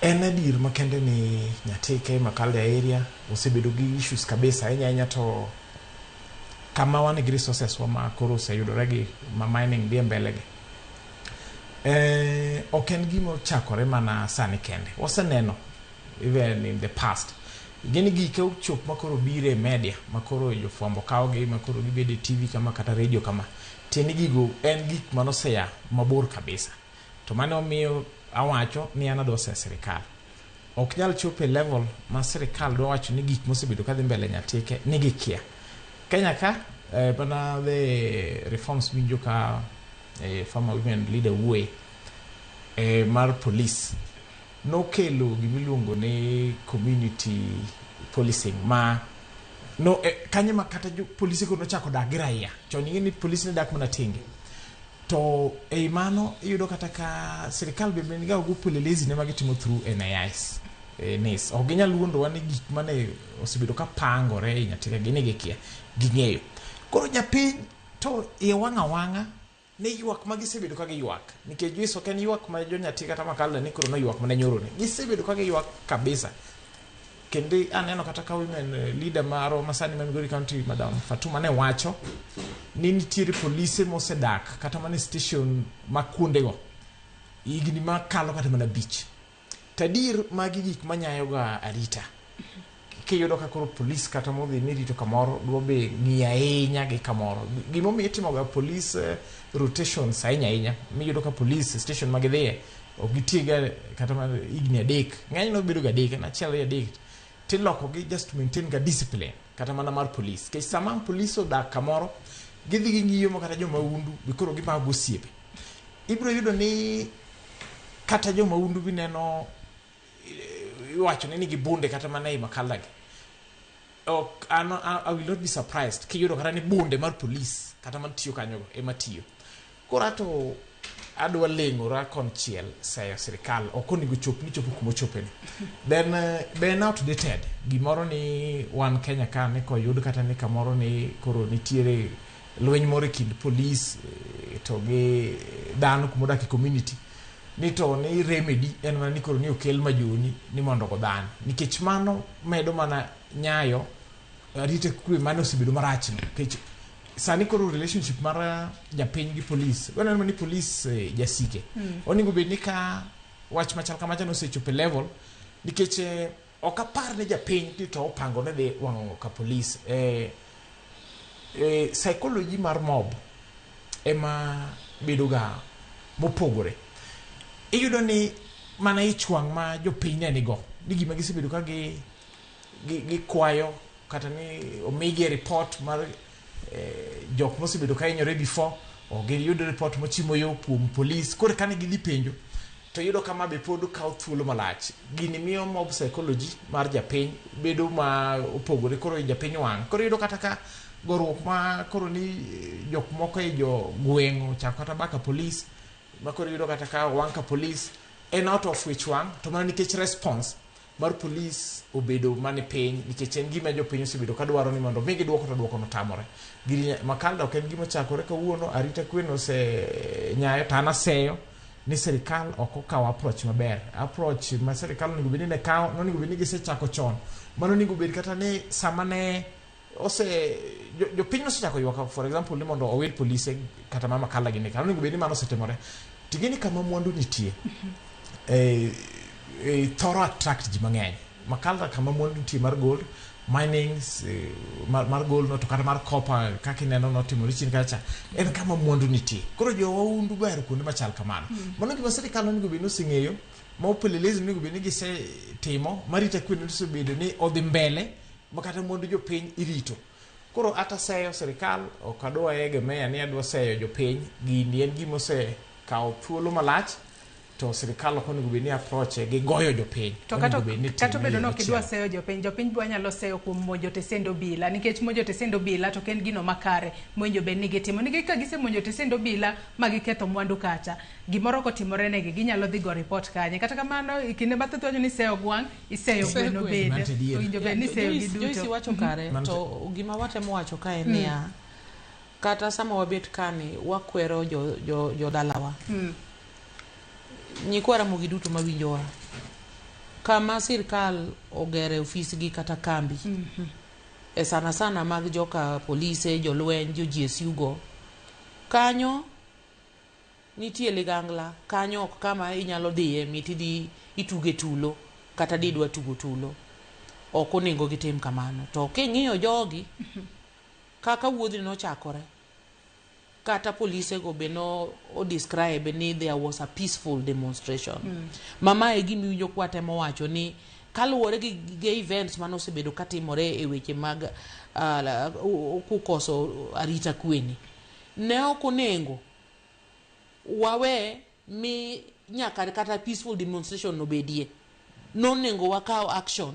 En adier makende ni Nyatike Makalda area osebedo gi issues kabisa ahinya to kama wan gi resources wa ma koro oseyudore gi ma mining dhi mbele gi. Ok en gimo chakore mana sani kende. Waseneno even in the past. Gini gike uchop makoro bire media makoro jofwambo kaogi makoro gibede TV kama kata radio kama teni gigo en gik manoseya mabor kabisa to mane omiyo awacho ni an adwa se sirikal ok nyal chope level ma sirikal dwa wacho ni gik mosebedo kadhi mbele Nyatike nigi kia Kenya ka bana the reforms winjo ka former women leader way mar police no kelo gimiluongo ni community policing ma no kanye makata polisi ko no chako dak raia choni ni polisi ne dak mana tingi to mano yudo kata ka sirikal be benga go polelezi ne magitimo through NIS nis oginya luondo wani gik mane osebedo ka pangore Nyatike gine kia gingeyo koro japiny to wanga ne yuak magisebedo ka giyuak nikech Joyce ok en yuak ma jo Nyatike kata Makalda ni koro no yuak mana nyoro ne gisebedo ka giyuak kabisa kendo aneno kata ka women leader maro masani ma Migori County Madam Fatuma ne wacho ni nitiere polise mosedak kata mane station makundego igni makalo kata mana beach tadir magi gik manyayo ga arita kiyudo ka koro police kata modhi ni rito kamoro duobe ng'iya ahinya gi kamoro gimomiyo itimo ga police rotations ahinya miyudo ka police station magidhiye ok gitiega kata mana igni adek ng'eny no bedo ga adek na achiel adek tiloko gi just to maintain ga discipline kata mana mar police ke sama police odak kamoro gidhi gi ng'iyo mo kata joma undu bikoro gimago osiepe ibro yudo ni kata joma undu bineno iwacho ni gibunde kata mana i Makalda gi I will not be surprised kiyudo kata ni bunde mar police kata man tiyo kanyogo ema tiyo koro to adwa lengora konchiel sayo sirikal okonigo chop ni chopo kumo chopeni then be outdated gimoro ni wan Kenya ka ne ko yud kata ni kamoro ni koro nitiere lweny moro kind police to gi dhano kumodak community ni to ni remedy en mana ni koro ni okel majoni ni mondo go dhano nikech mano medo mana nyayo arite kwe mano osebedo marach nikech sani koro relationship mar japiny gi police waneno ni police jasike oningo bed ni ka wach machal kamacha no osechope level nikech ok apar ne japiny to opango ne dhi wang'o ka police psychology mar mob ema bedo ga mopogore iyudo ni mana ichwang ma jopiny ne nigo ni gima gisebedo ka gi kwayo kata ni omigi report mar jok mosebedo ka hinyore before o giyudo report mochimo yo kuom police koro kane gidhi penjo to yudo kama be pod kawo thuolo malach gini miyo mob psychology mar japiny bedo ma opogore koro japiny wang' koro yudo kata ka goruok ma koro ni jok moko jo gweng'o chako kata baka police ma koro yudo kata ka wang' ka police en out of which wang' to mana nikech response mar police obedo mane piny nikech en gima jopiny osebedo ka dwaro ni mondo migi duoko to duoko no tamore giri Makalda ok en gima chakore kawuono arita kwe no se nyayo tana seyo ni sirikal ok okawo approach maber approach ma sirikal onego bed ni ne kawo onego bed ni gisechako chon mano onego bed kata ni sama ne jopiny osechako ywak for example ni mondo owil polise kata ma Makalda gi ne kano onego bed ni mano osetimore tigeni kama mwandu nitie thoro attract ji mang'eny Makalda kama mwandu nitie mar gold minings mar gold no to kata mar copper kaka ineno notimore chien kacha en kama mwandu nitie koro jo waundu ber kuonde machal kamano mano gima sirikal onego bed ni oseng'eyo ma opelelezi onego bed ni gisetimo marita kwe osebedo ni odhi mbele makata mwandu jopiny irito Koro ata seyo sirikal ok adwa egemea ni adwa seyo jopiny gini en gima osekawo thuolo malach to sirikal ok onego bed ni approach gi goyo jopiny. To kata bedo no kidwa seyo jopiny bwa nyalo seyo kuom monjo tesend obila nikech monjo tesend obila to ken gino makare monjo bed ni gitimo nikech ka gise monjo tesend obila ma giketho mwandu kacha gimoro kotimore negi ginyalo dhi go report kanye kata kamano kinde mathoth wacho ni seyo gwang' iseyo gweno bede owinjo bed ni seyo gi duto. Joyce wacho kare to gima watemo wacho kae niya kata sama wabet kani wakwero jo dalawa nyikwara mogi duto mawinjowa kama sirkal ogere ofisgi kata kambi e sana mag joka polise jolweny jo GSU go kanyo nitie ligangla kanyo ok kama inyalo dhiye mitidi ituge tulo kata didwa tugo tulo ok onego gitim kamano to king'iyo jogi kaka wuodhi nochakore kata polise go beno o describe ni there was a peaceful demonstration mama e gimi winjo kwatemo wacho ni kaluwore gi events manosebedo katimore e weche mag kukoso arita kweni ne ok onego wawe mi nyaka kata peaceful demonstration nobedie nonego wakaw action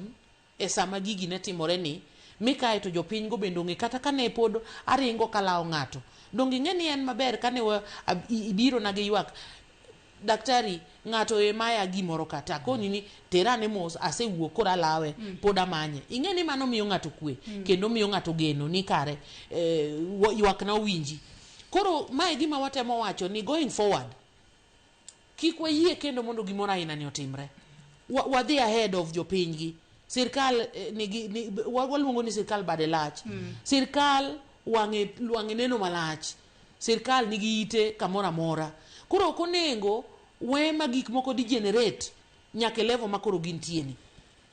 e sama gigi ne timore ni mikae to jopiny go bendo ng'e kata kane pod aringo kalao ng'ato dongi ng'e ni en maber kane ibiro na gi ywak daktari ng'ato emaya gimoro kata koni ni terane mos asewuok kora lawe pod amanye ing'e ni mano miyo ng'ato kwe kendo miyo ng'ato geno ni kare ywak na winji koro mae gima watemo wacho ni going forward kik wayie kendo mondo gimoro aina ni otimre wadhi ahead of jopinygi sirkal waluongo ni sirkal bade lach sirkal wang'e neno malach sirkal nigi ite kamora mora koro ok onego we ma gik moko degenerate nyaka level makoro gintieni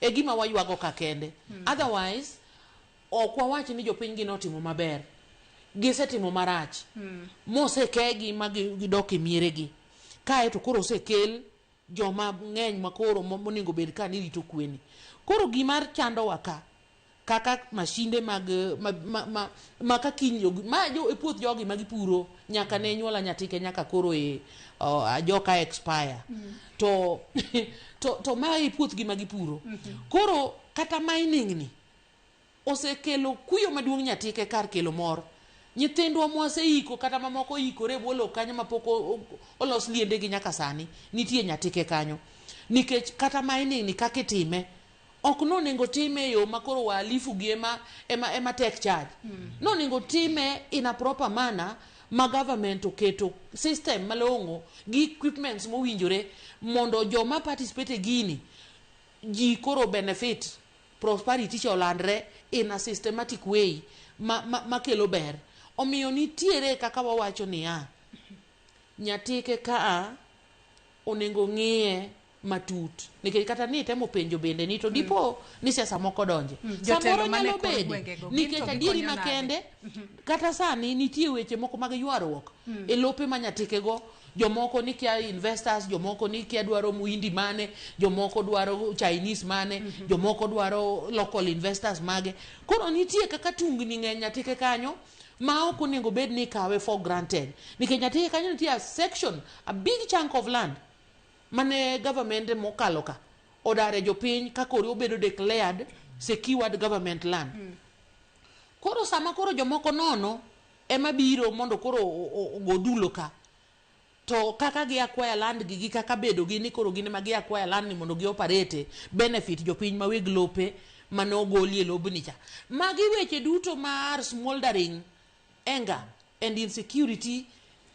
e gima waywago ka kende otherwise ok wawach ni jopiny gi notimo maber gisetimo marach mosekegi ma gidok e mieregi kae to koro osekel joma ng'eny makoro monego bed ka ni rito kweni koro gimar chando waka kaka mashinde mag maka kinyo ma jo e puoth jogi magipuro nyaka ne nyuola nyatike nyaka koro e joka expire to ma e puoth gi magipuro koro kata mining ni osekelo kuyo maduong' nyatike kar kelo mor nyithindwa mwaseiko kata mamoko ikore bolo kanyo mapoko olos liende gi nyaka sani nitie nyatike kanyo nikech kata mining ni kake time ok nonego time yo makoro walifu gi ema tek charge nonego time in a proper manner ma government oketo system malong'o gi equipments mowinjore mondo joma participate gini ji koro benefit prosperity cholandre in a systematic way ma kelo ber omiyo nitiere kaka wawacho niya nyatike kaa onego ng'iye matut nikech kata ni temo penjo bende ni to dipo ni siasa moko donje samoro nyalo bede nikech adieri makende kata sani nitie weche moko mag ywaruok e lope manyatike go jomoko ni kia investors jomoko ni kia dwaro muhindi mane jomoko dwaro Chinese mane jomoko dwaro local investors mage koro nitie kaka tungni ng'eny nyatike kanyo ma ok onego bed ni kawe for granted nikech nyatike kanyo nitie a section a big chunk of land mane government mokalo ka odare jopiny kakori obedo declared secured government land koro sama koro jomoko nono ema biro mondo koro ogodulo ka to kaka gi acquire land gi kaka bedo gi ni koro gine ma gi acquire land ni mondo gi operate benefit jopiny ma weg lope mane ogolie lobni cha magi weche duto mar smoldering anger and insecurity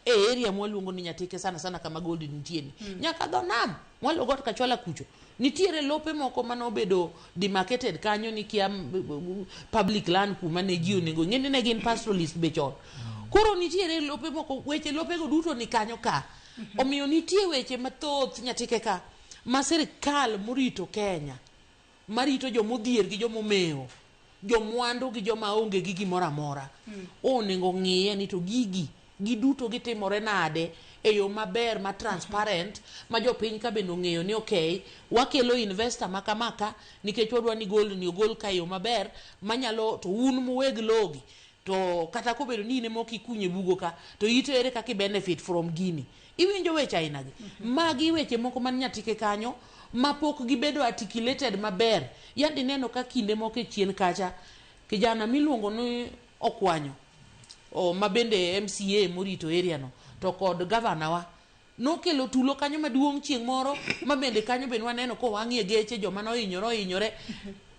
e area mwaluongo ni nyatike sana kama gold nitieni nyaka dho nam mwalogot kachwala kucho nitiere lope moko mane obedo demarcated kanyo ni kia public land kuma ne ji onego ng'eni ne gin pastoralist bechon koro nitiere lope moko weche lope go duto ni kanyo ka omiyo nitie weche mathoth nyatike ka ma sirkal morito Kenya marito jomodhier gi jomomewo jomwandu gi joma onge gi gimoro amora onego ng'iye ni to gigi giduto gitimore nade e yo maber ma transparent ma jopiny ka bende ong'eyo ni okay wakelo investor makamaka nikech wadwa ni gold ni ogol ka yo maber manyalo to un muweg logi to kata kobedo ni ine moko ikunye bugo ka to ito ere kaka benefit from gini. Iwinjo weche aina gi magi weche moko man Nyatike kanyo mapok gibedo articulated maber. Yandi neno ka kinde moko chien kacha kijana miluongo ni Okwanyo mabende MCA morito area no to kod governor wa nokelo tulo kanyo maduong' chieng' moro mabende kanyo bende waneno ko wang'ie geche joma nohinyore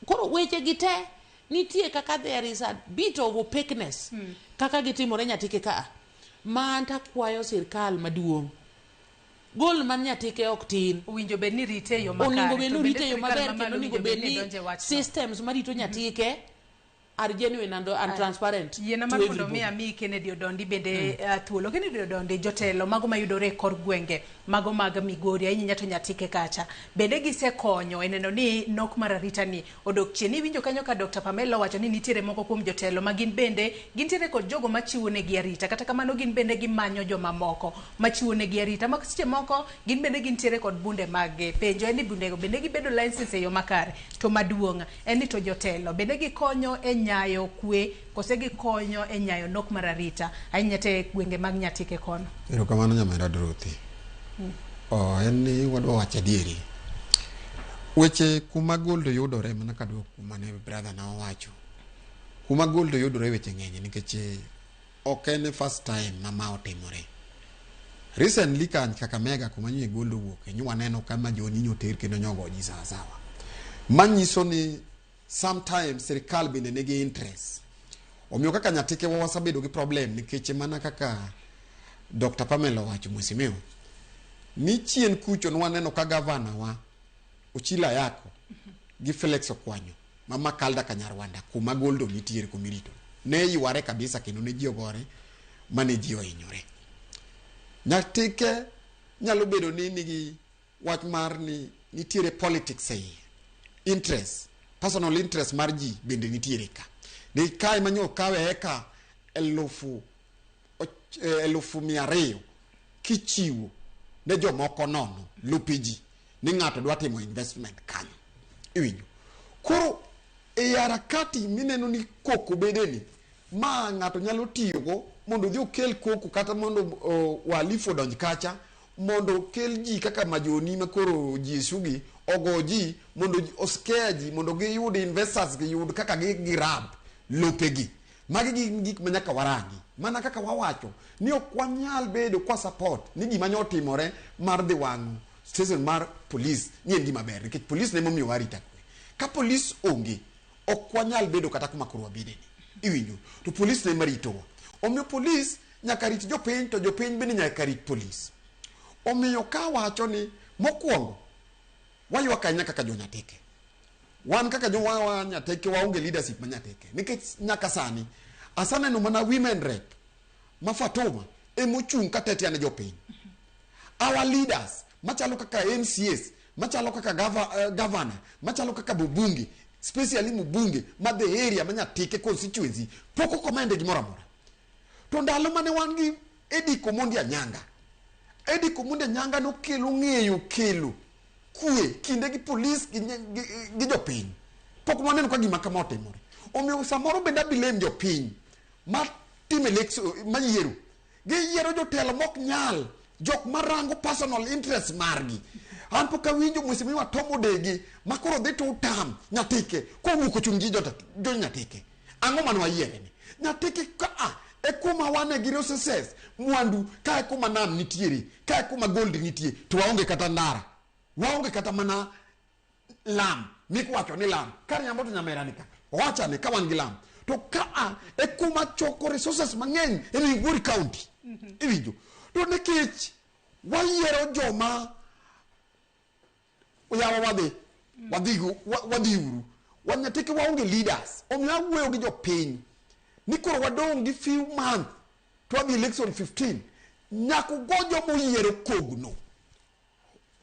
koro weche gite nitie kaka there is a bit of opaqueness kaka gitimore Nyatike ka man takwayo sirkal maduong' gol man Nyatike ok tin owinjo bed ni rite yo makare oningo bed ni rite yo maber kendo oningo bed ni systems marito Nyatike are genuine and transparent. Yena mar mondo mi ami Kennedy Odondi bende thuolo Kennedy Odondi jotelo mago mayudore kor gwenge mago mag Migori ahinya to Nyatike kacha bende gisekonyo eneno ni nok mar arita ni odok chien. Iwinjo kanyo ka Dr. Pamela wacho ni nitiere moko kuom jotelo ma gin bende gintiere kod jogo machiwo negi arita kata kamano gin bende gimanyo joma moko machiwo negi arita ma seche moko gin bende gintiere kod bunde mag penjo en ni bundego bende gibedo license e yo makare to maduong' en ni to jotelo bende gikonyo nyayo kwe kose gikonyo e nyayo nok mar arita ahinya te gwenge mag Nyatike kono. Erokamano nyamera Dorothy. En ni wadwa wacho adieri. Weche kuma gold yudore mana kadwa kuma ne brother na owacho. Kuma gold yudore weche ng'eny nikech ok en first time mama otimore. Recently kan Kakamega kuma nyie gold wuok e nywa neno kama joni nyoter kendo nyogo ji sawa. Manyiso ni sometimes sirkal bende nigi interest. Omiyo kaka Nyatike wasabedo gi problem nikech mana kaka Dr. Pamela wacho mwesimeo. Ni chien kucho nwaneno ka governor wa Ochila Yako gi Felix Okwanyo mama Kalda Kanyarwanda kuma goldo nitiere kumirito. Ne yiware kabisa kendo ne jio gore mane jio inyore. Nyatike nyalo bedo ni nigi wach mar ni nitiere politics ei interest personal interest mar ji bende nitiere ka. Ni kai manyo kawe eka 1,200 kichiwo ne jomoko nono lupiji ni ng'ato dwa timo investment kanyo. Iwinjo. Koro e harakati mineno ni koko bedeni ma ng'ato nyalo tiyogo mondo dhi okel koko kata mondo walifo donj kacha mondo kel ji kaka majoni makoro ji sugi ogo ji mondo oskea ji mondo giyud investors giyud kaka girab lopegi magi gik manyaka warangi mana kaka wawacho ni ok wanyal bedo kwa support ni gima nyotimore mar dhi wang'o station mar police ni en gima ber nikech police ne momiyo warita kwe. Ka police onge ok wanyal bedo kata kuma koro wabedeni. Iwinjo to police ne maritowa. Omiyo police nyaka rit jopiny to jopiny bende nyaka rit police. Omiyo ka wacho ni mokwongo wayuak ahinya kaka jo-Nyatike. Wan kaka jo-Nyatike waonge leadership ma Nyatike nikech nyaka sani asaneno mana women rep ma Fatuma emochung' katete ane jopiny. Our leaders machalo kaka MCS machalo kaka governor machalo kaka Bubunge especially Mubunge ma the area ma Nyatike constituency poko komende gimoro amora. To ndalo mane wan gi Edith Omondi Anyanga no kelo ng'eyo kelo kue kinde gi police gi jopiny pok mwaneno ka gima kama otimore. Omiyo samoro bende abilem jopiny ma time election ma yiero giyiero jotelo mok nyal jok marango personal interest margi. An pok awinjo mwesimio atomo degi makoro dhi to utam Nyatike kowuok ochung' gi jo-Nyatike. Ang'o mane wayiere Nyatike ka e kuma wane gi resources mwandu ka e kuma nam nitiere ka e kuma gold nitie to waonge kata ndara waonge kata mana lam mikwacho ni lam kar nyambo to nyamera nika wacha ne kawan gi lam to ka e kuma choko resources mang'eny e Migori County. Iwinjo to nikech wayiero joma oyawa wadhi uru Nyatike waonge leaders. Omiyo awuoyo gi jopiny ni koro wadong gi few months to the election 15 nyako gojo moyiero kogno.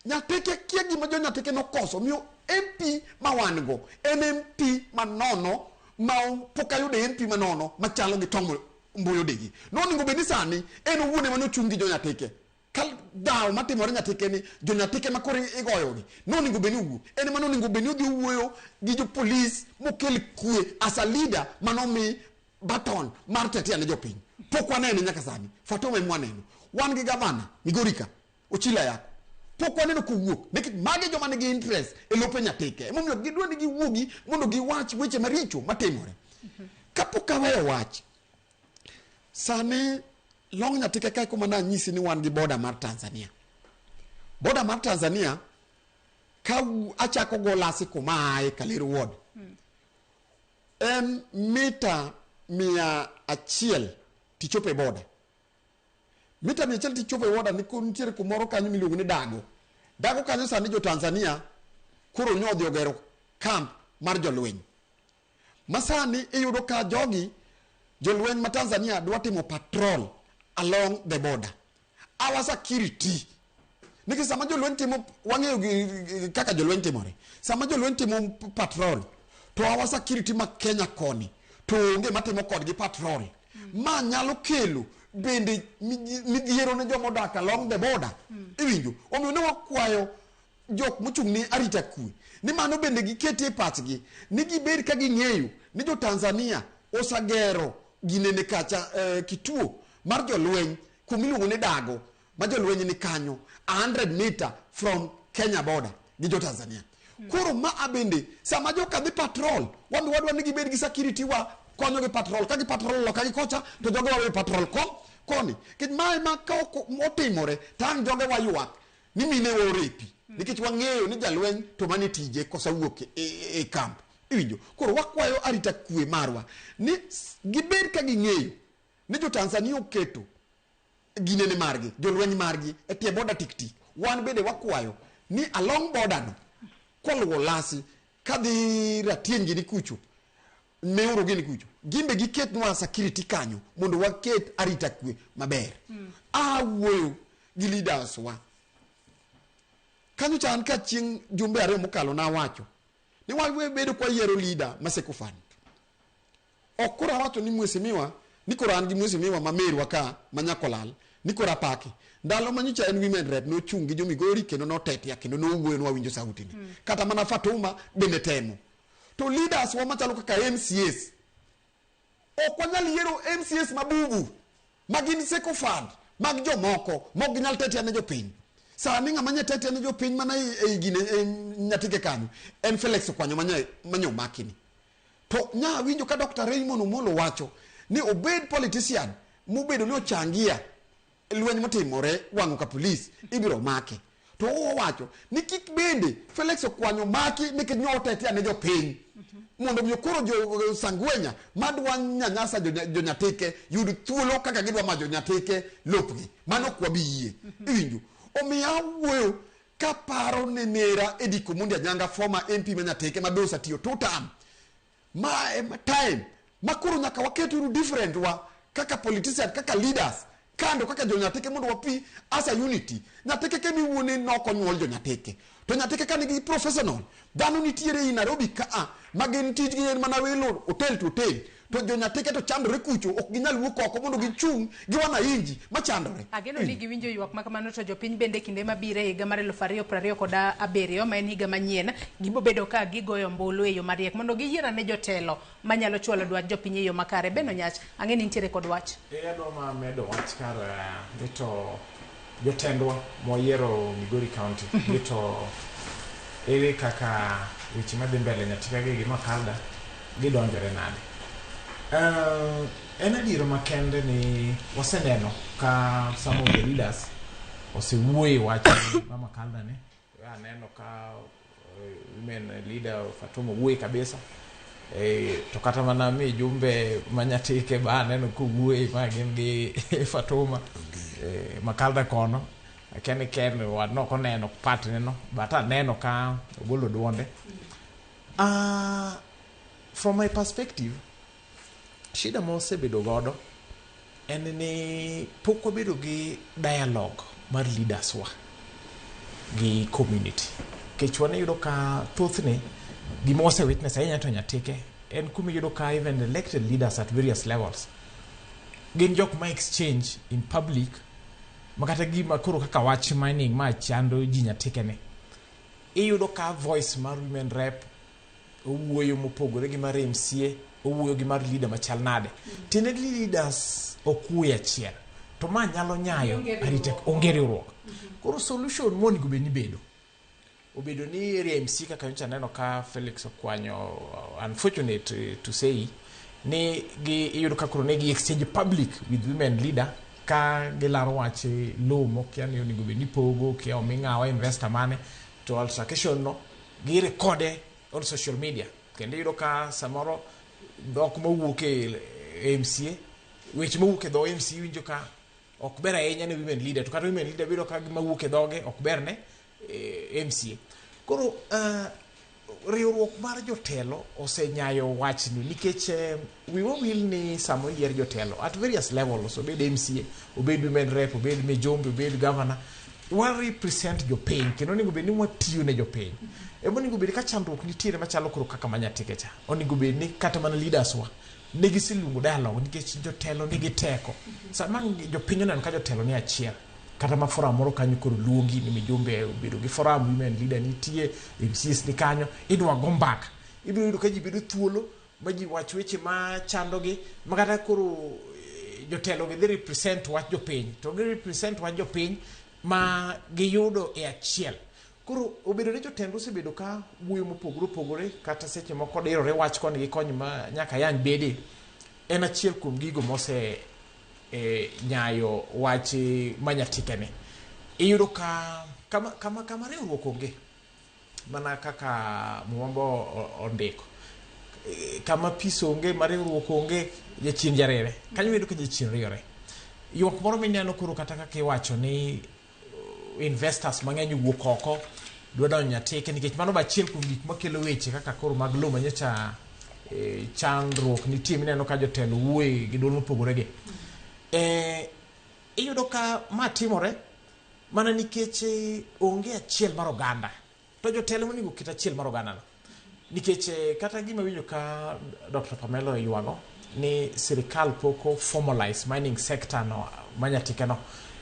Nyatike kia gima jo-Nyatike nokoso miyo MP ma wan go en MP manono ma pok ayude MP manono machalo gi tong' mbuyo degi. Noningo bedi sani en owuone manochung' gi jo-Nyatike kal daw matimore nyatike ni jo nyatike makore igoyo gi noningo beni uwu en ma noningo beni udhi wuoyo gi jo police mokel kwe as a leader manomi baton mar tetea ne jopiny pok wanene nyaka sani Fatuma mwaneno wan gi gavana Migorika Ochila yako pok waneno kuwuok nikech mage joma nigi interest e lope nyatike momiyo gidwa ni giwuogi mondo giwach weche maricho matimore kapok aweyo wach sani long nyatike kai kuma na nyisi ni wan gi border mar Tanzania ka achako go lasi kuma ai Kaliru ward en mita 100 tichope border mita 100 tichope border ni kuntiere kumoro kanyo miluongo ni dago kanyo sani jo Tanzania koro nyodhi ogero camp mar jolweny masani iyudo ka jogi jolweny ma Tanzania dwa timo patrol along the border our security niki sama jolweny timo wang'eyo kaka jolweny timore sama jolweny timo patrol to our security ma Kenya koni to onge matimo kodgi patrol ma nyalo kelo bende midhiero ne joma odak along the border iwinjo omiyo ne wakwayo jok mochung' ni arita kwe ni mano bende gikete pachgi ni gibed ka ging'eyo ni jo Tanzania osagero ginene kacha kituo mar jolweny kumiluongo ni dago ma jolweny ni kanyo 100 meter from Kenya border gi jo Tanzania koro ma abende sama joka dhi patrol wadwa ni gibed gi security wa konyo gi patrol ka gi patrol loka gi kocha to jogo wa patrol koni kit mai ma ka otimore tang jogo wa yuak ni mine orepi nikech wang'eyo ni jalweny to mani tije kosawuok e camp iwinjo koro wakwayo arita kwe marwa ni gibed ka ging'eyo ni jo Tanzania oketo ginene margi jolweny margi e tie border tiktik wan bende wakwayo ni along border no koluwo lasi kadhi ratiengi ni kucho meuro gini kucho gimbe giket nwa security kanyo mondo waket arita kwe maber awuoyo gi leaders wa kanyo chan ka chieng' jumbe ariyo mokalo na wacho ni wawe bedo kwa yiero leader masekofan okura wacho ni mwesimiwa nikora an gi mwesimiwa mamerwa ka manyakolal nikora paki ndalo manyicha en women rep no chungi jo Migori kendo no tetia kendo no wuoyo no winjo sauti ni kata mana Fatuma bende temo to leaders wa machalo kaka MCS okwanyal yiero MCS mabubu magin sekofan mag jomoko mok ginyal tetia ne jopiny sani ng'ama nya tetia ne jopiny mana e gine nyatike kanyo en Felix Okwanyo manyo makini to nya winjo ka Dr. Raymond Omolo wacho ni obed politician mubedo ni ochangia lweny motimore wang'o ka police ibiro make to wacho ni kik bende Felix Okwanyo maki nikech nyotetia ne jopiny mondo miyo koro jo sangwenya madwa nyanyasa jo nyatike yud thuolo kaka gidwa ma jo nyatike lopgi mano kwa biye iwinjo omiya wuoyo ka paro ne nera Ediko Mundi Anyanga former MP ma nyatike ma dosa tiyo totam ma time makuru nyaka waketu different wa kaka politician kaka leaders kando kaka jo nyatike mondo wapi as a unity nyatike ke miwuone noko nyuol jo nyatike to nyatike ka nigi professional dhano nitiere i Nairobi ka magin tijgi en mana welo hotel to hotel to jo nyatike to chandore kucho ok ginyal wuok oko mondo gichung' gi wana inji machandore ageno ni giwinjo ywak makamano to jopiny bende kinde mabire higa mar 2027 ma en higa manyien gibo bedo ka gigoyo mbulu e yo mariek mondo giyiera ne jotelo manyalo chwalo dwach jopiny e yo makare Beno Nyach ang'eni nitiere kod wach adwa ma medo wach kar to jotendwa moyiero Migori County to ere kaka weche madhi mbele nyatike gi Makalda gidonjore nade en adiero makende ni waseneno ka some of the leaders osewuoyo wacho Mama Kalda ne aneno ka women leader Fatuma wuoyo kabisa to kata mana mi jumbe manyatike ba aneno kuwuoyo ma gin gi Fatuma Makalda kono ken wanoko neno patne no but aneno ka ogolo duonde from my perspective shida mosebedo godo en ni pok wabedo gi dialogue mar leaders wa gi community kech wane yudo ka thothne gima wase witness ahinya to nyatike en kumi yudo ka even elected leaders at various levels gin jok ma exchange in public makata gima koro kaka wach mining ma chando ji nyatike ne iyudo ka voice mar women rep owuoyo mopogore gi mar MCA owuoyo gi mar leader machal nade tine leaders okuya achiel to ma nyalo nyayo arite onge riwruok koro solution moni go beni bedo obedo ni RMC kaka nyocha neno ka Felix Okwanyo unfortunate to say ni gi iyudo ka koro ne gi exchange public with women leader ka gilaro wache lomo kiani onigo beni pogo kia omingawa investor mane to altercation no gi recorde on social media kendo iyudo ka samoro dhok mawuok e MCA weche mawuok e dho MCA winjo ka ok ber ahinya ne women leader to kata women leader biro ka mawuok e dhoge ok ber ne MCA koro riwruok mar jotelo osenyayo wachni nikech wiwa wil ni samo yier jotelo at various levels obed MCA obed women rep obed mejombe obed governor wa represent jopiny kendo onego bed ni watiyo ne jopiny onego bed ka chandruok nitiere machalo koro kaka manyatike cha onego bed ni kata mana leaders wa negi siluongo dialogue nikech jotelo nigi teko sama jopiny oneno ka jotelo ni achiel kata ma forum moro kanyo koro luongi ni mijombe obedo gi forum women leader nitie MCs ni kanyo idwa go mbaka ibiro yudo ka ji bedo thuolo ma ji wach weche ma chandogi makata koro jotelo gi represent wach jopiny to gi represent wach jopiny ma giyudo e achiel koro obedo ni jotendo osebedo ka wuoyo mopogore kata seche moko dirore wach koni gi kony ma nyaka yan bede en achiel kuom gigo mose nyayo wach manyatike ne iyudo ka kama riwruok onge mana kaka Mwambo ondiko kama piso onge ma riwruok onge jachien jarere kanyo iyudo ka jachien riore ywak moro mineno koro kata kaka iwacho ni investors mang'eny wuok oko dwa donjo nyatike nikech mano ba achiel kuom gik makelo weche kaka koro mag lo manyocha chandruok nitie mineno ka jotelo wuoye gi duol mopogore gi iyudo ka ma timore mana nikech onge achiel mar oganda to jotelo monego ket achiel mar oganda no nikech kata gima winjo ka Dr. Pamela oywago ni sirikal poko formalize mining sector no manyatike no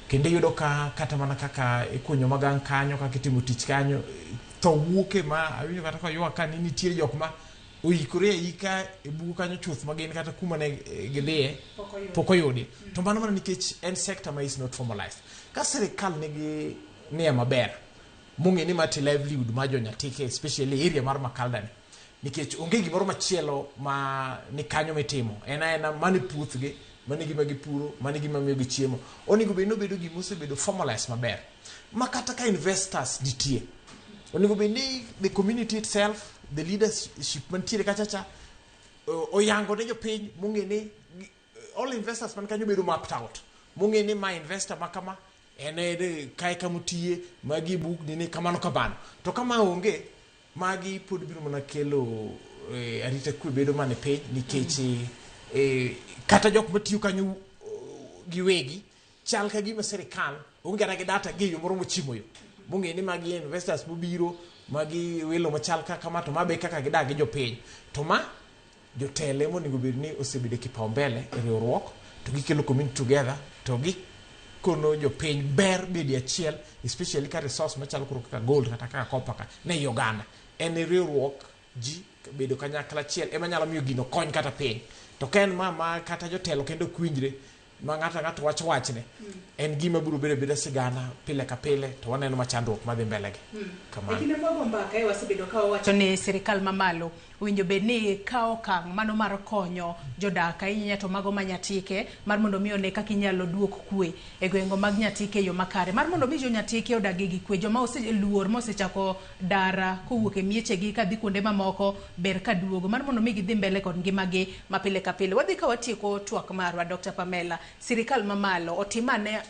kendo iyudo ka kata mana kaka ikunyo magang kanyo kaka itimo tich kanyo to wuoke ma awinjo kata ka ywak ka ni nitie jok ma oikore ika e buku kanyo chuth magin kata kuma ne gidhiye pok oyudi to mano mana nikech en sector ma is not formalized ka sirikal nigi nia maber mung'e ni mati livelihood ma jonyatike especially area mar Makaldani nikech onge gimoro machielo ma ni kanyo mitimo ena mani puothgi mani gima gipuro mani gima miyo gichiemo onego bed nobedo gima osebedo formalized maber ma kata ka investors nitie onego bed ni the community itself the leadership mantiere kachacha oyango ne jopiny mung'e ni all investors man kanyo bedo mapped out mung'e ni ma investor makama en kae kamotiye magi buk ni kamano kabano to kama onge magi pod biro mana kelo arita kwe bedo mane piny nikech kata jok matiyo kanyo giwegi chal ka gima sirikal onge kata gi data gi yo moro mochimo yo mung'e ni magi investors mobiro magi welo machal kaka ma to mabe kaka gidag gi jopiny to ma jotele monego bed ni osebedo kipaumbele e riwruok to gikelo community together to gi kono jopiny ber bedi achiel especially ka resource machalo koro kaka gold kata kaka copper ne Uganda en riwruok ji bedo kanyakla achiel ema nyalo miyo gino kony kata piny to ken ma kata jotelo kendo kwinjre ma ng'ato wacho wachne en gima biro bedo sigana pile ka pile to waneno machandruok madhi mbele gi kamano kinde mogo mbaka wasebedo ka wacho ni sirikal mamalo winjo bed ni kao kang mano mar konyo jodak ahinya to mago manyatike mar mondo mi one kaka inyalo duok kwe e gwengo mag nyatike yo makare mar mondo mi jo nyatike odagi gi kwe joma oseluor mosechako dara kowuok e mieche gi kadhi kuonde mamoko ber ka duogo mar mondo mi gidhi mbele kod ngimagi mapile ka pile wadhi ka watieko twak marwa Dr. Pamela sirikal mamalo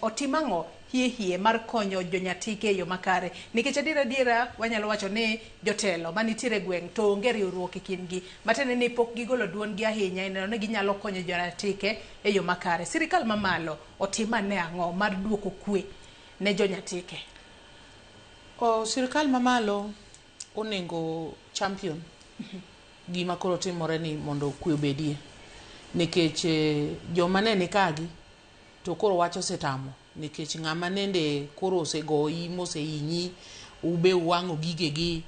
otimang'o hie mar konyo jonyatike yo makare nikech adiera wanyalo wacho ni jotelo manitiere gweng to onge riwruok e kindgi matene ni pok gigolo duon gi ahinya ineno ni ginyalo konyo jonyatike e yo makare sirikal mamalo otimane ang'o mar duoko kwe ne jonyatike sirikal mamalo onego champion gima koro timore ni mondo kwe obedie nikech joma ne nikagi to koro wacho setamo nikech ng'ama nende koro osegoyi mosehinyi ube uwang'o gigegi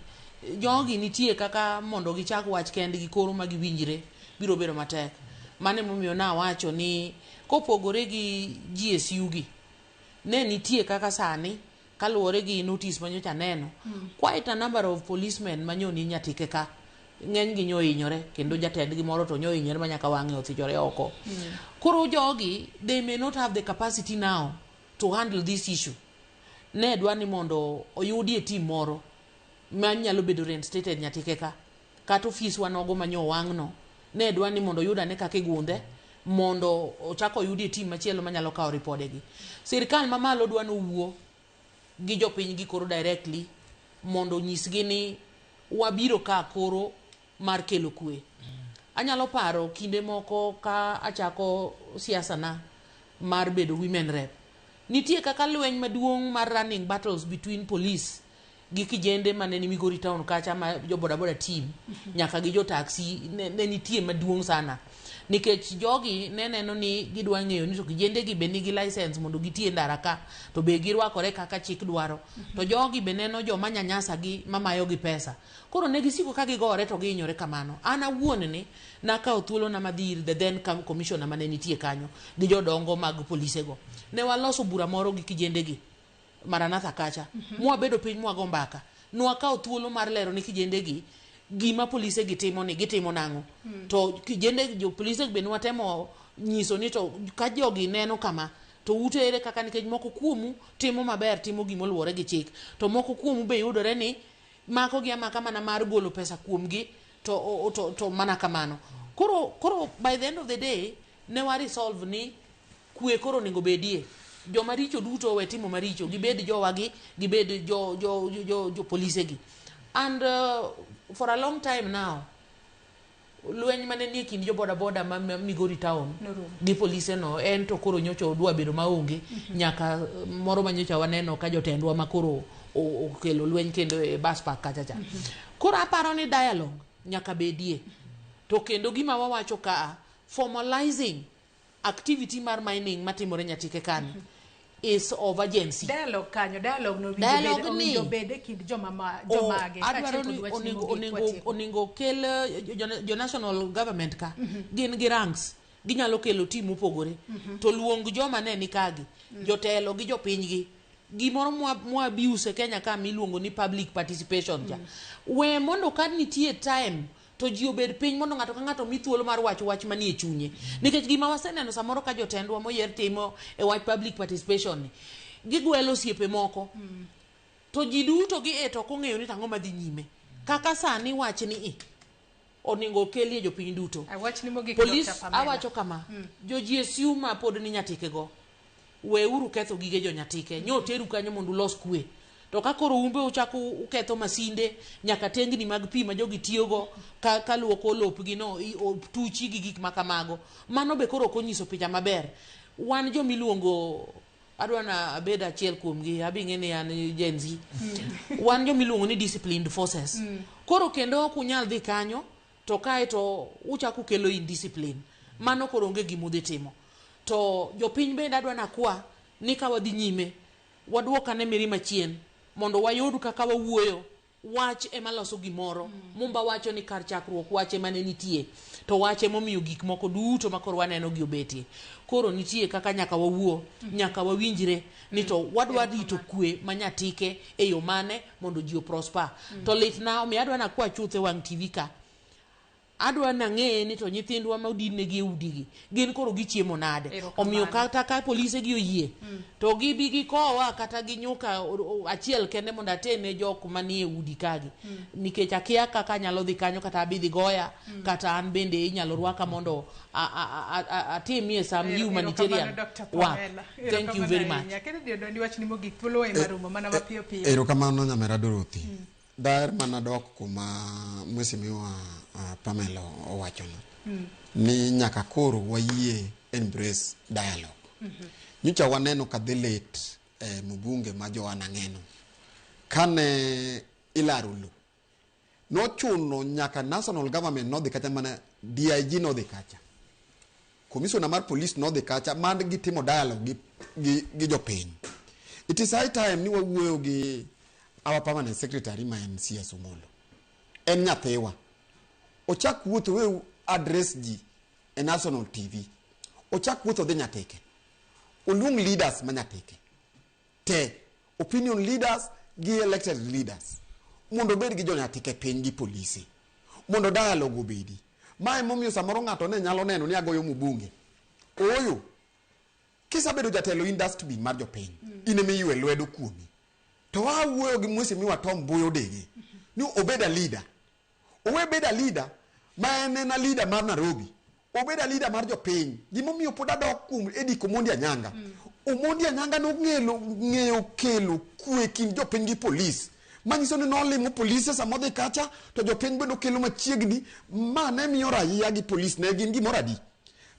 jogi nitie kaka mondo gichak wach kendgi koro ma giwinjre biro bedo matek. Mane momiyo nawacho ni kopogore gi GSU gi ne nitie kaka sani kaluwore gi notice manyocha neno quite a number of policemen manyoni Nyatike ka ng'eny gi nyohinyore kendo jatendgi moro to nyohinyore manyaka wang'e othichore oko. Koro jogi they may not have the capacity now to handle this issue. Ne dwa ni mondo oyudie team moro manyalo bedo reinstated Nyatike ka kata ofis wanogo manyo wang'no ne dwa ni mondo yudane kaka igunde mondo ochako yudie team machielo manyalo kawo ripodegi. Sirikal mamalo dwa nowuo gi jopiny gi koro directly mondo nyisgi ni wabiro ka koro mar kelo kwe. Anyalo paro kinde moko ka achako siasa na mar bedo women rep. Nitie kaka lweny maduong' mar running battles between police gi kijende mane ni Migori town kacha ma jo boda boda team nyaka gi jo taxi ne nitie maduong' sana. Nikech jogi ne neno ni gidwa ng'eyo ni to kijende gi be nigi license mondo gitie ndara ka to be girwakore kaka chik dwaro. To jogi be neno joma nyanyasa gi mamayo gi pesa. Koro ne gisiko ka gigore to gihinyore kamano. An awuon ni nakawo thuolo na madhir the then commissioner mane nitie kanyo gi jodongo mag polise go. Ne waloso bura moro gi kijende gi Maranatha kacha. Mwabedo piny mwago mbaka. Nwakawo thuolo mar lero ni kijende gi gima polise gitimo ni gitimo nango. To kijende jo polise be nwatemo nyiso ni to ka jogi neno kama to ute ere kaka nikech moko kuomu timo maber timo gimoluwore gi chik to moko kuomu be yudore ni mako gi amaka mana mar golo pesa kuomgi to mana kamano. Koro by the end of the day ne wa resolve ni kwe koro ningo bedie. Jo maricho duto we timo maricho gibed jowagi gibed jo polise gi. And for a long time now lweny mane ni kind jo boda boda ma Migori town gi polise no en to koro nyocho dwa bedo maonge nyaka moro manyocha waneno ka jotendwa makoro okelo lweny kendo e bus park kacha. Koro aparo ni dialogue nyaka bedie to kendo gima wawacho ka formalizing activity mar mining matimore Nyatike kani is of urgency. Dialogue kanyo, dialogue no winjo bede kind jomage. Adwaro ni oningo kel jo national government ka gin gi ranks ginyalo kelo team upogore to luong joma ne nikagi jotelo gi jopiny gi gimoro mwa abuse Kenya ka miluongo ni public participation ja we mondo kad nitie time to ji obed piny mondo ng'ato ka ng'ato mi thuolo mar wacho wach manie chunye. Nikech gima waseneno samoro ka jotendwa moyier timo e wach public participation gigwelo osiepe moko to ji duto gi to kong'eyo ni tang'o madhi nyime kaka sani wach ni oningo kelie jopiny duto. Police awacho kama jo GSU ma pod ni Nyatike go we uru ketho gige jo Nyatike nyoteru kanyo mondo los kwe. To ka koro umbe uchako uketho masinde nyaka tengni mag pi ma jogi tiyogo ka luoko lopgi no tuchi gi gik makamago mano be koro konyiso picha maber. Wan jo miluongo adwana abeda achiel kuomgi abing'e ni an Gen Z wan jo miluongo ni disciplined forces. Koro kendo kunyal dhi kanyo to kae to uchako kelo indiscipline mano koro onge gimudhi timo. To jopiny bende adwana kwa ni ka wadhi nyime wadwokane mirima chien mondo wayud kaka wawuoyo wach ema loso gimoro mumba wacho ni kar chakruok wache mane nitie to wache momiyo gik moko duto makoro waneno gi obetie. Koro nitie kaka nyaka wawuo nyaka wawinjre ni to wadwa rito kwe ma Nyatike e yo mane mondo ji prosper. To lit na mi adwa na kwa chuthe wang TV ka adwa na ng'e ni to nyithindwa ma udine gi udigi gin koro gichiemo nade omiyo kata ka polise gi oyie to gibi gi kowa kata gi nyuka achiel kende mondo atene jok manie udi kagi nikech akia kaka nyalo dhi kanyo kata abidhi goya kata an bende inyalo rwaka mondo atimie some humanitarian work. Thank you very much. Erokamano nyamera Dorothy. Daer mana dok kuma mheshimiwa Pamela owachono ni nyaka koro wayie embrace dialogue. Nyocha waneno kadhi lit mbunge ma Joanna Ng'eno kane ilaro lu nochuno nyaka national government nodhi kacha mana DIG nodhi kacha commissioner mar police nodhi kacha man gitimo dialogue gi gi jopiny. It is high time ni wawuoyo gi our permanent secretary ma en CS Omolo. En nyathiwa. Ochak wuotho we address ji e national TV. Ochak wuotho dhi Nyatike. Oluong leaders ma Nyatike. Te opinion leaders gi elected leaders. Mondo bed gi jo Nyatike piny gi polisi. Mondo dialogue obedi. Mae momiyo samoro ng'ato ne nyalo neno ni agoyo mbunge. Oyo. Kisa bedo jatelo industry mar jopiny. Ine mi ywe lwedo kuomi. To wawuoyo gi mwese miwa Tom Mboyo Dege. Ni obeda leader. Owe beda leader. Ma en na leader mar Nairobi. Obeda leader mar jopiny. Gimomiyo pod adok kuom Edith Omondi Anyanga. Omondi Anyanga no ng'eyo kelo kwe kind jopiny gi polis. Manyiso ni nolimo polise samodhi kacha to jopiny bendo kelo machiegni ma ne miyo raia gi polis ne gin gimoro adi.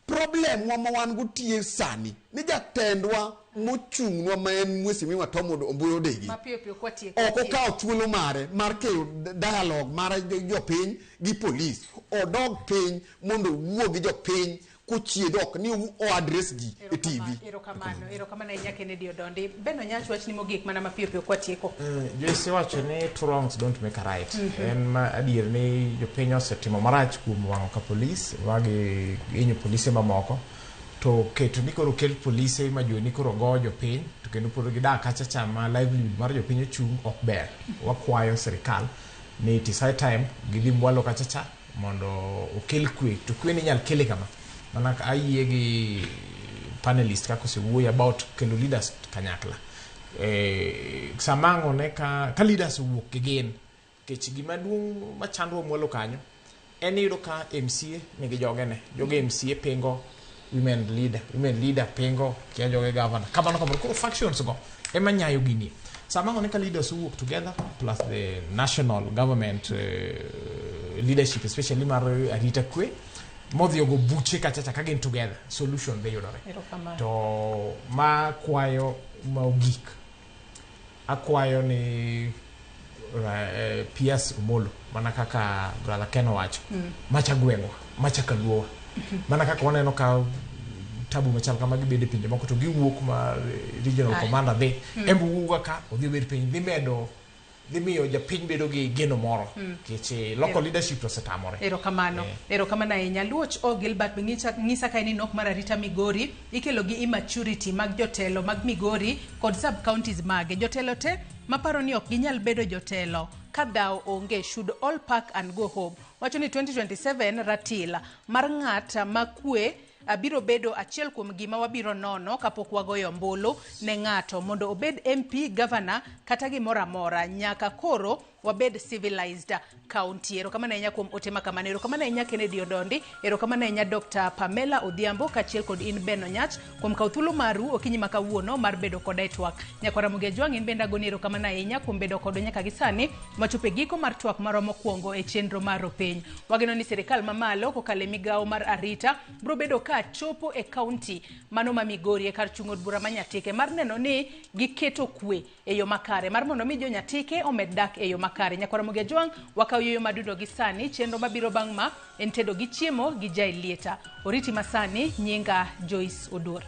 Problem wa ma wan gotie sani ni jatendwa mochung'nwa ma en mwesi miwa Tom Mboyo Dege. Oko kao thuolo mare mar keyo dialogue mar jopiny gi polis. Odog piny mondo wuo gi jopiny kuchiedho ok ni o address ji e TV. Erokamano inya Kennedy Odondi. Beno nyach wach ni mogik mana mapiyo kwa tieko. Joyce wacho ni two wrongs don't make a right. En ma adier ni jopiny osetimo marach kuom wang'o ka polis, wagi inyo polise mamoko. To keto ni koro kel polise ma jo ni koro go jopiny, to kendo pod gidak kacha chama livelihood mar jopiny ochung' ok ber. Wakwayo sirikal ni it is high time gidhi mwalo kacha cha mondo okel kwe. To kwe ni nyal kele kama. Mana ayie gi panelist kako se wuoyo about kelo leaders kanyakla. Samango ne ka leaders wuok again. Kech gima duong' machandwa mwalo kanyo. Eni yudo ka MCA nigi jogene. Joge MCA pengo women leader pengo kia joge governor. Kamano koro factions go. Ema nyayo gini. Samango ne ka leaders work together plus the national government leadership, especially mar arita kwe. Modhi ogo buche kachacha kagin together. Solution be yudore. To ma kwayo ma ogik. Akwayo ni PS Omolo. Mana kaka brother Ken wacho. Macha gwengwa. Macha kaluowa. Mana kaka waneno ka tabu machal kama gibede pinje moko to giwuok ma regional commander be. Embu wuga ka odhi bed piny dhi medo dhi miyo japiny bedo gi geno moro keche local leadership to setamore. Erokamano ahinya. Luoch O Gilbert ng'isa ka ni nok mar arita Migori ikelo gi immaturity mag jotelo mag Migori kod sub counties mage. Jotelo te maparo ni ok ginyal bedo jotelo ka dhaw onge should all pack and go home. Wacho ni 2027 ratila mar ng'at makwe biro bedo achiel kuom gima wabiro nono kapok wagoyo ombulu ne ng'ato mondo obed MP, governor kata gimoro amora nyaka koro wabed civilized county. Erokamano ahinya kuom ote ma kamano. Erokamano ahinya Kennedy Odondi. Erokamano ahinya Dr. Pamela Odhiambo kachiel kod in Beno Nyach kuom kawo thuolo maru okinyi ma kawuono mar bedo koda e twak. Nyakwara Mugejwang' in bende agoni erokamano ahinya kuom bedo kodo nyaka gisani machope giko mar twak maro mokwongo e chenro mar piny. Wageno ni sirikal mamalo kokalo e migawo mar arita biro bedo ka chopo e county mano ma Migori e kar chung' od bura ma Nyatike mar neno ni giketo kwe e yo makare mar mondo mi jo Nyatike omed dak e yo makare. Nyakwara Mugejwang' wakaw yoyo madudo gi sani chenro mabiro bang' ma en tedo gi chiemo gi Jai Lieta. Oriti masani nyinga Joyce Odur.